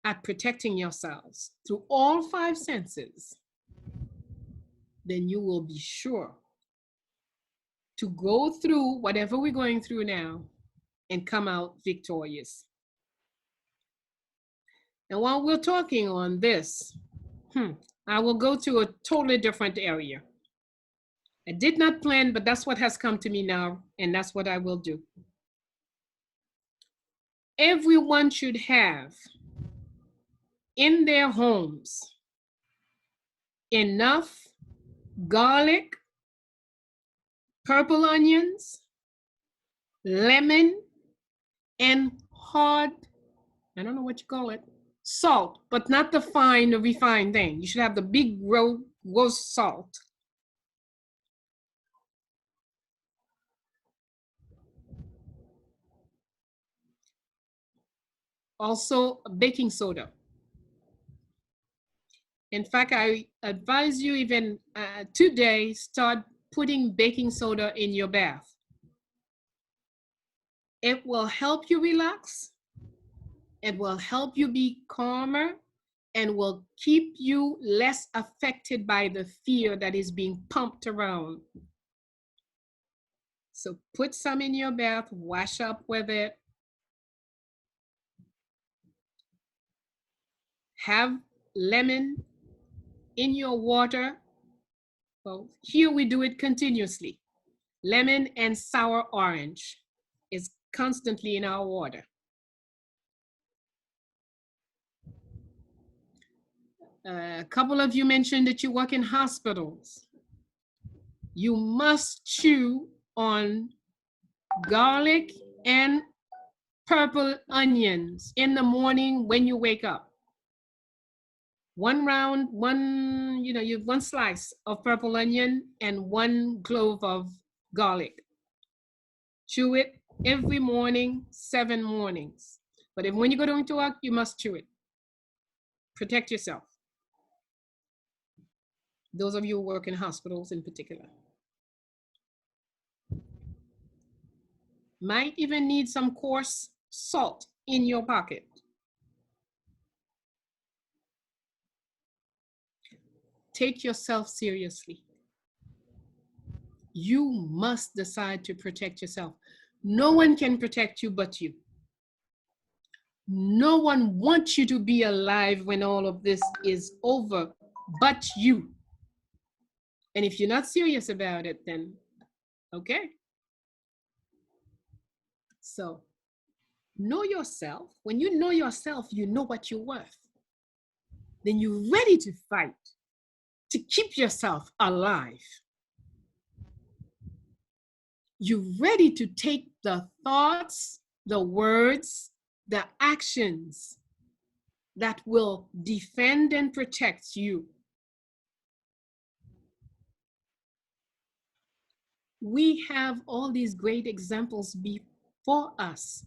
at protecting yourselves through all 5 senses, then you will be sure to go through whatever we're going through now and come out victorious. And while we're talking on this, I will go to a totally different area. I did not plan, but that's what has come to me now, and that's what I will do. Everyone should have in their homes enough garlic, purple onions, lemon, and hard, I don't know what you call it, salt, but not the fine, the refined thing. You should have the big roast salt. Also, baking soda. In fact, I advise you even today, start putting baking soda in your bath. It will help you relax. It will help you be calmer and will keep you less affected by the fear that is being pumped around. So put some in your bath, wash up with it. Have lemon in your water. Well, here we do it continuously. Lemon and sour orange is constantly in our water. A couple of you mentioned that you work in hospitals. You must chew on garlic and purple onions in the morning when you wake up. One you have one slice of purple onion and one clove of garlic. Chew it every morning, 7 mornings. But when you go to work, you must chew it. Protect yourself. Those of you who work in hospitals in particular. Might even need some coarse salt in your pocket. Take yourself seriously. You must decide to protect yourself. No one can protect you but you. No one wants you to be alive when all of this is over but you. And if you're not serious about it, then okay. So know yourself. When you know yourself, you know what you're worth. Then you're ready to fight to keep yourself alive. You're ready to take the thoughts, the words, the actions that will defend and protect you. We have all these great examples before us.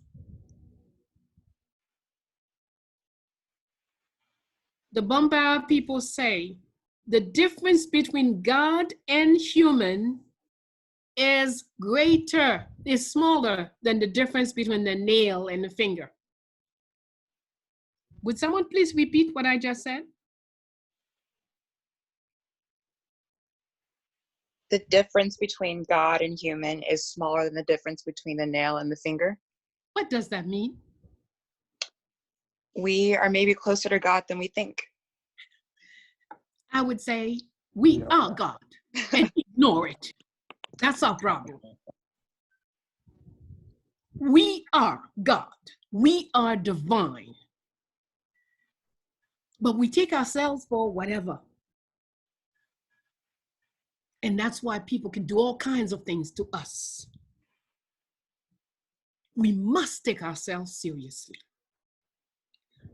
The Bombara people say the difference between God and human is greater, is smaller than the difference between the nail and the finger. Would someone please repeat what I just said? The difference between God and human is smaller than the difference between the nail and the finger. What does that mean? We are maybe closer to God than we think. I would say we are God and ignore it. That's our problem. We are God. We are divine. But we take ourselves for whatever. And that's why people can do all kinds of things to us. We must take ourselves seriously.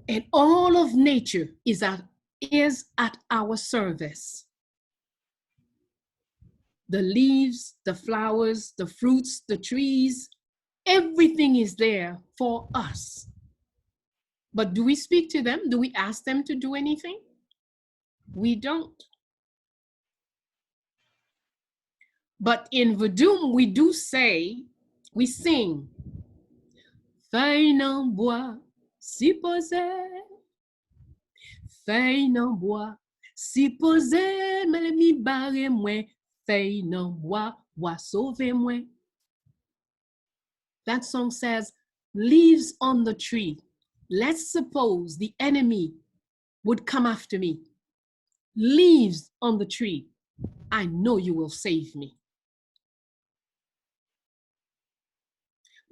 And all of nature is at our service. The leaves, the flowers, the fruits, the trees, everything is there for us. But do we speak to them? Do we ask them to do anything? We don't. But in Vodou, we do say, we sing, feuille nan bois, si posé, feuille nan bois, si posé, mais mi barre moi, feuille nan bois, wa sauve moi. That song says, leaves on the tree. Let's suppose the enemy would come after me. Leaves on the tree. I know you will save me.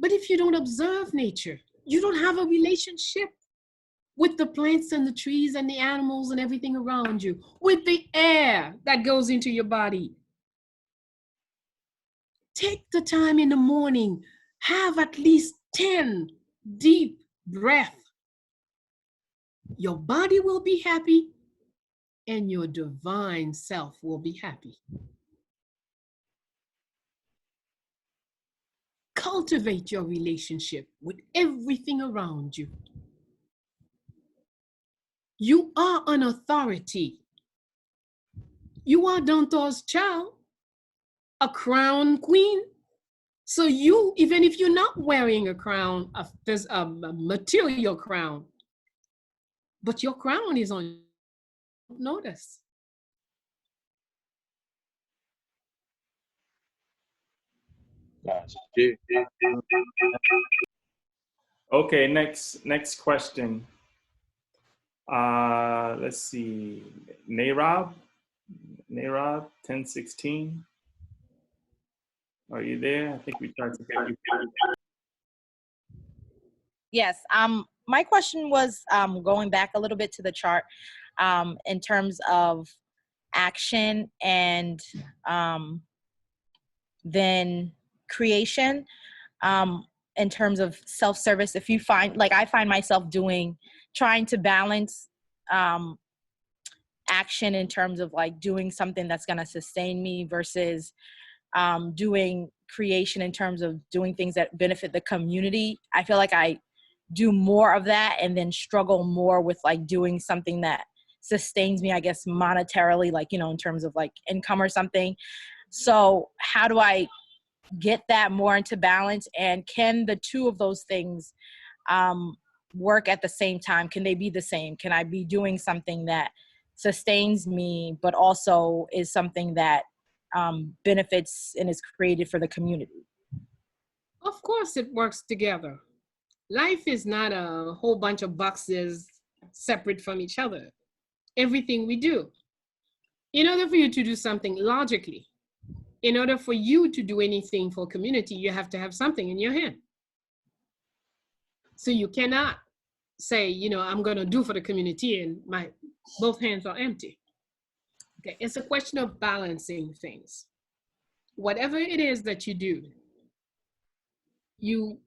But if you don't observe nature, you don't have a relationship with the plants and the trees and the animals and everything around you, with the air that goes into your body. Take the time in the morning, have at least 10 deep breaths. Your body will be happy and your divine self will be happy. Cultivate your relationship with everything around you. You are an authority. You are Dantor's child, a crown queen. So you, even if you're not wearing a crown, a material crown, but your crown is on notice. Okay, next question. Let's see, Nayrab 1016. Are you there? I think we tried to get you. Yes. My question was going back a little bit to the chart in terms of action and then creation. In terms of self-service, if you find, like I find myself trying to balance action in terms of like doing something that's going to sustain me versus doing creation in terms of doing things that benefit the community. I feel like I do more of that and then struggle more with like doing something that sustains me, I guess, monetarily, like, you know, in terms of like income or something. So how do I get that more into balance, and can the two of those things work at the same time? Can they be the same? Can I be doing something that sustains me but also is something that benefits and is created for the community? Of course it works together. Life is not a whole bunch of boxes separate from each other. Everything we do, in order for you to do something logically, in order for you to do anything for community, you have to have something in your hand. So you cannot say, you know, I'm going to do for the community and my both hands are empty. Okay, it's a question of balancing things. Whatever it is that you do, you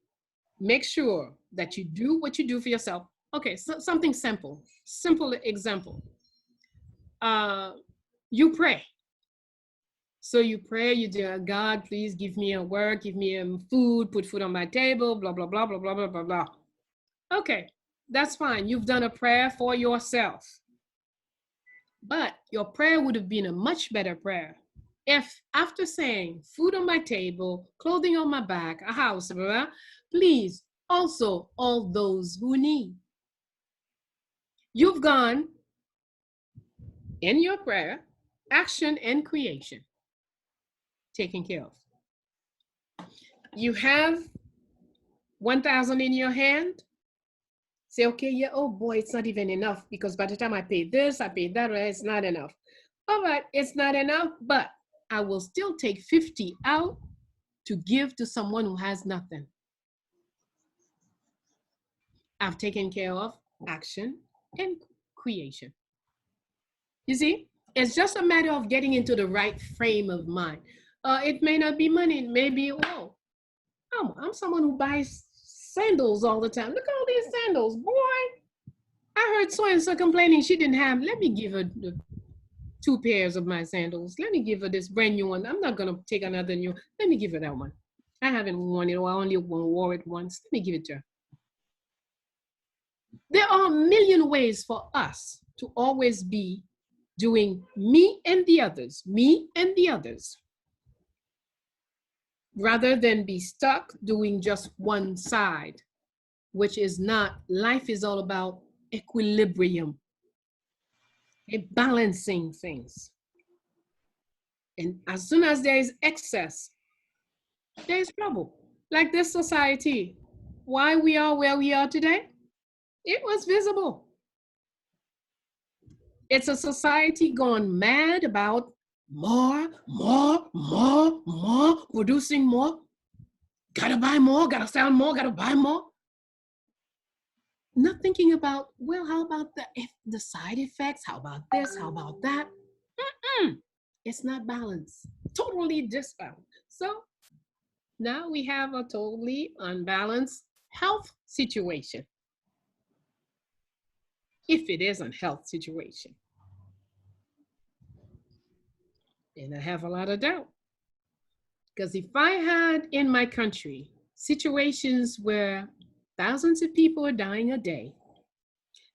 make sure that you do what you do for yourself. Okay, so something simple example. You pray. So you pray, you do, God, please give me a work, give me food, put food on my table, blah, blah, blah, blah, blah, blah, blah, blah. Okay, that's fine. You've done a prayer for yourself. But your prayer would have been a much better prayer if after saying food on my table, clothing on my back, a house, blah, blah, please also all those who need. You've gone in your prayer, action and creation, taken care of. You have 1,000 in your hand. Say, okay, yeah, oh boy, it's not even enough because by the time I pay this, I pay that, it's not enough. All right, it's not enough, but I will still take 50 out to give to someone who has nothing. I've taken care of action and creation. You see, it's just a matter of getting into the right frame of mind. It may not be money, it may be, oh, I'm someone who buys sandals all the time. Look at all these sandals, boy. I heard so-and-so complaining she didn't have, let me give her the 2 pairs of my sandals. Let me give her this brand new one. I'm not gonna take another new, let me give her that one. I haven't worn it, or I only wore it once. Let me give it to her. There are a million ways for us to always be doing me and the others, rather than be stuck doing just one side, which is not, life is all about equilibrium and balancing things. And as soon as there is excess, there is trouble. Like this society, why we are where we are today, it was visible. It's a society gone mad about more, producing more. Gotta buy more, gotta sell more, gotta buy more. Not thinking about, well, how about the side effects? How about this? How about that? It's not balanced. Totally disbalanced. So now we have a totally unbalanced health situation. If it is a health situation. And I have a lot of doubt. Because if I had in my country situations where thousands of people are dying a day,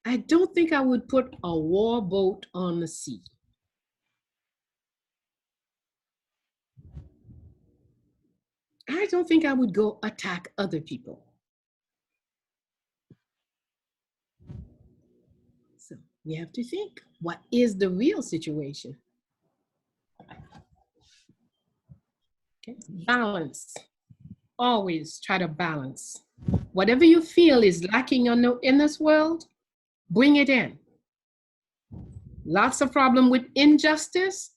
I don't think I would put a war boat on the sea. I don't think I would go attack other people. So we have to think, what is the real situation? Okay. Balance. Always try to balance. Whatever you feel is lacking in this world, bring it in. lots of problem with injustice,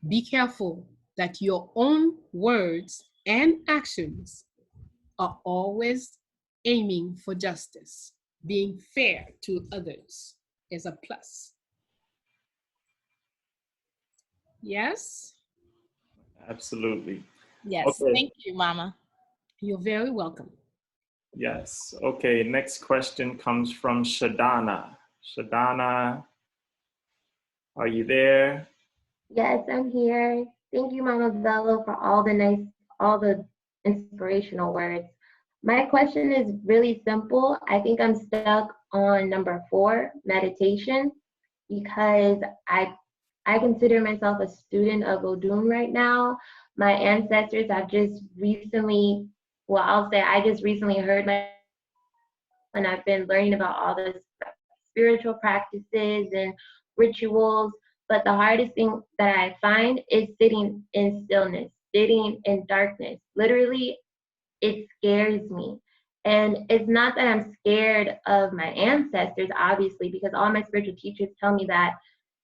be careful that your own words and actions are always aiming for justice. Being fair to others is a plus. Yes? Absolutely. Yes, Okay. thank you, Mama. You're very welcome. Yes. Okay. Next question comes from Shadana. Shadana, are you there? Yes, I'm here. Thank you, Mama Bello, for all the inspirational words. My question is really simple. I think I'm stuck on number 4, meditation, because I consider myself a student of Odun right now. My ancestors have just recently, well, I'll say I just recently heard my, and I've been learning about all the spiritual practices and rituals. But the hardest thing that I find is sitting in stillness, sitting in darkness. Literally, it scares me. And it's not that I'm scared of my ancestors, obviously, because all my spiritual teachers tell me that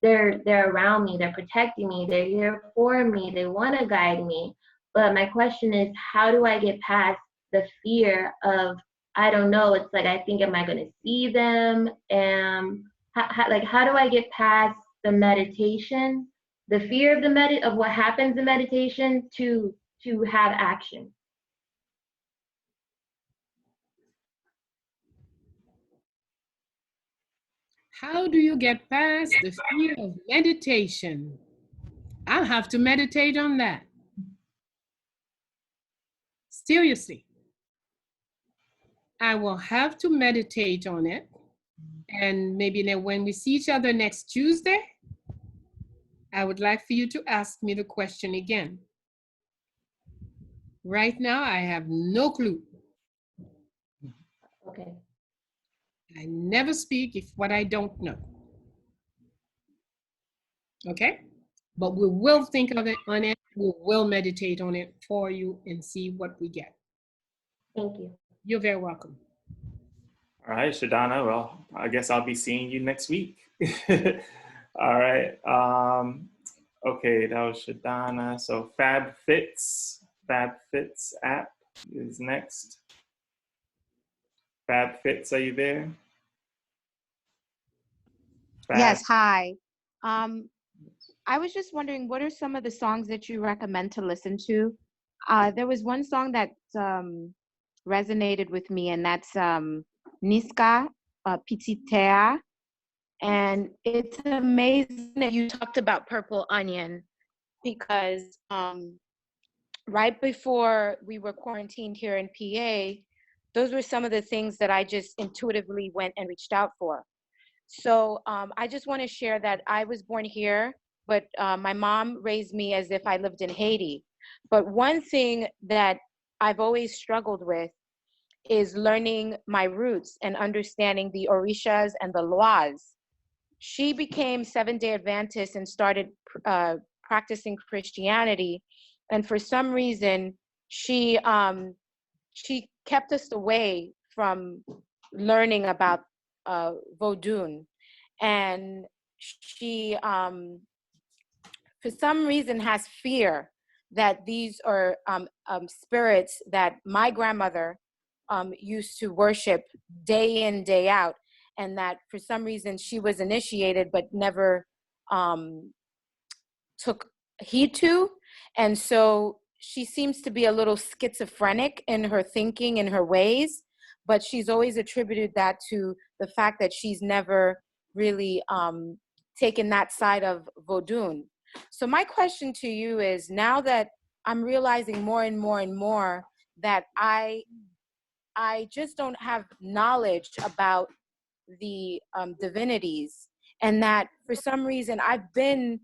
they're around me, they're protecting me, they're here for me, they want to guide me. But my question is, how do I get past the fear of, I don't know, it's like I think, am I going to see them? How do I get past the meditation, the fear of of what happens in meditation, to have action? How do you get past the fear of meditation? I'll have to meditate on that. Seriously. I will have to meditate on it. And maybe then when we see each other next Tuesday, I would like for you to ask me the question again. Right now, I have no clue. Okay. I never speak if what I don't know. Okay? But we will think of it on it. We will meditate on it for you and see what we get. Thank you. You're very welcome. All right, Shadana. Well, I guess I'll be seeing you next week. All right. Okay, that was Shadana. So FabFits app is next. FabFits, are you there? Yes, hi. I was just wondering, what are some of the songs that you recommend to listen to? There was one song that resonated with me, and that's Niska Pititea. And it's amazing that you talked about Purple Onion, because right before we were quarantined here in PA, those were some of the things that I just intuitively went and reached out for. So I just want to share that I was born here, but my mom raised me as if I lived in Haiti. But one thing that I've always struggled with is learning my roots and understanding the Orishas and the Loas. She became Seventh-day Adventist and started practicing Christianity. And for some reason, she kept us away from learning about Vodun. And she, for some reason, has fear that these are spirits that my grandmother used to worship day in, day out, and that for some reason she was initiated but never took heed to. And so she seems to be a little schizophrenic in her thinking and her ways, but she's always attributed that to the fact that she's never really taken that side of Vodun. So my question to you is, now that I'm realizing more and more and more that I just don't have knowledge about the divinities, and that for some reason I've been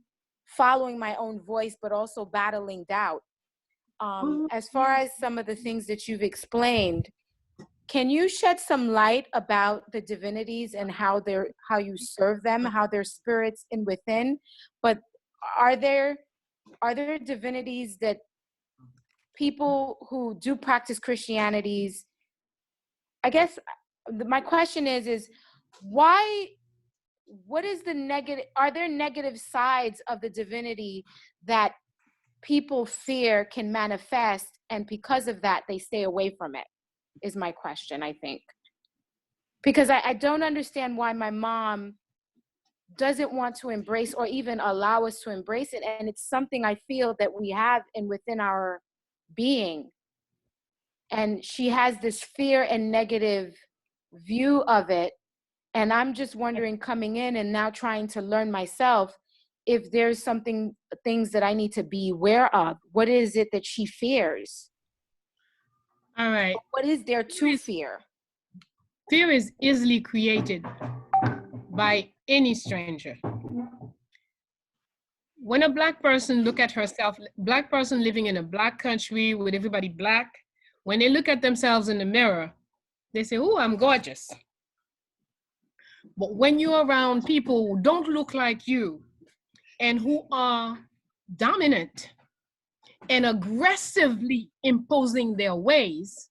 following my own voice but also battling doubt. As far as some of the things that you've explained, can you shed some light about the divinities and how you serve them, how they're spirits in within? But are there divinities that people who do practice Christianities, I guess my question is why what is the negative, are there negative sides of the divinity that people fear can manifest, and because of that they stay away from it, is my question, I think. Because I don't understand why my mom doesn't want to embrace or even allow us to embrace it, and it's something I feel that we have and within our being, and she has this fear and negative view of it. And I'm just wondering, coming in and now trying to learn myself, if there's things that I need to be aware of. What is it that she fears? All right. What is there to fear? Fear is easily created by any stranger. When a Black person look at herself, Black person living in a Black country with everybody Black, when they look at themselves in the mirror, they say, "Oh, I'm gorgeous." But when you're around people who don't look like you and who are dominant and aggressively imposing their ways,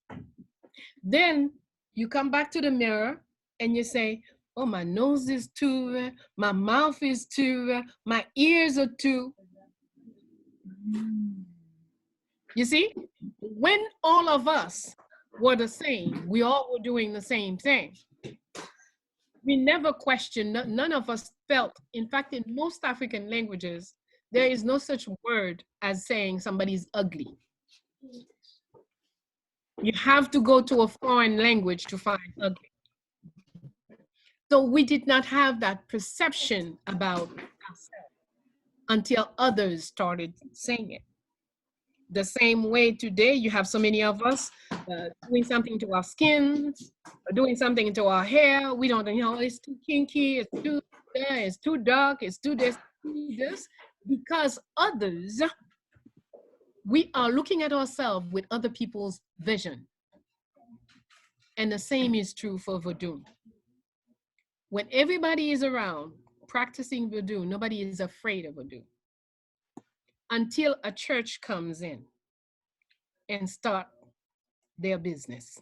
then you come back to the mirror and you say, "Oh, my nose is too red, my mouth is too red, my ears are too." You see, when all of us were the same, we all were doing the same thing. We never questioned, none of us felt. In fact, in most African languages, there is no such word as saying somebody's ugly. You have to go to a foreign language to find ugly. So we did not have that perception about ourselves until others started saying it. The same way today, you have so many of us doing something to our skins, or doing something to our hair. We don't, it's too kinky, it's too there, it's too dark, it's too this, because others, we are looking at ourselves with other people's vision. And the same is true for voodoo. When everybody is around practicing voodoo, nobody is afraid of voodoo until a church comes in and start their business.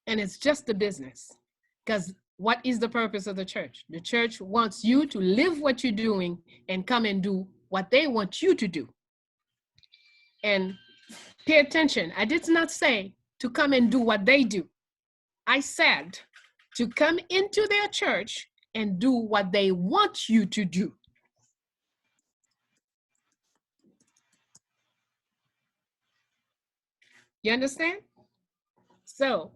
And it's just the business, because what is the purpose of the church? The church wants you to live what you're doing and come and do what they want you to do. And pay attention, I did not say to come and do what they do. I said to come into their church and do what they want you to do. You understand? So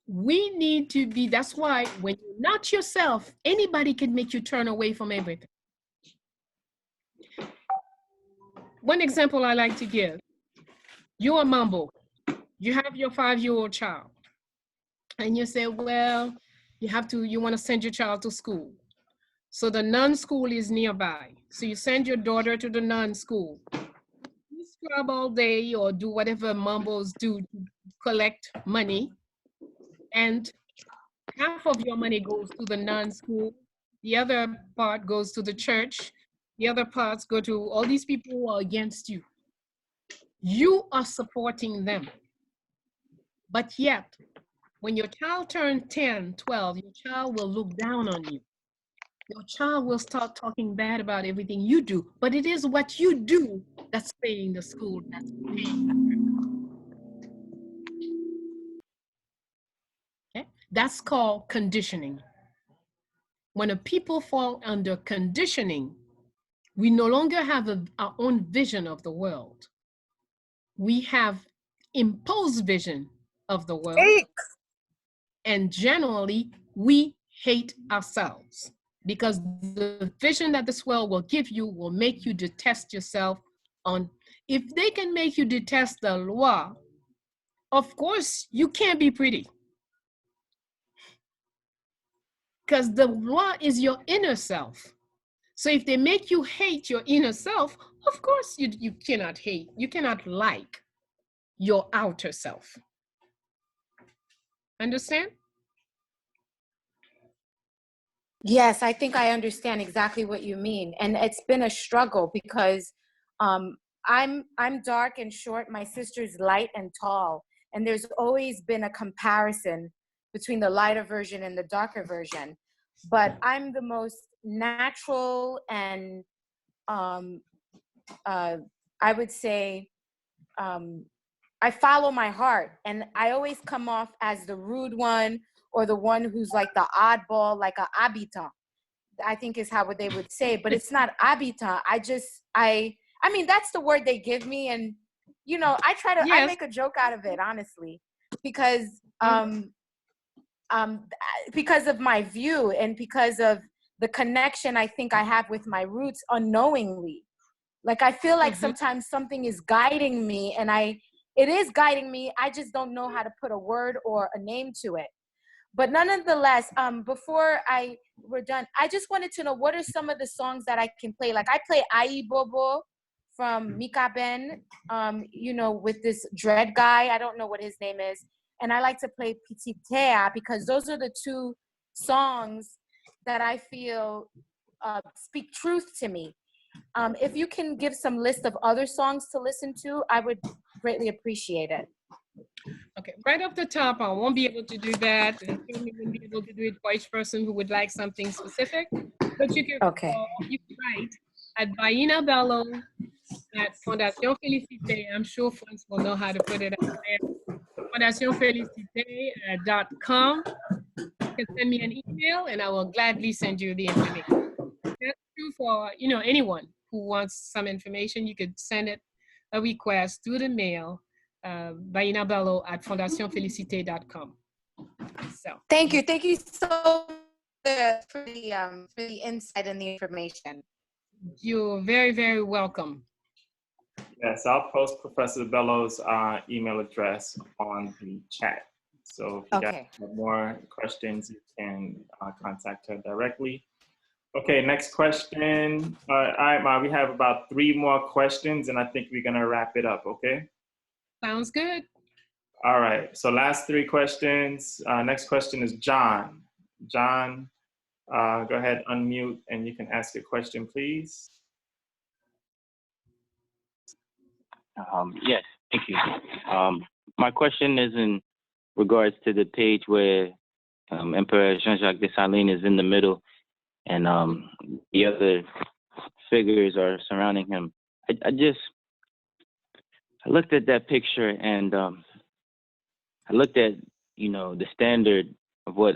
we need to be, that's why when you're not yourself, anybody can make you turn away from everything. One example I like to give, you're a mambo, you have your 5-year-old child, and you say, well, you want to send your child to school. So the non-school is nearby. So you send your daughter to the non-school. You scrub all day or do whatever mambos do to collect money. And half of your money goes to the non-school. The other part goes to the church. The other parts go to all these people who are against you. You are supporting them. But yet, when your child turns 10, 12, your child will look down on you. Your child will start talking bad about everything you do, but it is what you do that's paying the school, that's paying the okay? That's called conditioning. When a people fall under conditioning, we no longer have our own vision of the world. We have imposed vision of the world. And generally, we hate ourselves because the vision that this world will give you will make you detest yourself. If they can make you detest the law, of course, you can't be pretty. Because the law is your inner self. So if they make you hate your inner self, of course you cannot hate, you cannot like your outer self. Understand? Yes, I think I understand exactly what you mean. And it's been a struggle because I'm dark and short, my sister's light and tall. And there's always been a comparison between the lighter version and the darker version. but I'm the most natural and I would say I follow my heart, and I always come off as the rude one or the one who's like the oddball, like a habitant, I think is how they would say, but it's not habitant. I mean, that's the word they give me. And, you know, I try to, I make a joke out of it, honestly, because of my view and because of the connection I think I have with my roots unknowingly. Like, I feel like sometimes something is guiding me, and it is guiding me. I just don't know how to put a word or a name to it. But nonetheless, before we're done, I just wanted to know, what are some of the songs that I can play? Like, I play Ai Bobo from Mika Ben, you know, with this dread guy. I don't know what his name is. And I like to play Pititea, because those are the two songs that I feel speak truth to me. If you can give some list of other songs to listen to, I would greatly appreciate it. Okay, right off the top, I won't be able to do that, and certainly won't be able to do it for each person who would like something specific. But you can you can write at Bayyinah Bello at Fondation Félicité. I'm sure friends will know how to put it out there. FondationFélicité.com. You can send me an email, and I will gladly send you the information. That's true for anyone who wants some information. You could send it a request through the mail. Bayyinah Bello at FondationFélicité.com. So thank you so much for the insight and the information. You're very, very welcome. Yes, I'll post Professor Bello's email address on the chat. So if you guys have more questions, you can contact her directly. Okay, next question. All right, Ma, we have about 3 more questions, and I think we're gonna wrap it up, okay? Sounds good. All right, so last 3 questions. Next question is John. John, go ahead, unmute, and you can ask a question, please. Yes, thank you. My question is in regards to the page where Emperor Jean-Jacques Dessalines is in the middle, and the other figures are surrounding him. I looked at that picture, and I looked at the standard of what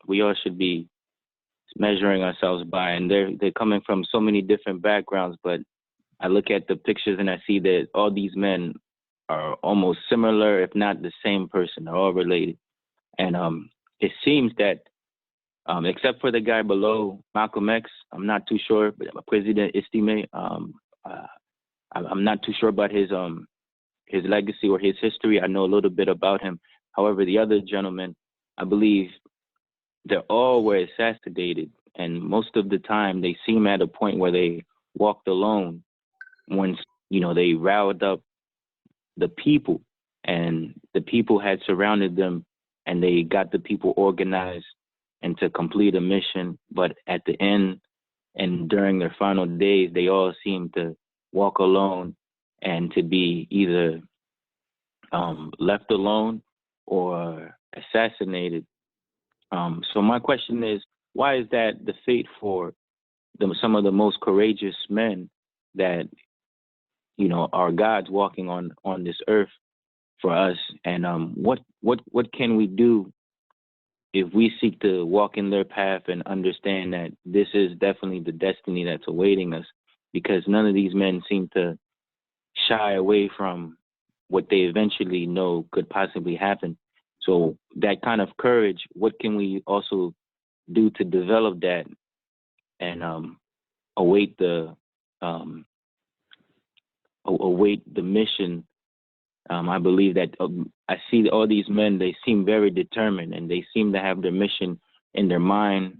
we all should be measuring ourselves by, and they're coming from so many different backgrounds, but I look at the pictures and I see that all these men are almost similar, if not the same person. They're all related. And it seems that, except for the guy below, Malcolm X, I'm not too sure, but President Estime, I'm not too sure about his legacy or his history. I know a little bit about him. However, the other gentlemen, I believe they all were assassinated. And most of the time, they seem at a point where they walked alone. Once they riled up the people, and the people had surrounded them, and they got the people organized and to complete a mission. But at the end and during their final days, they all seemed to walk alone and to be either left alone or assassinated. So my question is, why is that the fate for some of the most courageous men that our God's walking on this earth for us? And what can we do if we seek to walk in their path and understand that this is definitely the destiny that's awaiting us? Because none of these men seem to shy away from what they eventually know could possibly happen. So that kind of courage, what can we also do to develop that and await the mission? I believe that I see all these men, they seem very determined, and they seem to have their mission in their mind,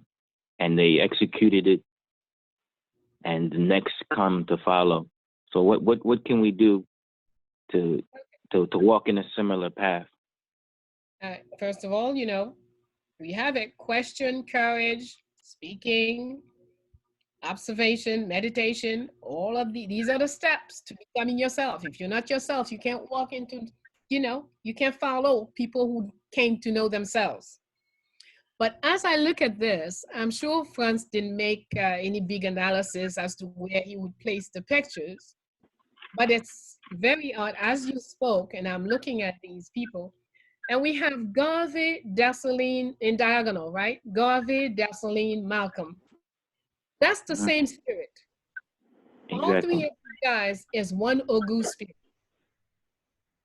and they executed it, and the next come to follow. So what can we do to walk in a similar path? First of all, we have it: question, courage, speaking, observation, meditation. All of these are the steps to becoming yourself. If you're not yourself, you can't walk into, you can't follow people who came to know themselves. But as I look at this, I'm sure Franz didn't make any big analysis as to where he would place the pictures. But it's very odd as you spoke, and I'm looking at these people, and we have Garvey, Dessalines in diagonal, right? Garvey, Dessalines, Malcolm. That's the same spirit. All three of these guys is one Ogu spirit.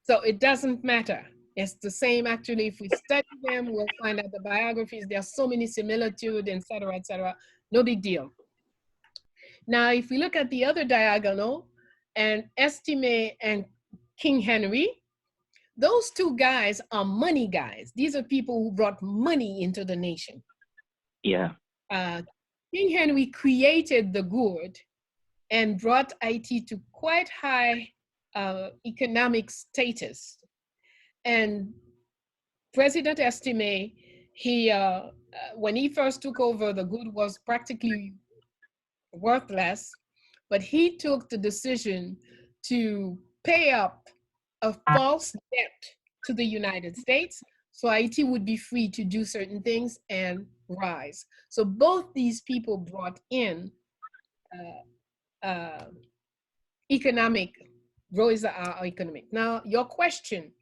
So it doesn't matter. It's the same, actually. If we study them, we'll find out the biographies. There are so many similitudes, et cetera, et cetera. No big deal. Now, if we look at the other diagonal, and Estime and King Henry, those two guys are money guys. These are people who brought money into the nation. Yeah. King Henry created the gourd and brought Haiti to quite high economic status. And President Estime, he when he first took over, the gourd was practically worthless, but he took the decision to pay up a false debt to the United States so Haiti would be free to do certain things and rise. So both these people brought in economic, rose our economic. Now, your question,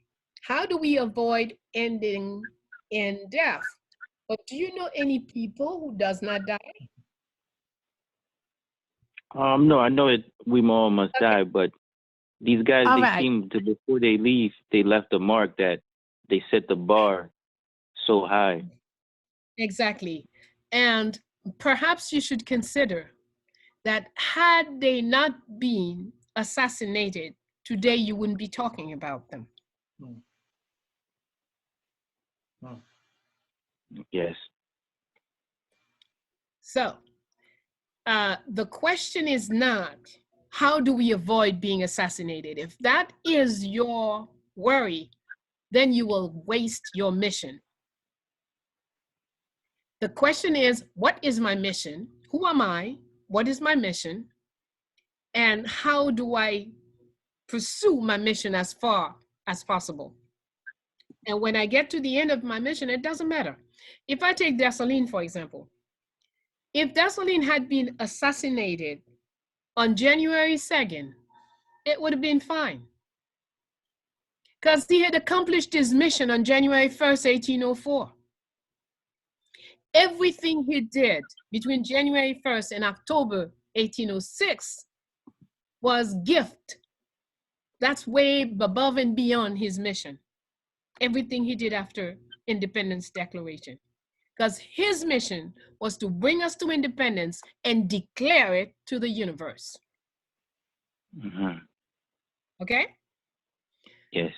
how do we avoid ending in death? But do you know any people who does not die? No, I know we all must die, but these guys, they seem to, before they leave, they left a mark that they set the bar so high. Exactly. And perhaps you should consider that had they not been assassinated, today you wouldn't be talking about them. Yes. So the question is not, how do we avoid being assassinated? If that is your worry, then you will waste your mission. The question is, what is my mission? Who am I? What is my mission? And how do I pursue my mission as far as possible? And when I get to the end of my mission, it doesn't matter. If I take Dessalines, for example, if Dessalines had been assassinated on January 2nd, it would have been fine. Because he had accomplished his mission on January 1st, 1804. Everything he did between January 1st and October 1806 was gift. That's way above and beyond his mission. Everything he did after Independence Declaration. Because his mission was to bring us to independence and declare it to the universe. Mm-hmm. Okay? Yes.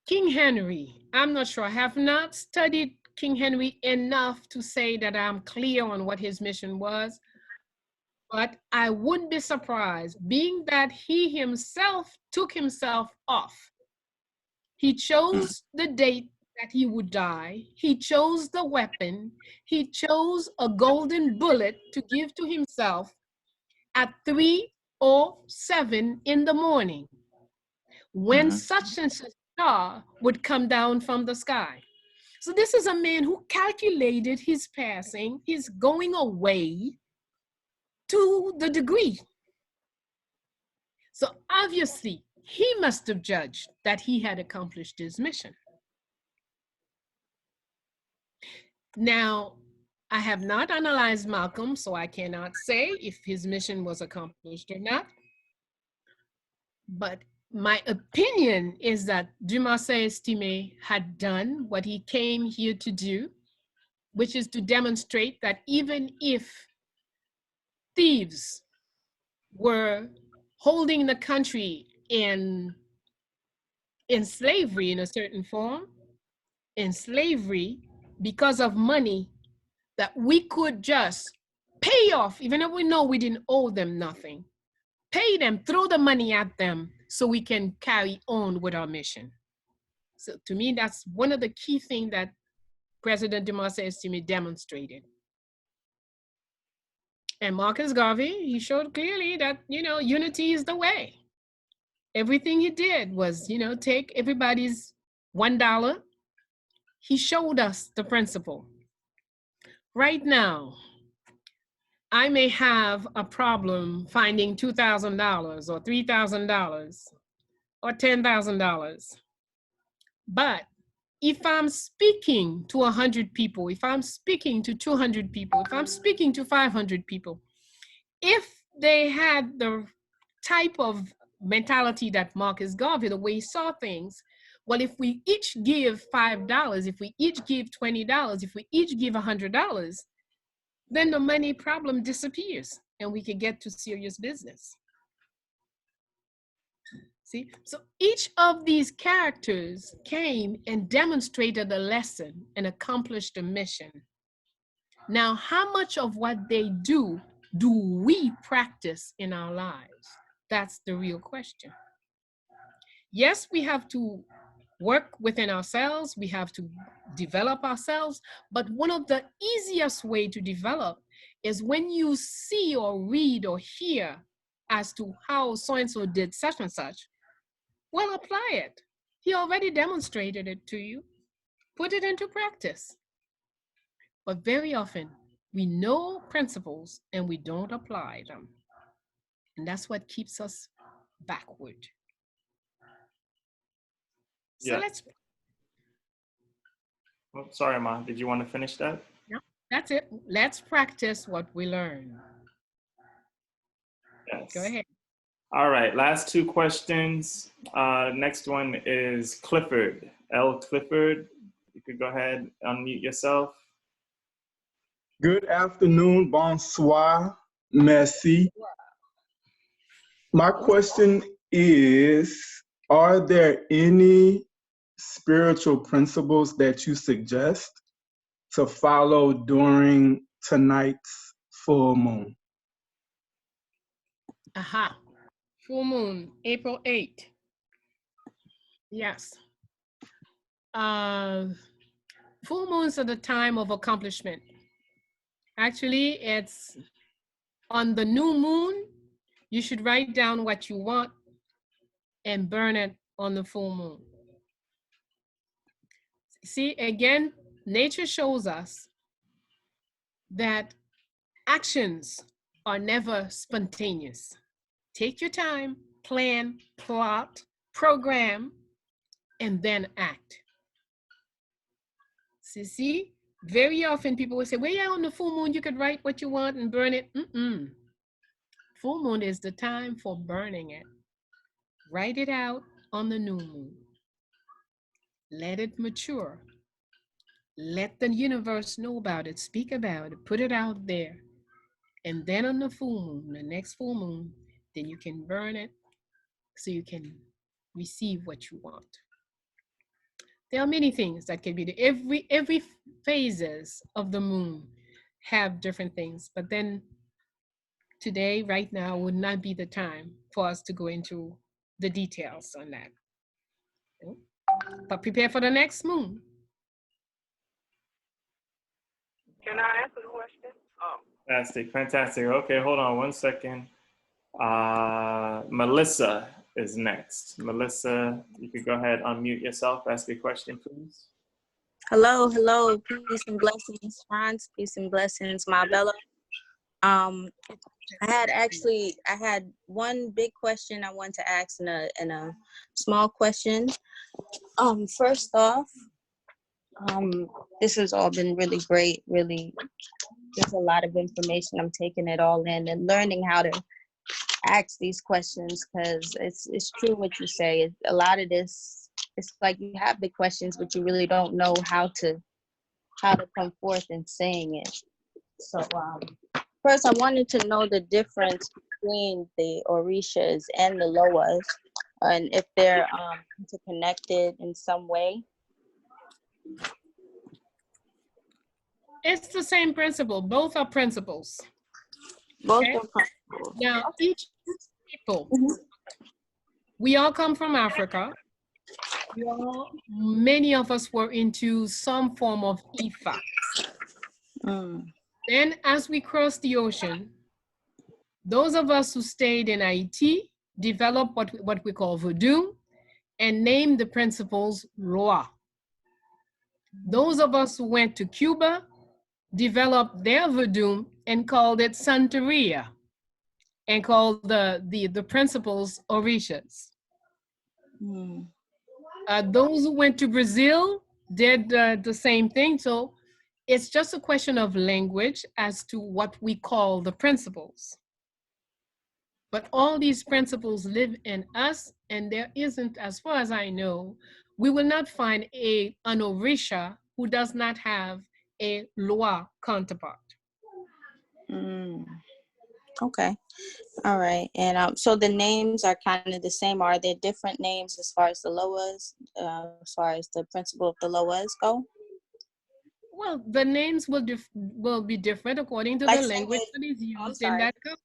King Henry, I'm not sure. I have not studied King Henry enough to say that I'm clear on what his mission was. But I wouldn't be surprised, being that he himself took himself off. He chose the date that he would die. He chose the weapon. He chose a golden bullet to give to himself at 3:07 in the morning, when such and such star would come down from the sky. So this is a man who calculated his passing, his going away, to the degree. So obviously, he must have judged that he had accomplished his mission. Now, I have not analyzed Malcolm, so I cannot say if his mission was accomplished or not. But my opinion is that Dumasse-Estime had done what he came here to do, which is to demonstrate that even if thieves were holding the country in slavery in a certain form, in slavery because of money, that we could just pay off, even if we know we didn't owe them nothing, pay them, throw the money at them so we can carry on with our mission. So to me, that's one of the key things that President Dumasse-Estime demonstrated. And Marcus Garvey, he showed clearly that, unity is the way. Everything he did was, take everybody's $1. He showed us the principle. right now, I may have a problem finding $2,000 or $3,000 or $10,000. But if I'm speaking to 100 people, if I'm speaking to 200 people, if I'm speaking to 500 people, if they had the type of mentality that Marcus Garvey, the way he saw things, well, if we each give $5, if we each give $20, if we each give $100, then the money problem disappears and we can get to serious business. See, so each of these characters came and demonstrated a lesson and accomplished a mission. Now, how much of what they do we practice in our lives? That's the real question. Yes, we have to work within ourselves, we have to develop ourselves, but one of the easiest way to develop is when you see or read or hear as to how so-and-so did such and such, well, apply it. He already demonstrated it to you. Put it into practice. But very often, we know principles and we don't apply them. And that's what keeps us backward. So let's... Oh, sorry, Ma, did you want to finish that? No, that's it. Let's practice what we learn. Yes. Go ahead. All right, last two questions. Next one is Clifford. L. Clifford, you could go ahead, unmute yourself. Good afternoon, bonsoir, merci. My question is, are there any spiritual principles that you suggest to follow during tonight's full moon? Aha. Full moon, April 8th. Yes. Full moons are the time of accomplishment. Actually, it's on the new moon, you should write down what you want and burn it on the full moon. See, again, nature shows us that actions are never spontaneous. Take your time, plan, plot, program, and then act. See, very often people will say, well, yeah, on the full moon, you could write what you want and burn it. Full moon is the time for burning it. Write it out on the new moon. Let it mature. Let the universe know about it, speak about it, put it out there. And then on the full moon, the next full moon, then you can burn it so you can receive what you want. There are many things that can be done. Every phases of the moon have different things, but then today, right now, would not be the time for us to go into the details on that. But prepare for the next moon. Can I ask a question? Oh. Fantastic. Okay, hold on one second. Melissa is next. Melissa, you could go ahead, unmute yourself, ask a question, please. Hello, peace and blessings, Franz, peace and blessings, Ma Bello. I had one big question I want to ask and a small question. First off, this has all been really great, really, there's a lot of information. I'm taking it all in and learning how to ask these questions, because it's true what you say. A lot of this, it's like you have the questions, but you really don't know how to come forth in saying it. So first, I wanted to know the difference between the Orishas and the Loas, and if they're interconnected in some way. It's the same principle. Both are principles. Both okay? are principles. Now, each people, we all come from Africa. Many of us were into some form of Ifa. Then as we crossed the ocean, those of us who stayed in Haiti developed what we call voodoo and named the principles Loa. Those of us who went to Cuba developed their voodoo and called it Santeria and called the principles Orishas. Those who went to Brazil did the same thing. So it's just a question of language as to what we call the principles. But all these principles live in us, and there isn't, as far as I know, we will not find an Orisha who does not have a Loa counterpart. Okay. All right. And so the names are kind of the same. Are there different names as far as the Loas, as far as the principle of the Loas go? Well, the names will be different according to Like the language that is used in that country.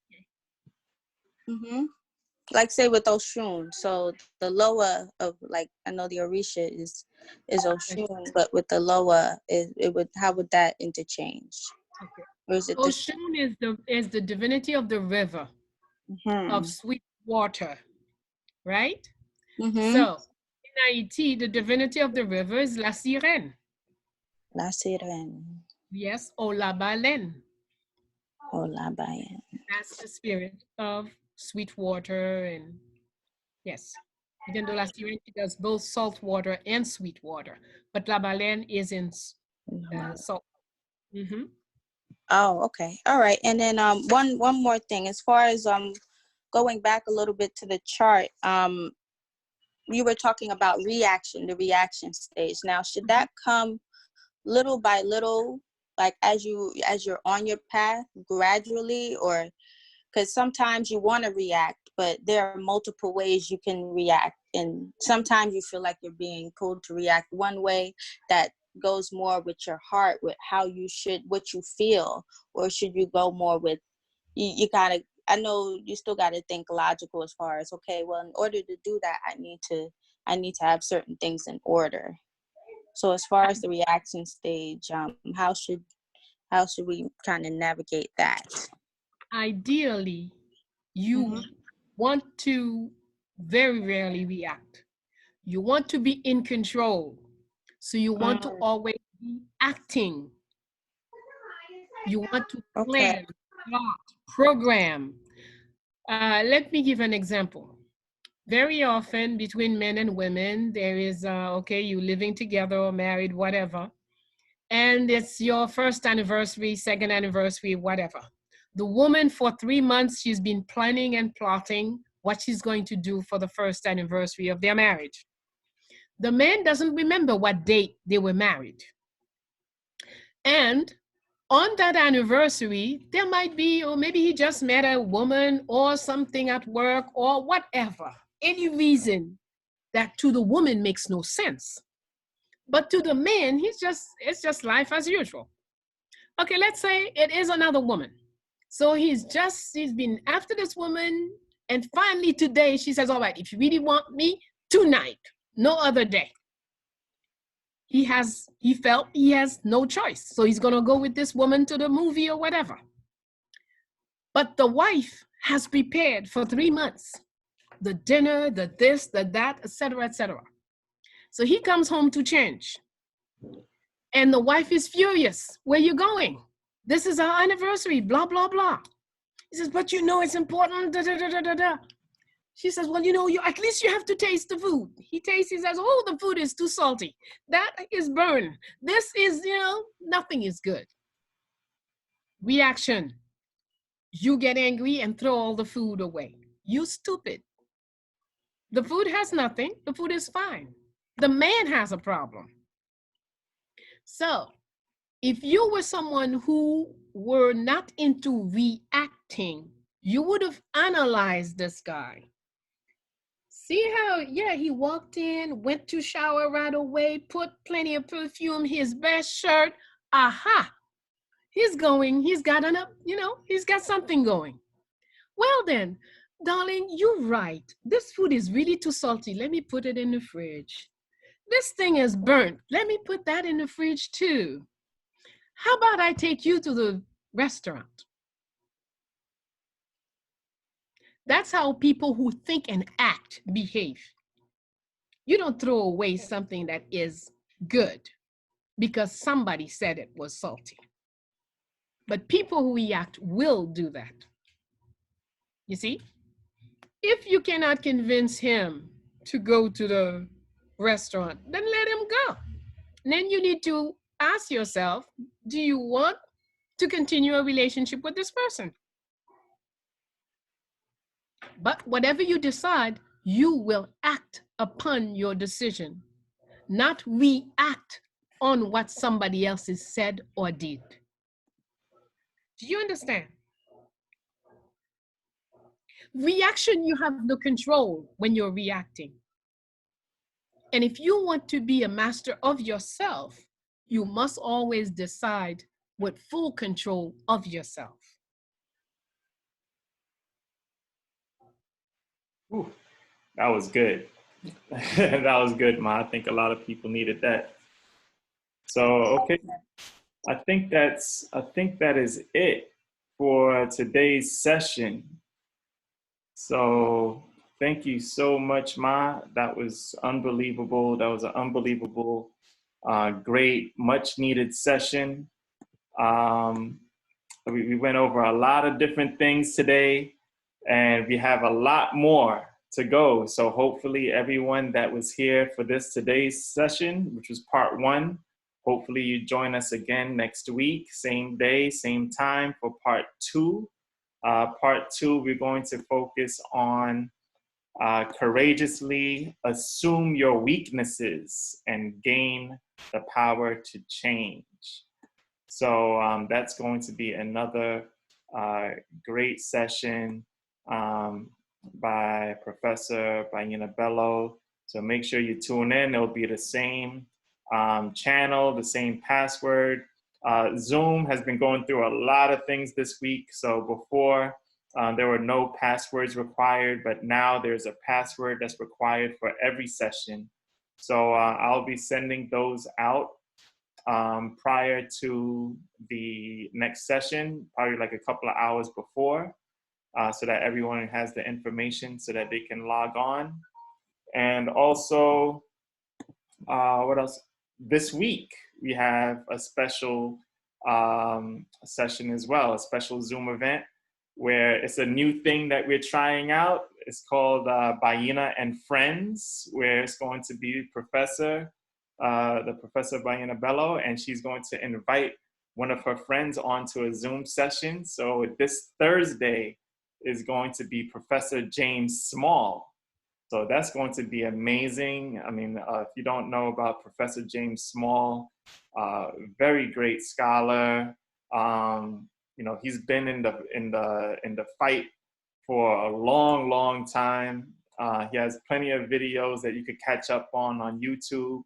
Like say with Oshun. So the Loa of, like, I know the Orisha is Oshun, but with the Loa, how would that interchange? Okay. Or is it Oshun is the divinity of the river, of sweet water, right? So in Haiti, the divinity of the river is La Sirène. La Sirène. Yes, or La Baleine. Or La Baleine. That's the spirit of sweet water, and yes, even though La Sirène does both salt water and sweet water, but La Baleine is in salt. Oh, okay. All right. And then one more thing, as far as going back a little bit to the chart, you were talking about the reaction stage. Now, should that come little by little, like as you're on your path, gradually, or because sometimes you want to react, but there are multiple ways you can react, and sometimes you feel like you're being pulled to react one way that goes more with your heart, with what you feel, or should you go more with you gotta, I know you still got to think logical as far as, okay, well, in order to do that, I need to have certain things in order. So as far as the reaction stage, how should we kind of navigate that? Ideally, you want to very rarely react. You want to be in control. So you want to always be acting. You want to plan, plot, program. Let me give an example. Very often between men and women, there is, okay, you living together or married, whatever. And it's your first anniversary, second anniversary, whatever. The woman for 3 months, she's been planning and plotting what she's going to do for the first anniversary of their marriage. The man doesn't remember what date they were married. And on that anniversary, there might be, or maybe he just met a woman or something at work or whatever, any reason that to the woman makes no sense. But to the man, it's just life as usual. Okay, let's say it is another woman. So he's been after this woman, and finally today she says, all right, if you really want me, tonight, no other day. He felt he has no choice. So he's gonna go with this woman to the movie or whatever. But the wife has prepared for 3 months, the dinner, the this, the that, etc., etc. So he comes home to change. And the wife is furious. Where you going? This is our anniversary, blah, blah, blah. He says, but you know it's important, da, da, da, da, da, da. She says, well, at least you have to taste the food. He tastes, he says, oh, the food is too salty. That is burned. This is, nothing is good. Reaction. You get angry and throw all the food away. You stupid. The food has nothing. The food is fine. The man has a problem. So if you were someone who were not into reacting, you would have analyzed this guy. See how, he walked in, went to shower right away, put plenty of perfume, his best shirt. Aha, he's got something going. Well then, darling, you're right. This food is really too salty. Let me put it in the fridge. This thing is burnt. Let me put that in the fridge too. How about I take you to the restaurant? That's how people who think and act behave. You don't throw away something that is good because somebody said it was salty. But people who react will do that. You see? If you cannot convince him to go to the restaurant, then let him go. And then you need to ask yourself, do you want to continue a relationship with this person? But whatever you decide, you will act upon your decision, not react on what somebody else has said or did. Do you understand? Reaction, you have no control when you're reacting. And if you want to be a master of yourself, you must always decide with full control of yourself. Ooh, that was good. That was good, Ma. I think a lot of people needed that. So, okay. I think that is it for today's session. So thank you so much, Ma. That was unbelievable. That was an unbelievable, great, much needed session. We went over a lot of different things today, and we have a lot more to go. So hopefully everyone that was here for today's session, which was part 1, hopefully you join us again next week, same day, same time for part 2. Part 2, we're going to focus on courageously assume your weaknesses and gain the power to change. So that's going to be another great session by Professor Bayyinah Bello. So make sure you tune in. It'll be the same channel, the same password. Zoom has been going through a lot of things this week. So before, there were no passwords required, but now there's a password that's required for every session. So I'll be sending those out prior to the next session, probably like a couple of hours before, so that everyone has the information so that they can log on. And also, what else? This week, we have a special session as well, a special Zoom event where it's a new thing that we're trying out. It's called Bayyinah and Friends, where it's going to be Professor Bayyinah Bello, and she's going to invite one of her friends onto a Zoom session. So this Thursday is going to be Professor James Small. So that's going to be amazing. I mean, if you don't know about Professor James Small, very great scholar. You know, he's been in the fight for a long, long time. He has plenty of videos that you could catch up on YouTube,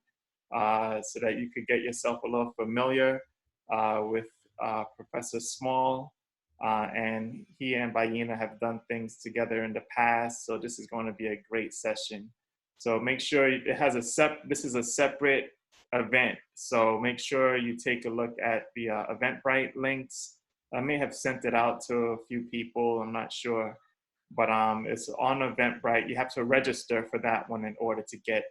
so that you could get yourself a little familiar with Professor Small. And he and Bayyinah have done things together in the past, so this is going to be a great session. So make sure it has this is a separate event, so make sure you take a look at the Eventbrite links. I may have sent it out to a few people, I'm not sure, but it's on Eventbrite. You have to register for that one in order to get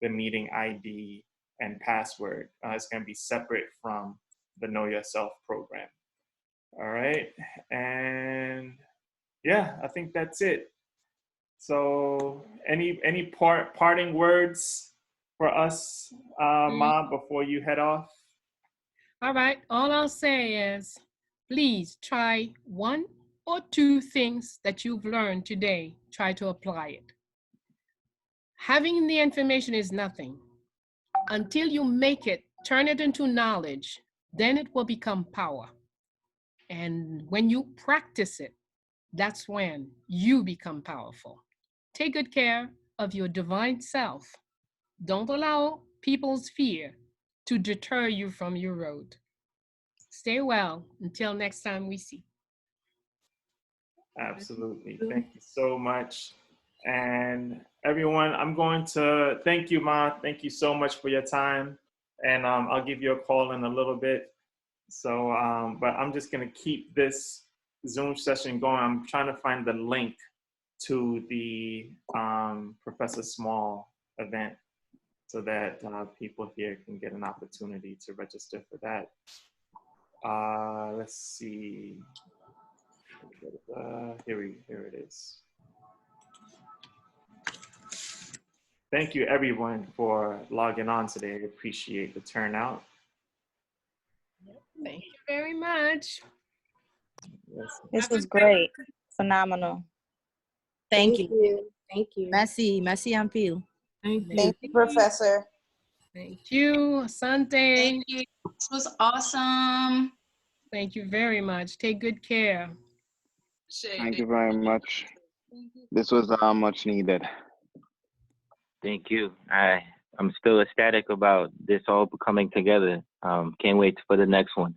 the meeting ID and password. It's going to be separate from the Know Yourself program. All right, and yeah, I think that's it. So any parting words for us, Ma, before you head off? All right, all I'll say is, please try 1 or 2 things that you've learned today. Try to apply it. Having the information is nothing. Until you make it, turn it into knowledge, then it will become power. And when you practice it, that's when you become powerful. Take good care of your divine self. Don't allow people's fear to deter you from your road. Stay well until next time we see. Absolutely. Thank you so much. And everyone, I'm going to thank you, Ma. Thank you so much for your time. And I'll give you a call in a little bit. So, but I'm just going to keep this Zoom session going. I'm trying to find the link to the Professor Small event so that people here can get an opportunity to register for that. Let's see. Here it is. Thank you everyone for logging on today. I appreciate the turnout. Thank you very much. Yes. This was great. Phenomenal. Thank you. Thank you. Merci Ampil. Thank you. Thank you, Professor. Thank you, Asante. Thank you. This was awesome. Thank you very much. Take good care. Thank you very much. This was much needed. Thank you. I'm still ecstatic about this all coming together. Can't wait for the next one.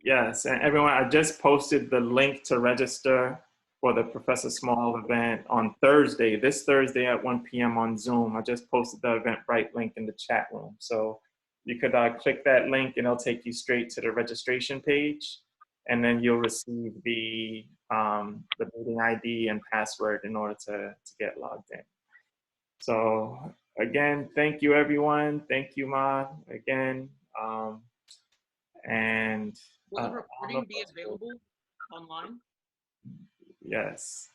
Yes, and everyone, I just posted the link to register for the Professor Small event on Thursday, this Thursday at 1 p.m. on Zoom. I just posted the Eventbrite link in the chat room. So you could click that link and it'll take you straight to the registration page. And then you'll receive the meeting ID and password in order to get logged in. So again, thank you everyone. Thank you, Ma, again. And will the recording be available online? Yes.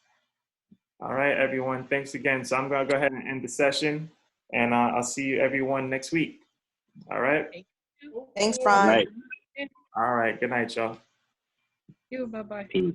All right, everyone. Thanks again. So I'm going to go ahead and end the session, and I'll see you everyone next week. All right. Thanks, Ron. All right. Good night, y'all. You. Bye-bye. Peace.